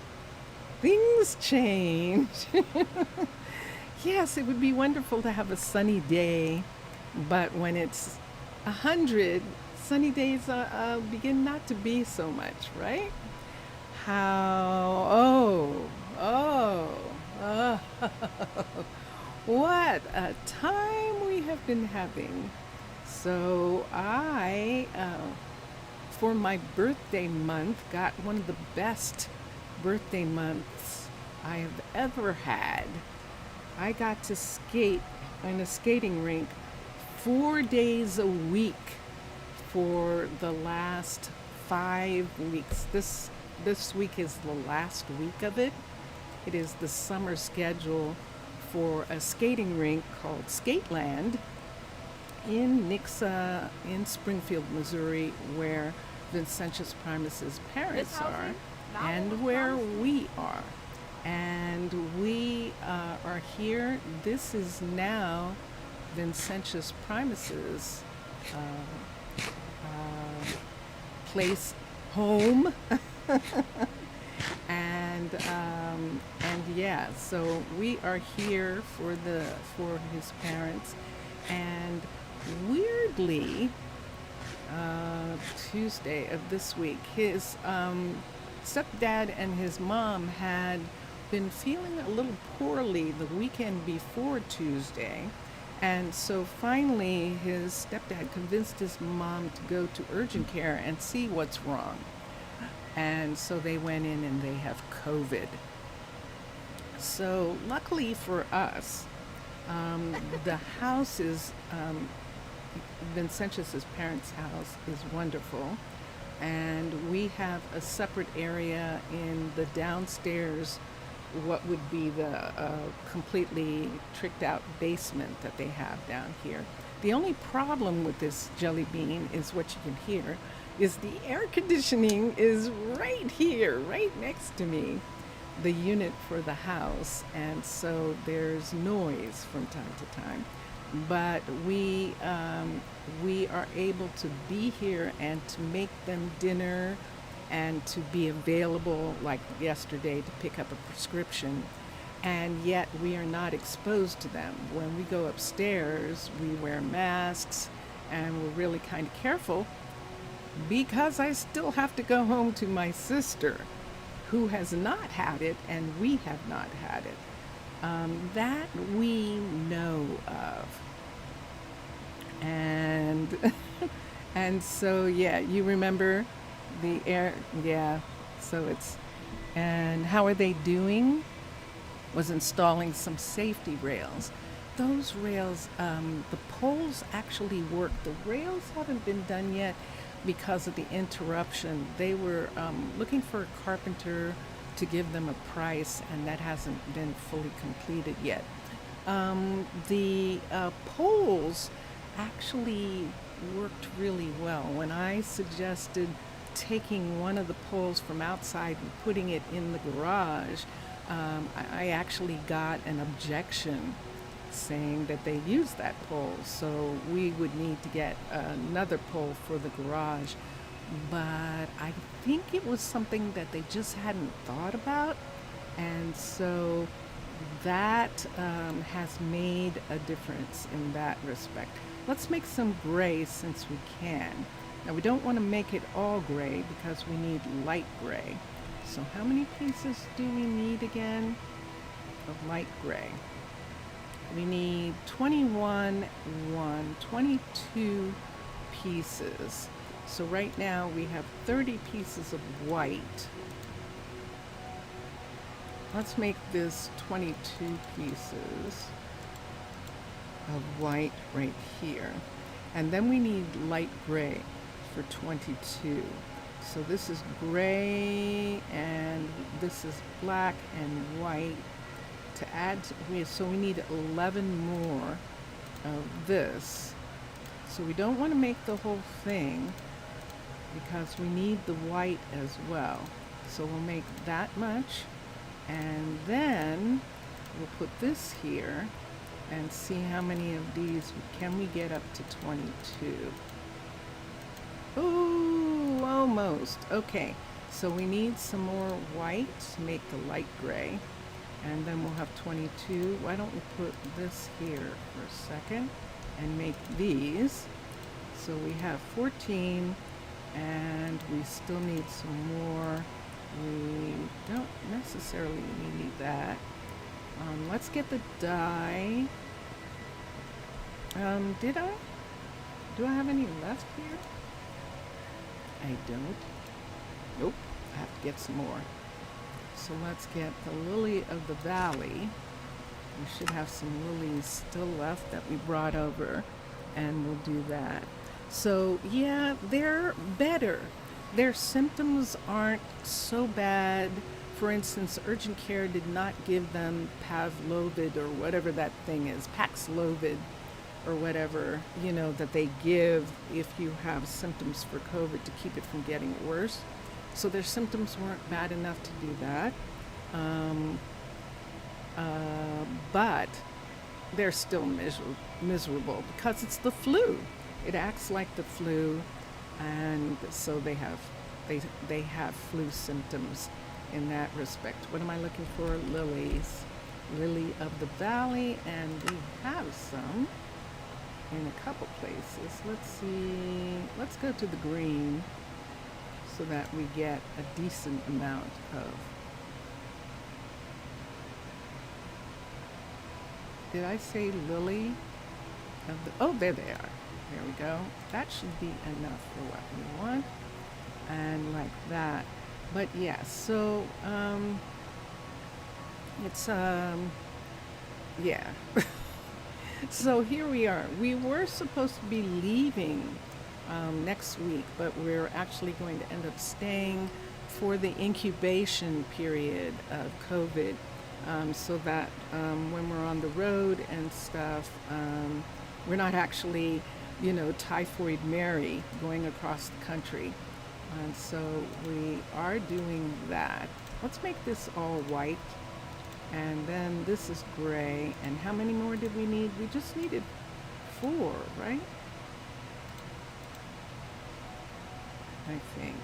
Things change. Yes, it would be wonderful to have a sunny day, but when it's 100, sunny days begin not to be so much, right? What a time we have been having. So I, for my birthday month, got one of the best birthday months I have ever had. I got to skate in a skating rink 4 days a week for the last 5 weeks. This week is the last week of it. It is the summer schedule for a skating rink called Skateland in Nixa in Springfield, Missouri, where Vincentius Primus's parents are and where we are. And we are here. This is now Vincentius Primus's place, home. and yeah, so we are here for his parents. And weirdly, Tuesday of this week, his stepdad and his mom had been feeling a little poorly the weekend before Tuesday. And so finally his stepdad convinced his mom to go to urgent care and see what's wrong. And so they went in and they have COVID. So luckily for us, the house is, Vincentius's parents' house is wonderful. And we have a separate area in the downstairs, what would be the completely tricked out basement that they have down here. The only problem with this jelly bean is what you can hear is the air conditioning is right here, right next to me, the unit for the house, and so there's noise from time to time. But we are able to be here and to make them dinner and to be available, like yesterday, to pick up a prescription, and yet we are not exposed to them. When we go upstairs, we wear masks and we're really kind of careful, because I still have to go home to my sister, who has not had it and we have not had it. That we know of. And and so yeah, you remember the air, yeah, so it's, and how are they doing? Was installing some safety rails. those rails, the poles actually work. The rails haven't been done yet because of the interruption. They were looking for a carpenter to give them a price, and that hasn't been fully completed yet. The poles actually worked really well. When I suggested taking one of the poles from outside and putting it in the garage, I actually got an objection saying that they used that pole, so we would need to get another pole for the garage. But I think it was something that they just hadn't thought about, and so that has made a difference in that respect. Let's make some gray since we can. Now we don't want to make it all gray because we need light gray. So how many pieces do we need again of light gray? We need 22 pieces. So right now we have 30 pieces of white. Let's make this 22 pieces of white right here. And then we need light gray for 22. So this is gray and this is black and white. To add, so we need 11 more of this. So we don't want to make the whole thing because we need the white as well. So we'll make that much, and then we'll put this here and see how many of these can we get up to 22. Ooh, almost. Okay, so we need some more white to make the light gray. And then we'll have 22. Why don't we put this here for a second and make these. So we have 14, and we still need some more. We don't necessarily need that. Let's get the dye. Do I have any left here? I don't. Nope, I have to get some more. So let's get the lily of the valley. We should have some lilies still left that we brought over, and we'll do that. So yeah, they're better. Their symptoms aren't so bad. For instance, urgent care did not give them Pavlovid or whatever that thing is, Paxlovid or whatever, that they give if you have symptoms for COVID to keep it from getting worse. So their symptoms weren't bad enough to do that. But they're still miserable because it's the flu. It acts like the flu, and so they have flu symptoms in that respect. What am I looking for? Lilies. Lily of the valley, and we have some in a couple places. Let's see. Let's go to the green, so that we get a decent amount of. Did I say lily? Oh, there they are. There we go. That should be enough for what we want. And like that. But yeah, so it's yeah. So here we are. We were supposed to be leaving next week, but we're actually going to end up staying for the incubation period of COVID, so that when we're on the road and stuff, we're not actually, Typhoid Mary going across the country. And so we are doing that. Let's make this all white. And then this is gray. And how many more did we need? We just needed 4, right? I think.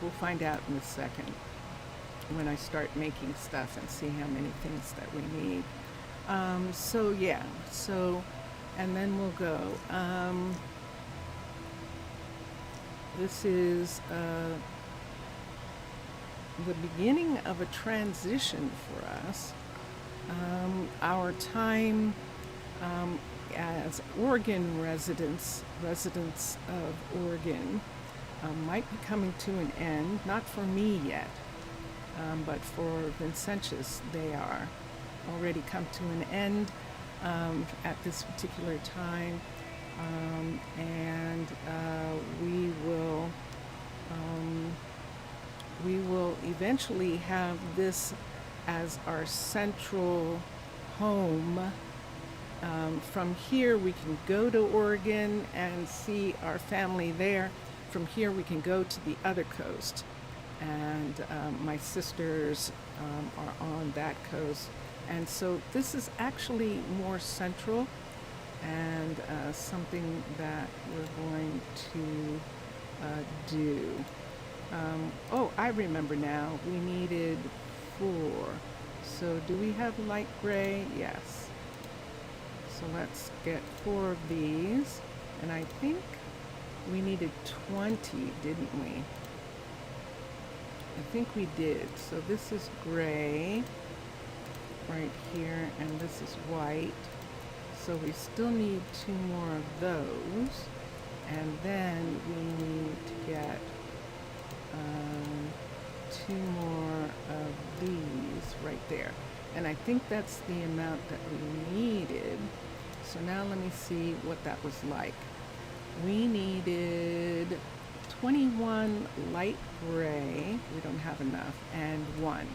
We'll find out in a second when I start making stuff and see how many things that we need. So yeah, and then we'll go. This is the beginning of a transition for us. Our time as Oregon residents of Oregon, might be coming to an end. Not for me yet, but for Vincentius, they are already come to an end at this particular time. And we will eventually have this as our central home. From here we can go to Oregon and see our family there. From here we can go to the other coast, and my sisters are on that coast, and so this is actually more central, and something that we're going to do. Oh, I remember now, we needed 4. So do we have light gray? Yes. So let's get 4 of these, and I think we needed 20, didn't we? I think we did. So this is gray right here, and this is white. So we still need 2 more of those, and then we need to get 2 more of these right there. And I think that's the amount that we needed. So now let me see what that was like. We needed 21 light gray. We don't have enough, and 1.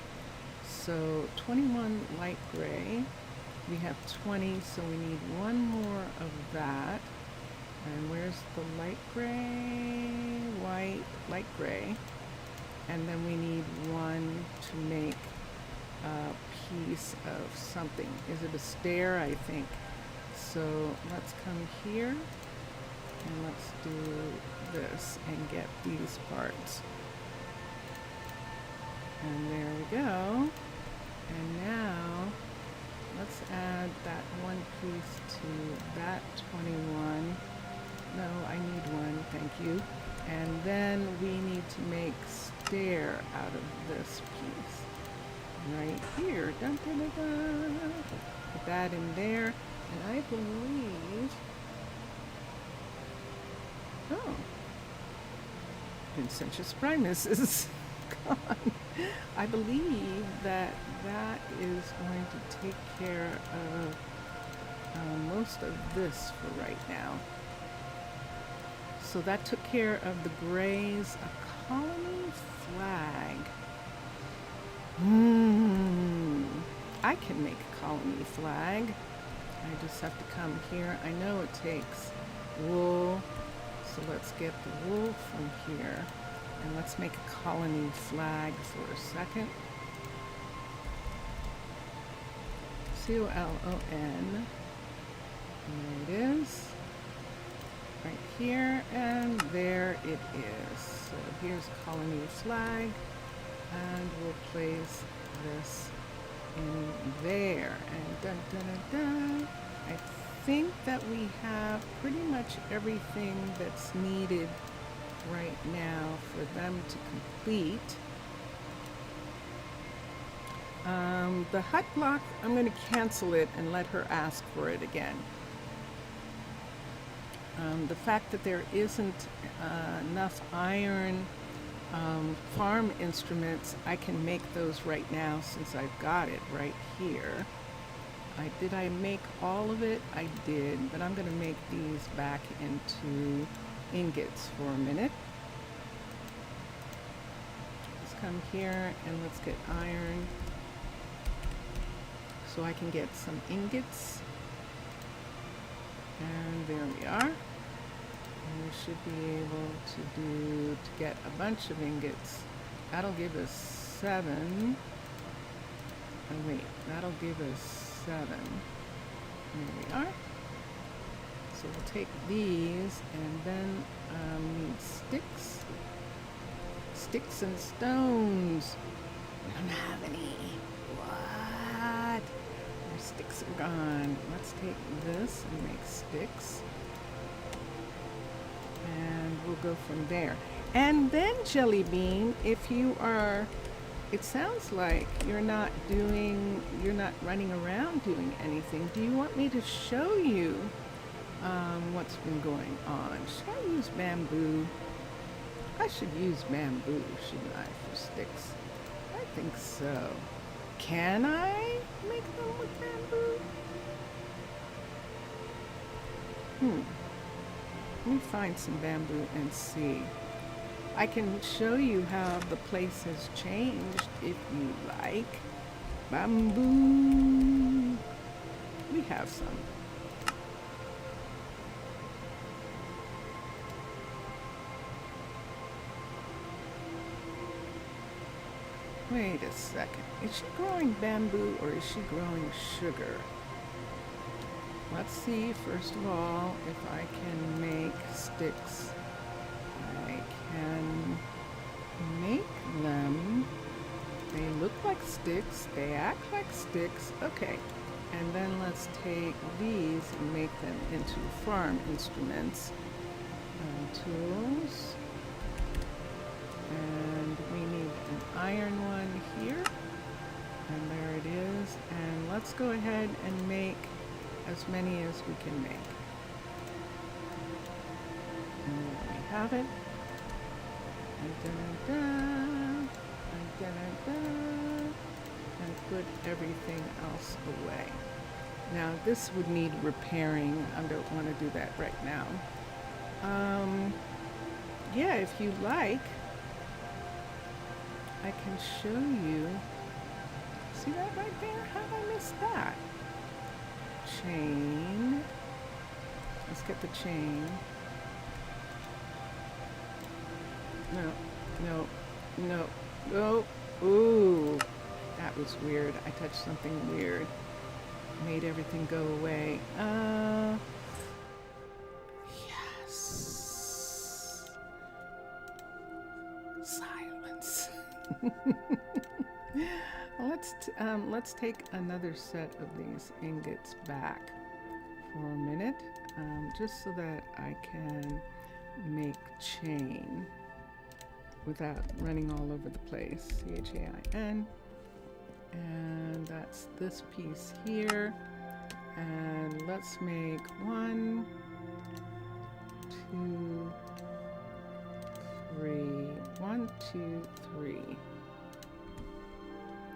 So 21 light gray. We have 20, so we need 1 more of that. And where's the light gray? White, light gray. And then we need 1 to make a piece of something. Is it a stair? I think. So let's come here and let's do this and get these parts. And there we go. And now let's add that 1 piece to that 21. No, I need 1, thank you. And then we need to make stair out of this piece right here. Dun, dun, dun, dun. Put that in there, and I believe, oh, Vincentius Primus is gone. I believe that that is going to take care of most of this for right now. So that took care of the grays. A colony flag. I can make a colony flag. I just have to come here. I know it takes wool, so let's get the wool from here. And let's make a colony flag for a second. C-O-L-O-N. There it is. Right here, and there it is. So here's colony flag, and we'll place this in there. And dun, dun, dun, dun. I think that we have pretty much everything that's needed right now for them to complete. The hut block, I'm going to cancel it and let her ask for it again. The fact that there isn't enough iron farm instruments, I can make those right now since I've got it right here. Did I make all of it? I did, but I'm going to make these back into ingots for a minute. Let's come here and let's get iron so I can get some ingots. And there we are. And we should be able to get a bunch of ingots. That'll give us 7. Oh wait, that'll give us 7. There we are. So we'll take these and then need sticks. Sticks and stones. We don't have any. What? Our sticks are gone. Let's take this and make sticks. And we'll go from there. And then Jelly Bean, if you are, it sounds like you're not running around doing anything. Do you want me to show you what's been going on? Should I use bamboo? I should use bamboo, shouldn't I, for sticks? I think so. Can I make them with bamboo? Let me find some bamboo and see. I can show you how the place has changed if you like. Bamboo. We have some. Wait a second. Is she growing bamboo or is she growing sugar? Let's see, first of all, if I can make sticks. I can make them. They look like sticks. They act like sticks. Okay. And then let's take these and make them into farm instruments. Tools. And we need an iron one here. And there it is. And let's go ahead and make as many as we can make. And there we have it. And put everything else away. Now this would need repairing. I don't want to do that right now. Yeah, if you like, I can show you. See that right there? How did I miss that? Chain. Let's get the chain. No. Ooh, that was weird. I touched something weird. Made everything go away. Yes. Silence. Let's take another set of these ingots back for a minute, just so that I can make chain without running all over the place. CHAIN. And that's this piece here. And let's make 1, 2, 3. 1, 2, 3.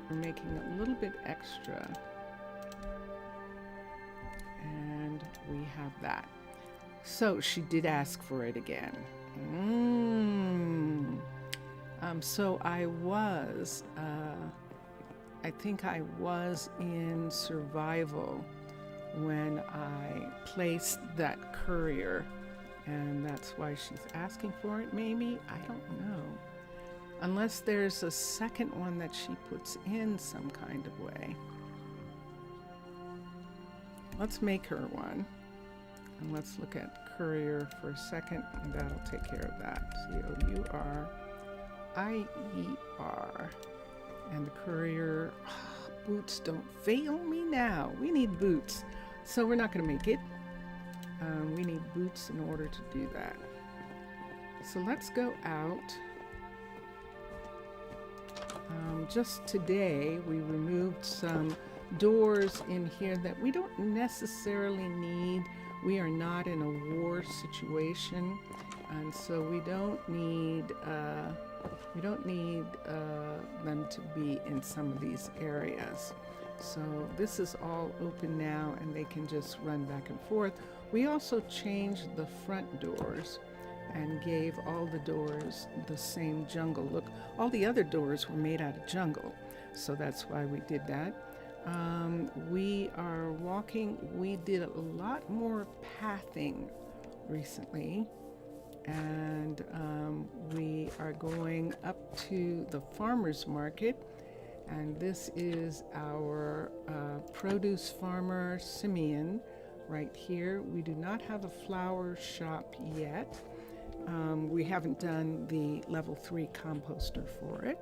We're making a little bit extra. And we have that. So she did ask for it again. So I think I was in survival when I placed that courier, and that's why she's asking for it, maybe? I don't know. Unless there's a second one that she puts in some kind of way. Let's make her one. And let's look at courier for a second, and that'll take care of that. COURIER. And the courier, boots, don't fail me now. We need boots. So we're not going to make it. We need boots in order to do that. So let's go out. Just today, we removed some doors in here that we don't necessarily need. We are not in a war situation, and so we don't need them to be in some of these areas. So this is all open now, and they can just run back and forth. We also changed the front doors and gave all the doors the same jungle look. All the other doors were made out of jungle, so that's why we did that. We are walking. We did a lot more pathing recently, and we are going up to the farmer's market, and this is our produce farmer Simeon right here. We do not have a flower shop yet. We haven't done the level 3 composter for it.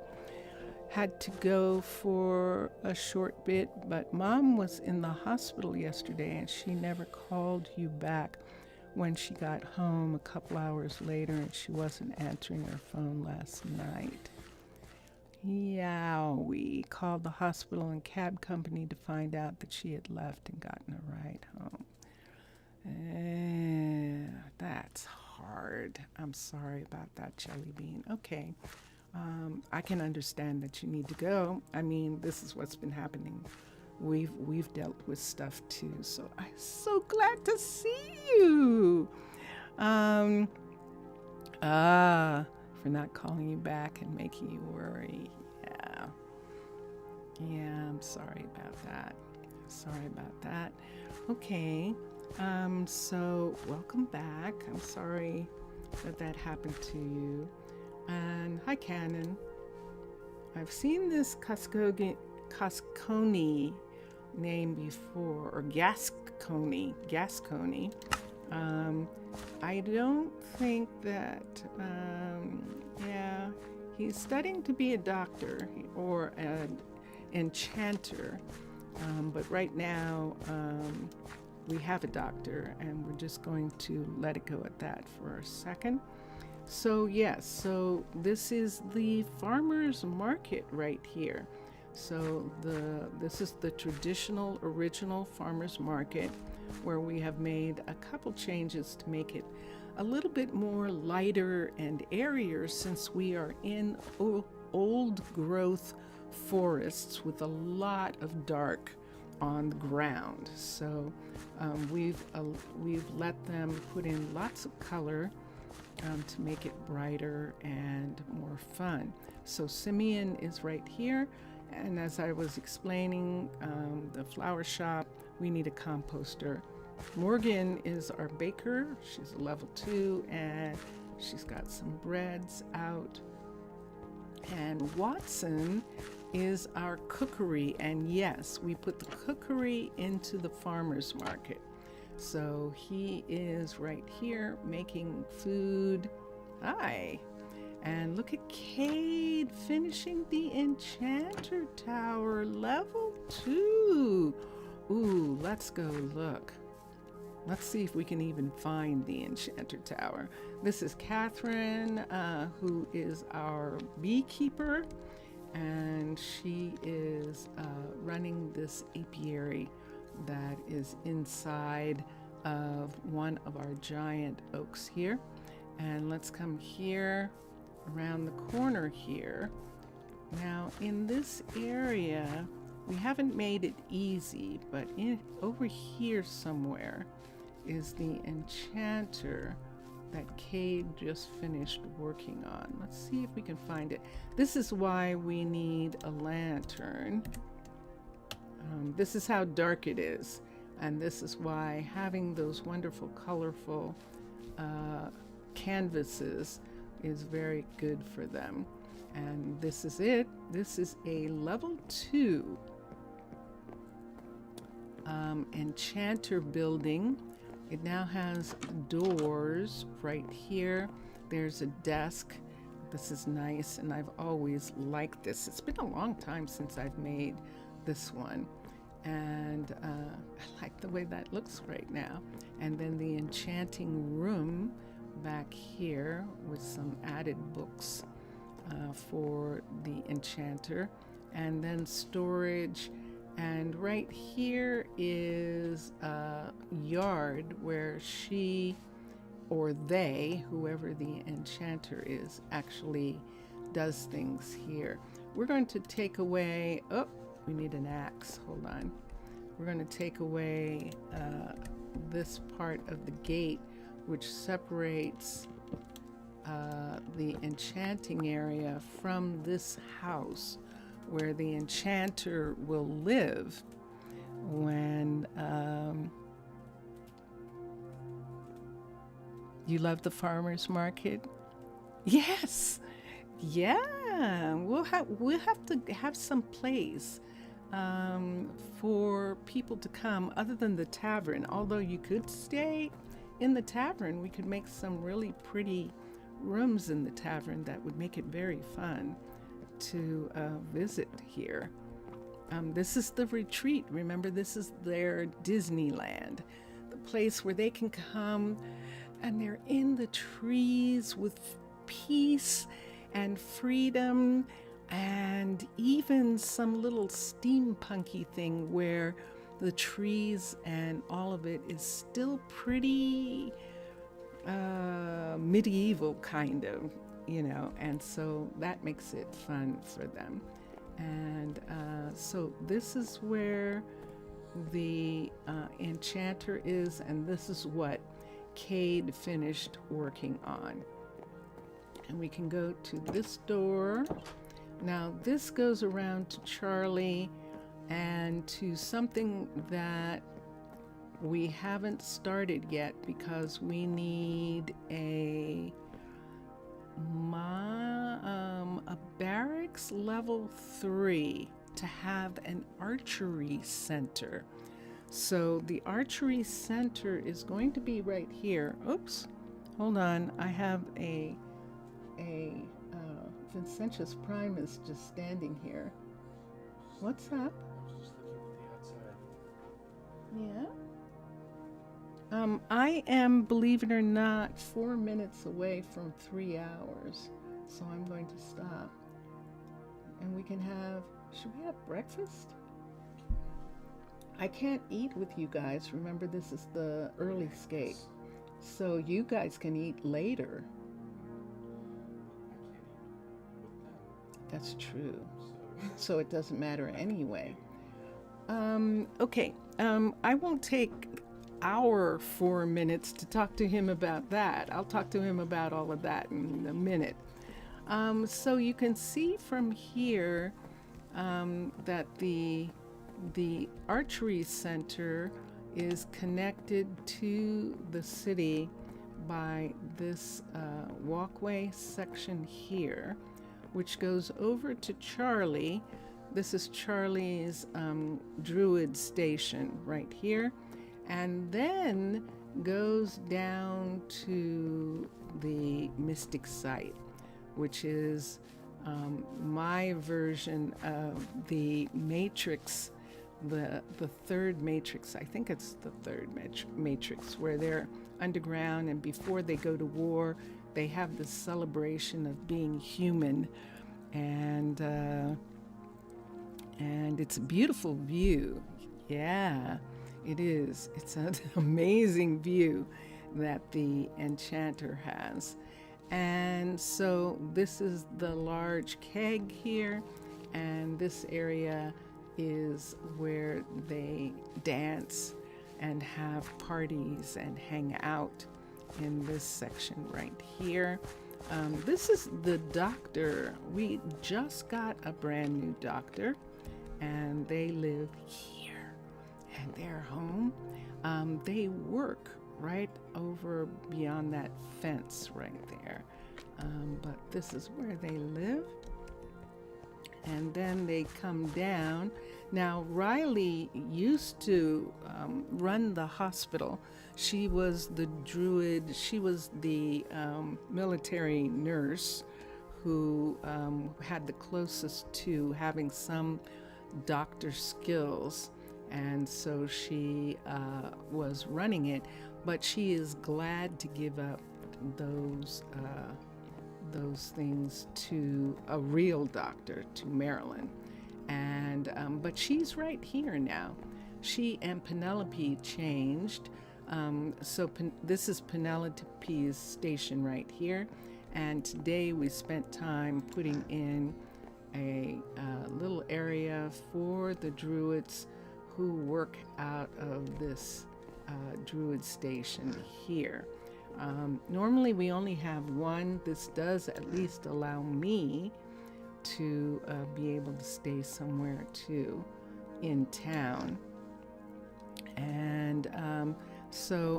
Had to go for a short bit, but Mom was in the hospital yesterday and she never called you back when she got home a couple hours later, and she wasn't answering her phone last night. Yeah, we called the hospital and cab company to find out that she had left and gotten a ride home. That's hard. hard. I'm sorry about that, Jelly Bean. Okay. I can understand that you need to go. I mean, this is what's been happening. We've dealt with stuff too, so I'm so glad to see you. For not calling you back and making you worry. Yeah, I'm sorry about that. Okay, so welcome back. I'm sorry that happened to you. And hi, Cannon. I've seen this Casconi name before, or Gascony. I don't think that, he's studying to be a doctor or an enchanter, but right now we have a doctor, and we're just going to let it go at that for a second. So yes, so this is the farmer's market right here. So this is the traditional original farmer's market, where we have made a couple changes to make it a little bit more lighter and airier, since we are in old growth forests with a lot of dark on the ground. So we've let them put in lots of color to make it brighter and more fun. So Simeon is right here, and as I was explaining, the flower shop, we need a composter. Morgan is our baker. She's a level 2, and she's got some breads out. And Watson is our cookery, and yes, we put the cookery into the farmer's market. So he is right here making food. Hi. And look at Cade finishing the enchanter tower, level 2. Ooh, let's go look. Let's see if we can even find the enchanter tower. This is Catherine, who is our beekeeper, and she is running this apiary that is inside of one of our giant oaks here. And let's come here around the corner here. Now in this area, we haven't made it easy, but over here somewhere is the enchanter that Cade just finished working on. Let's see if we can find it. This is why we need a lantern. This is how dark it is, and this is why having those wonderful colorful canvases is very good for them. And this is it. This is a level 2 enchanter building. It now has doors right here. There's a desk. This is nice, and I've always liked this. It's been a long time since I've made this one, and I like the way that looks right now. And then the enchanting room back here with some added books for the enchanter, and then storage. And right here is a yard where she or they, whoever the enchanter is, actually does things here. We're going to take away, oh, we need an axe, hold on. We're going to take away this part of the gate, which separates the enchanting area from this house, where the enchanter will live when you love the farmer's market? Yes. Yeah. We'll have to have some place for people to come other than the tavern. Although you could stay in the tavern, we could make some really pretty rooms in the tavern that would make it very fun to visit here. This is the retreat. Remember, this is their Disneyland, the place where they can come and they're in the trees with peace and freedom, and even some little steampunky thing where the trees and all of it is still pretty medieval kind of, you know, and so that makes it fun for them. And so this is where the enchanter is, and this is what Cade finished working on. And we can go to this door. Now this goes around to Charlie and to something that we haven't started yet because we need a barracks level 3 to have an archery center. So the archery center is going to be right here. Oops, hold on. I have a Vincentius Prime is just standing here. What's up? I was just looking at the outside. Yeah. I am, believe it or not, 4 minutes away from 3 hours. So I'm going to stop. And we can have, should we have breakfast? I can't eat with you guys. Remember, this is the early skate. So you guys can eat later. That's true. So it doesn't matter anyway. Okay. I won't take our 4 minutes to talk to him about that. I'll talk to him about all of that in a minute. So you can see from here that the archery center is connected to the city by this walkway section here, which goes over to Charlie. This is Charlie's Druid station right here, and then goes down to the Mystic Site, which is my version of the Matrix, the third Matrix. I think it's the third Matrix, where they're underground, and before they go to war, they have this celebration of being human, and it's a beautiful view. Yeah, it is. It's an amazing view that the enchanter has. And so this is the large keg here, and this area is where they dance and have parties and hang out in this section right here. This is the doctor. We just got a brand new doctor, and they live here, and they're home. They work right over beyond that fence right there. But this is where they live. And then they come down. Now, Riley used to run the hospital. She was the Druid. She was the military nurse who had the closest to having some doctor skills. And so she was running it. But she is glad to give up those things to a real doctor, to Marilyn. And but she's right here now. She and Penelope changed. So this is Penelope's station right here. And today we spent time putting in a little area for the Druids who work out of this Druid station here. Normally we only have one. This does at least allow me to be able to stay somewhere too in town. And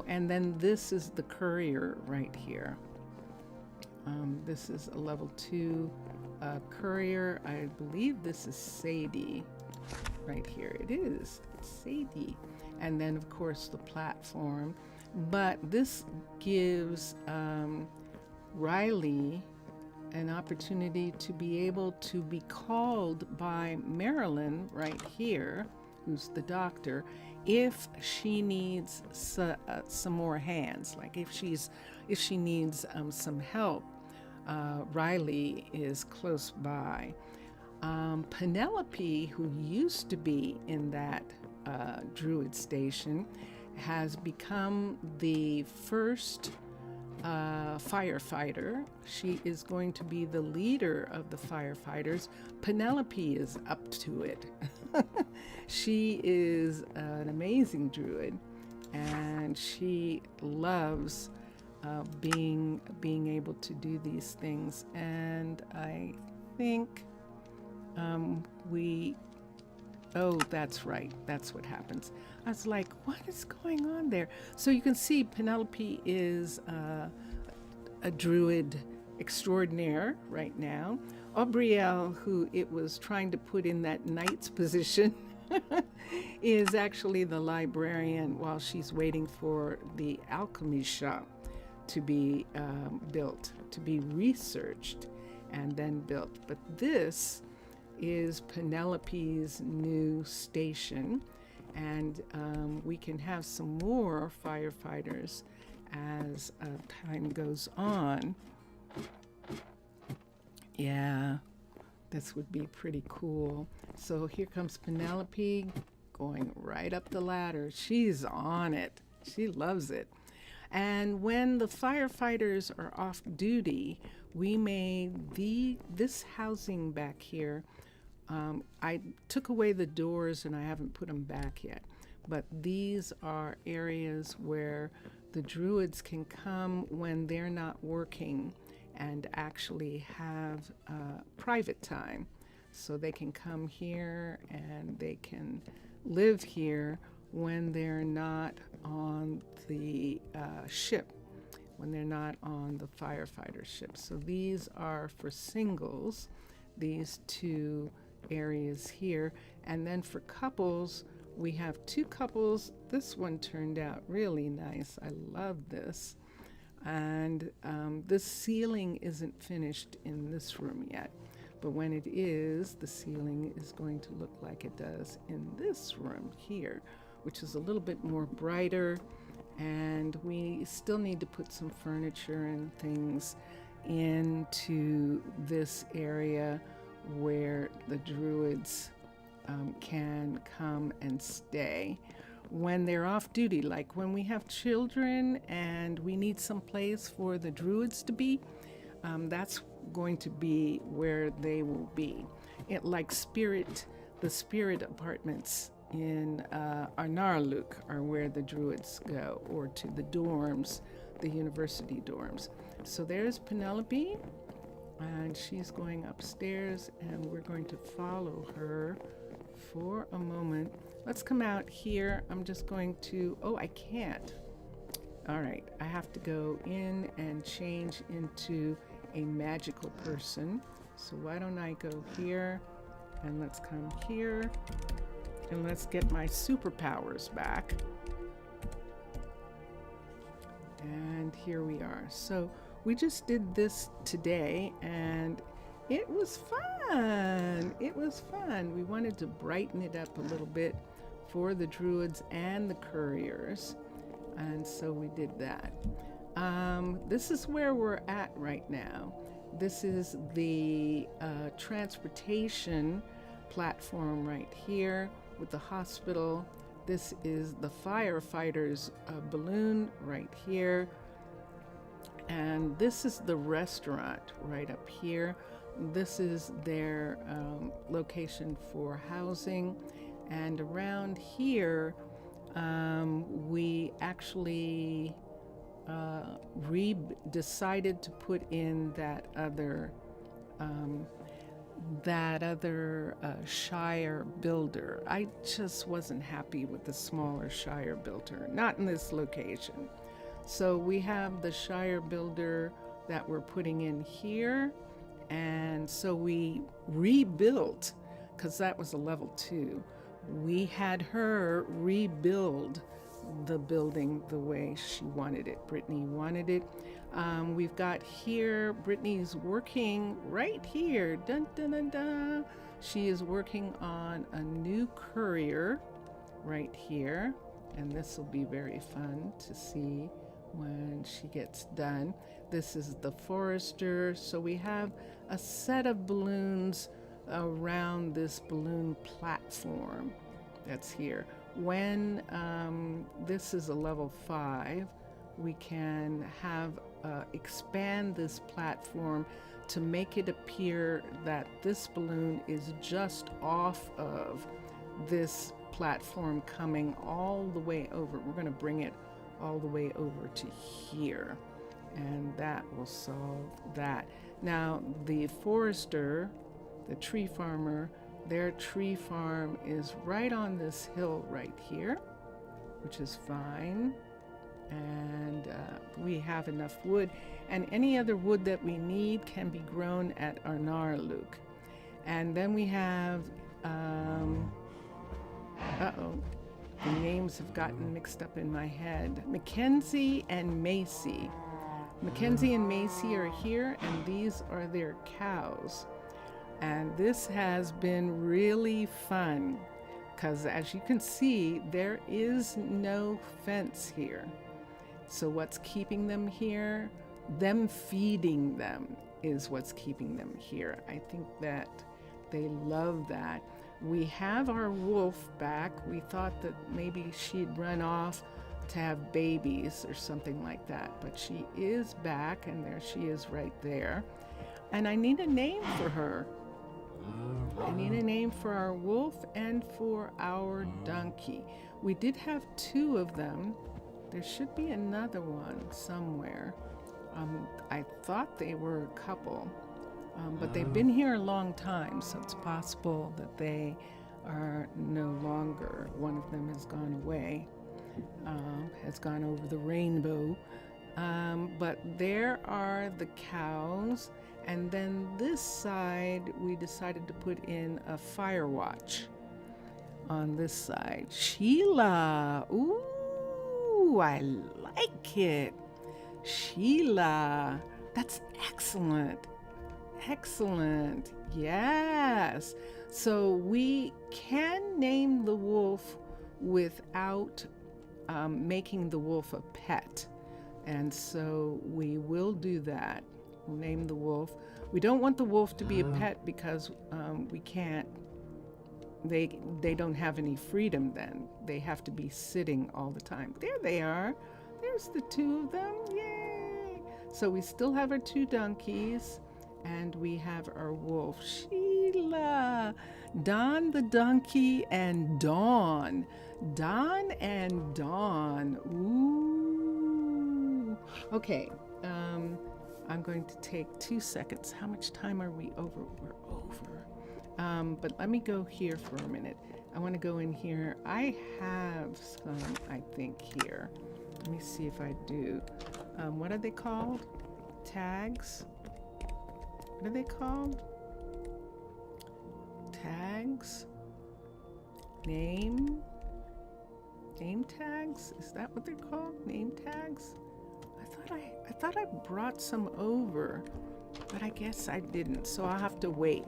and then this is the courier right here. This is a level 2 courier. I believe this is Sadie right here. It is. It's Sadie. And then, of course, the platform. But this gives Riley an opportunity to be able to be called by Marilyn right here, who's the doctor, if she needs some more hands. Like if she needs some help, Riley is close by. Penelope, who used to be in that Druid station, has become the first firefighter. She is going to be the leader of the firefighters. Penelope is up to it. She is an amazing druid, and she loves being able to do these things. And I think oh, that's right. That's what happens. I was like, what is going on there? So you can see Penelope is a druid extraordinaire right now. Aubrielle, who it was trying to put in that knight's position, is actually the librarian while she's waiting for the alchemy shop to be built, to be researched and then built. But this is Penelope's new station, and we can have some more firefighters as time goes on. Yeah, this would be pretty cool. So here comes Penelope going right up the ladder. She's on it. She loves it. And when the firefighters are off duty, we made this housing back here. I took away the doors and I haven't put them back yet. But these are areas where the druids can come when they're not working and actually have private time. So they can come here and they can live here when they're not on the ship, when they're not on the firefighter ship. So these are for singles, these two areas here. And then for couples, we have two couples. This one turned out really nice. I love this. And this ceiling isn't finished in this room yet. But when it is, the ceiling is going to look like it does in this room here, which is a little bit more brighter. And we still need to put some furniture and things into this area where the druids can come and stay when they're off duty. Like when we have children and we need some place for the druids to be, that's going to be where they will be. Like the spirit apartments in Arnaaluk are where the druids go, or to the dorms, the university dorms. So there's Penelope, and she's going upstairs, and we're going to follow her for a moment. Let's come out here. I'm just going to, oh, I can't. All right, I have to go in and change into a magical person. So why don't I go here, and let's come here, and let's get my superpowers back. And here we are. So we just did this today, and it was fun. It was fun. We wanted to brighten it up a little bit for the druids and the couriers, and so we did that. This is where we're at right now. This is the transportation platform right here with the hospital. This is the firefighters' balloon right here. And this is the restaurant right up here. This is their location for housing. And around here, we actually decided to put in that other Shire builder. I just wasn't happy with the smaller Shire builder, not in this location. So we have the Shire builder that we're putting in here, and so we rebuilt, because that was a level 2. We had her rebuild the building the way she wanted it. Brittany wanted it. We've got here, Brittany's working right here. Dun, dun, dun, dun. She is working on a new courier right here, and this will be very fun to see when she gets done. This is the forester. So we have a set of balloons around this balloon platform that's here. When this is a level 5, we can have expand this platform to make it appear that this balloon is just off of this platform coming all the way over. We're going to bring it all the way over to here, and that will solve that. Now, the forester, the tree farmer, their tree farm is right on this hill right here, which is fine. And we have enough wood, and any other wood that we need can be grown at Arnaaluk. And then we have, the names have gotten mixed up in my head. Mackenzie and Macy. Mackenzie and Macy are here, and these are their cows. And this has been really fun, because as you can see, there is no fence here. So what's keeping them here? Them feeding them is what's keeping them here. I think that they love that. We have our wolf back. We thought that maybe she'd run off to have babies or something like that, but she is back, and there she is right there. And I need a name for her. I need a name for our wolf and for our donkey. We did have two of them. There should be another one somewhere. I thought they were a couple, but they've been here a long time, so it's possible that they are no longer. One of them has gone away, has gone over the rainbow. But there are the cows, and then this side we decided to put in a fire watch on this side. Sheila, ooh, I like it. Sheila, that's excellent. Excellent, yes. So we can name the wolf without making the wolf a pet. And so we will do that. We'll name the wolf. We don't want the wolf to be a pet because we can't, they don't have any freedom then. They have to be sitting all the time. There they are. There's the two of them, yay! So we still have our two donkeys, and we have our wolf, Sheila. Don the donkey and Dawn. Don and Dawn, ooh. Okay, I'm going to take 2 seconds. How much time are we over? We're over. But let me go here for a minute. I want to go in here. I have some, I think, here. Let me see if I do. What are they called? Tags? What are they called? Tags? Name tags? Is that what they're called? Name tags? I thought I brought some over, but I guess I didn't, so I'll have to wait.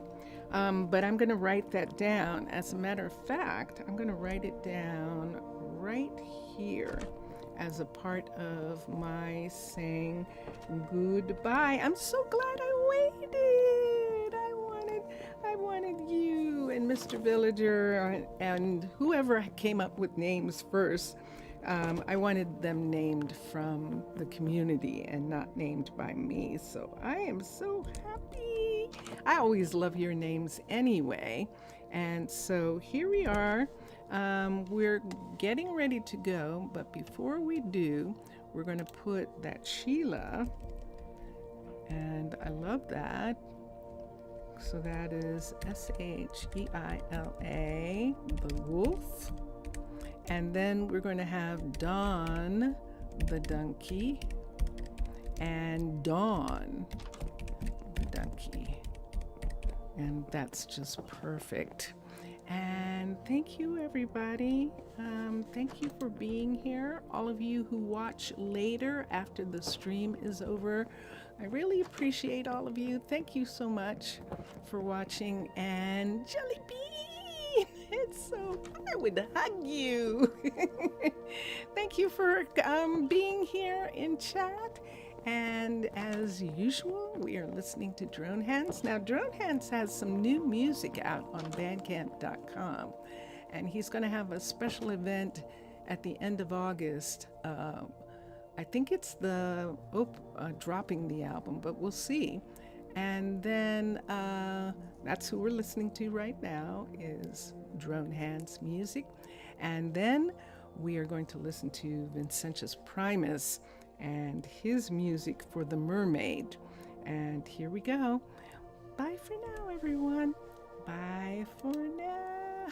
But I'm going to write that down. As a matter of fact, I'm going to write it down right here as a part of my saying goodbye. I'm so glad I waited. I wanted you and Mr. Villager and whoever came up with names first. I wanted them named from the community and not named by me. So I am so happy. I always love your names anyway. And so here we are. We're getting ready to go, but before we do, we're going to put that Sheila, and I love that. So that is Sheila, the wolf. And then we're going to have Don, the donkey, and Dawn, the donkey. And that's just perfect. And thank you, everybody. Thank you for being here. All of you who watch later after the stream is over, I really appreciate all of you. Thank you so much for watching. And Jelly Bean, it's so, I would hug you. Thank you for being here in chat. And as usual, we are listening to Drone Hands. Now, Drone Hands has some new music out on bandcamp.com, and he's going to have a special event at the end of August I think it's the dropping the album, but we'll see. And then that's who we're listening to right now is Drone Hands Music. And then we are going to listen to Vincentius Primus and his music for The Mermaid. And here we go. Bye for now, everyone. Bye for now.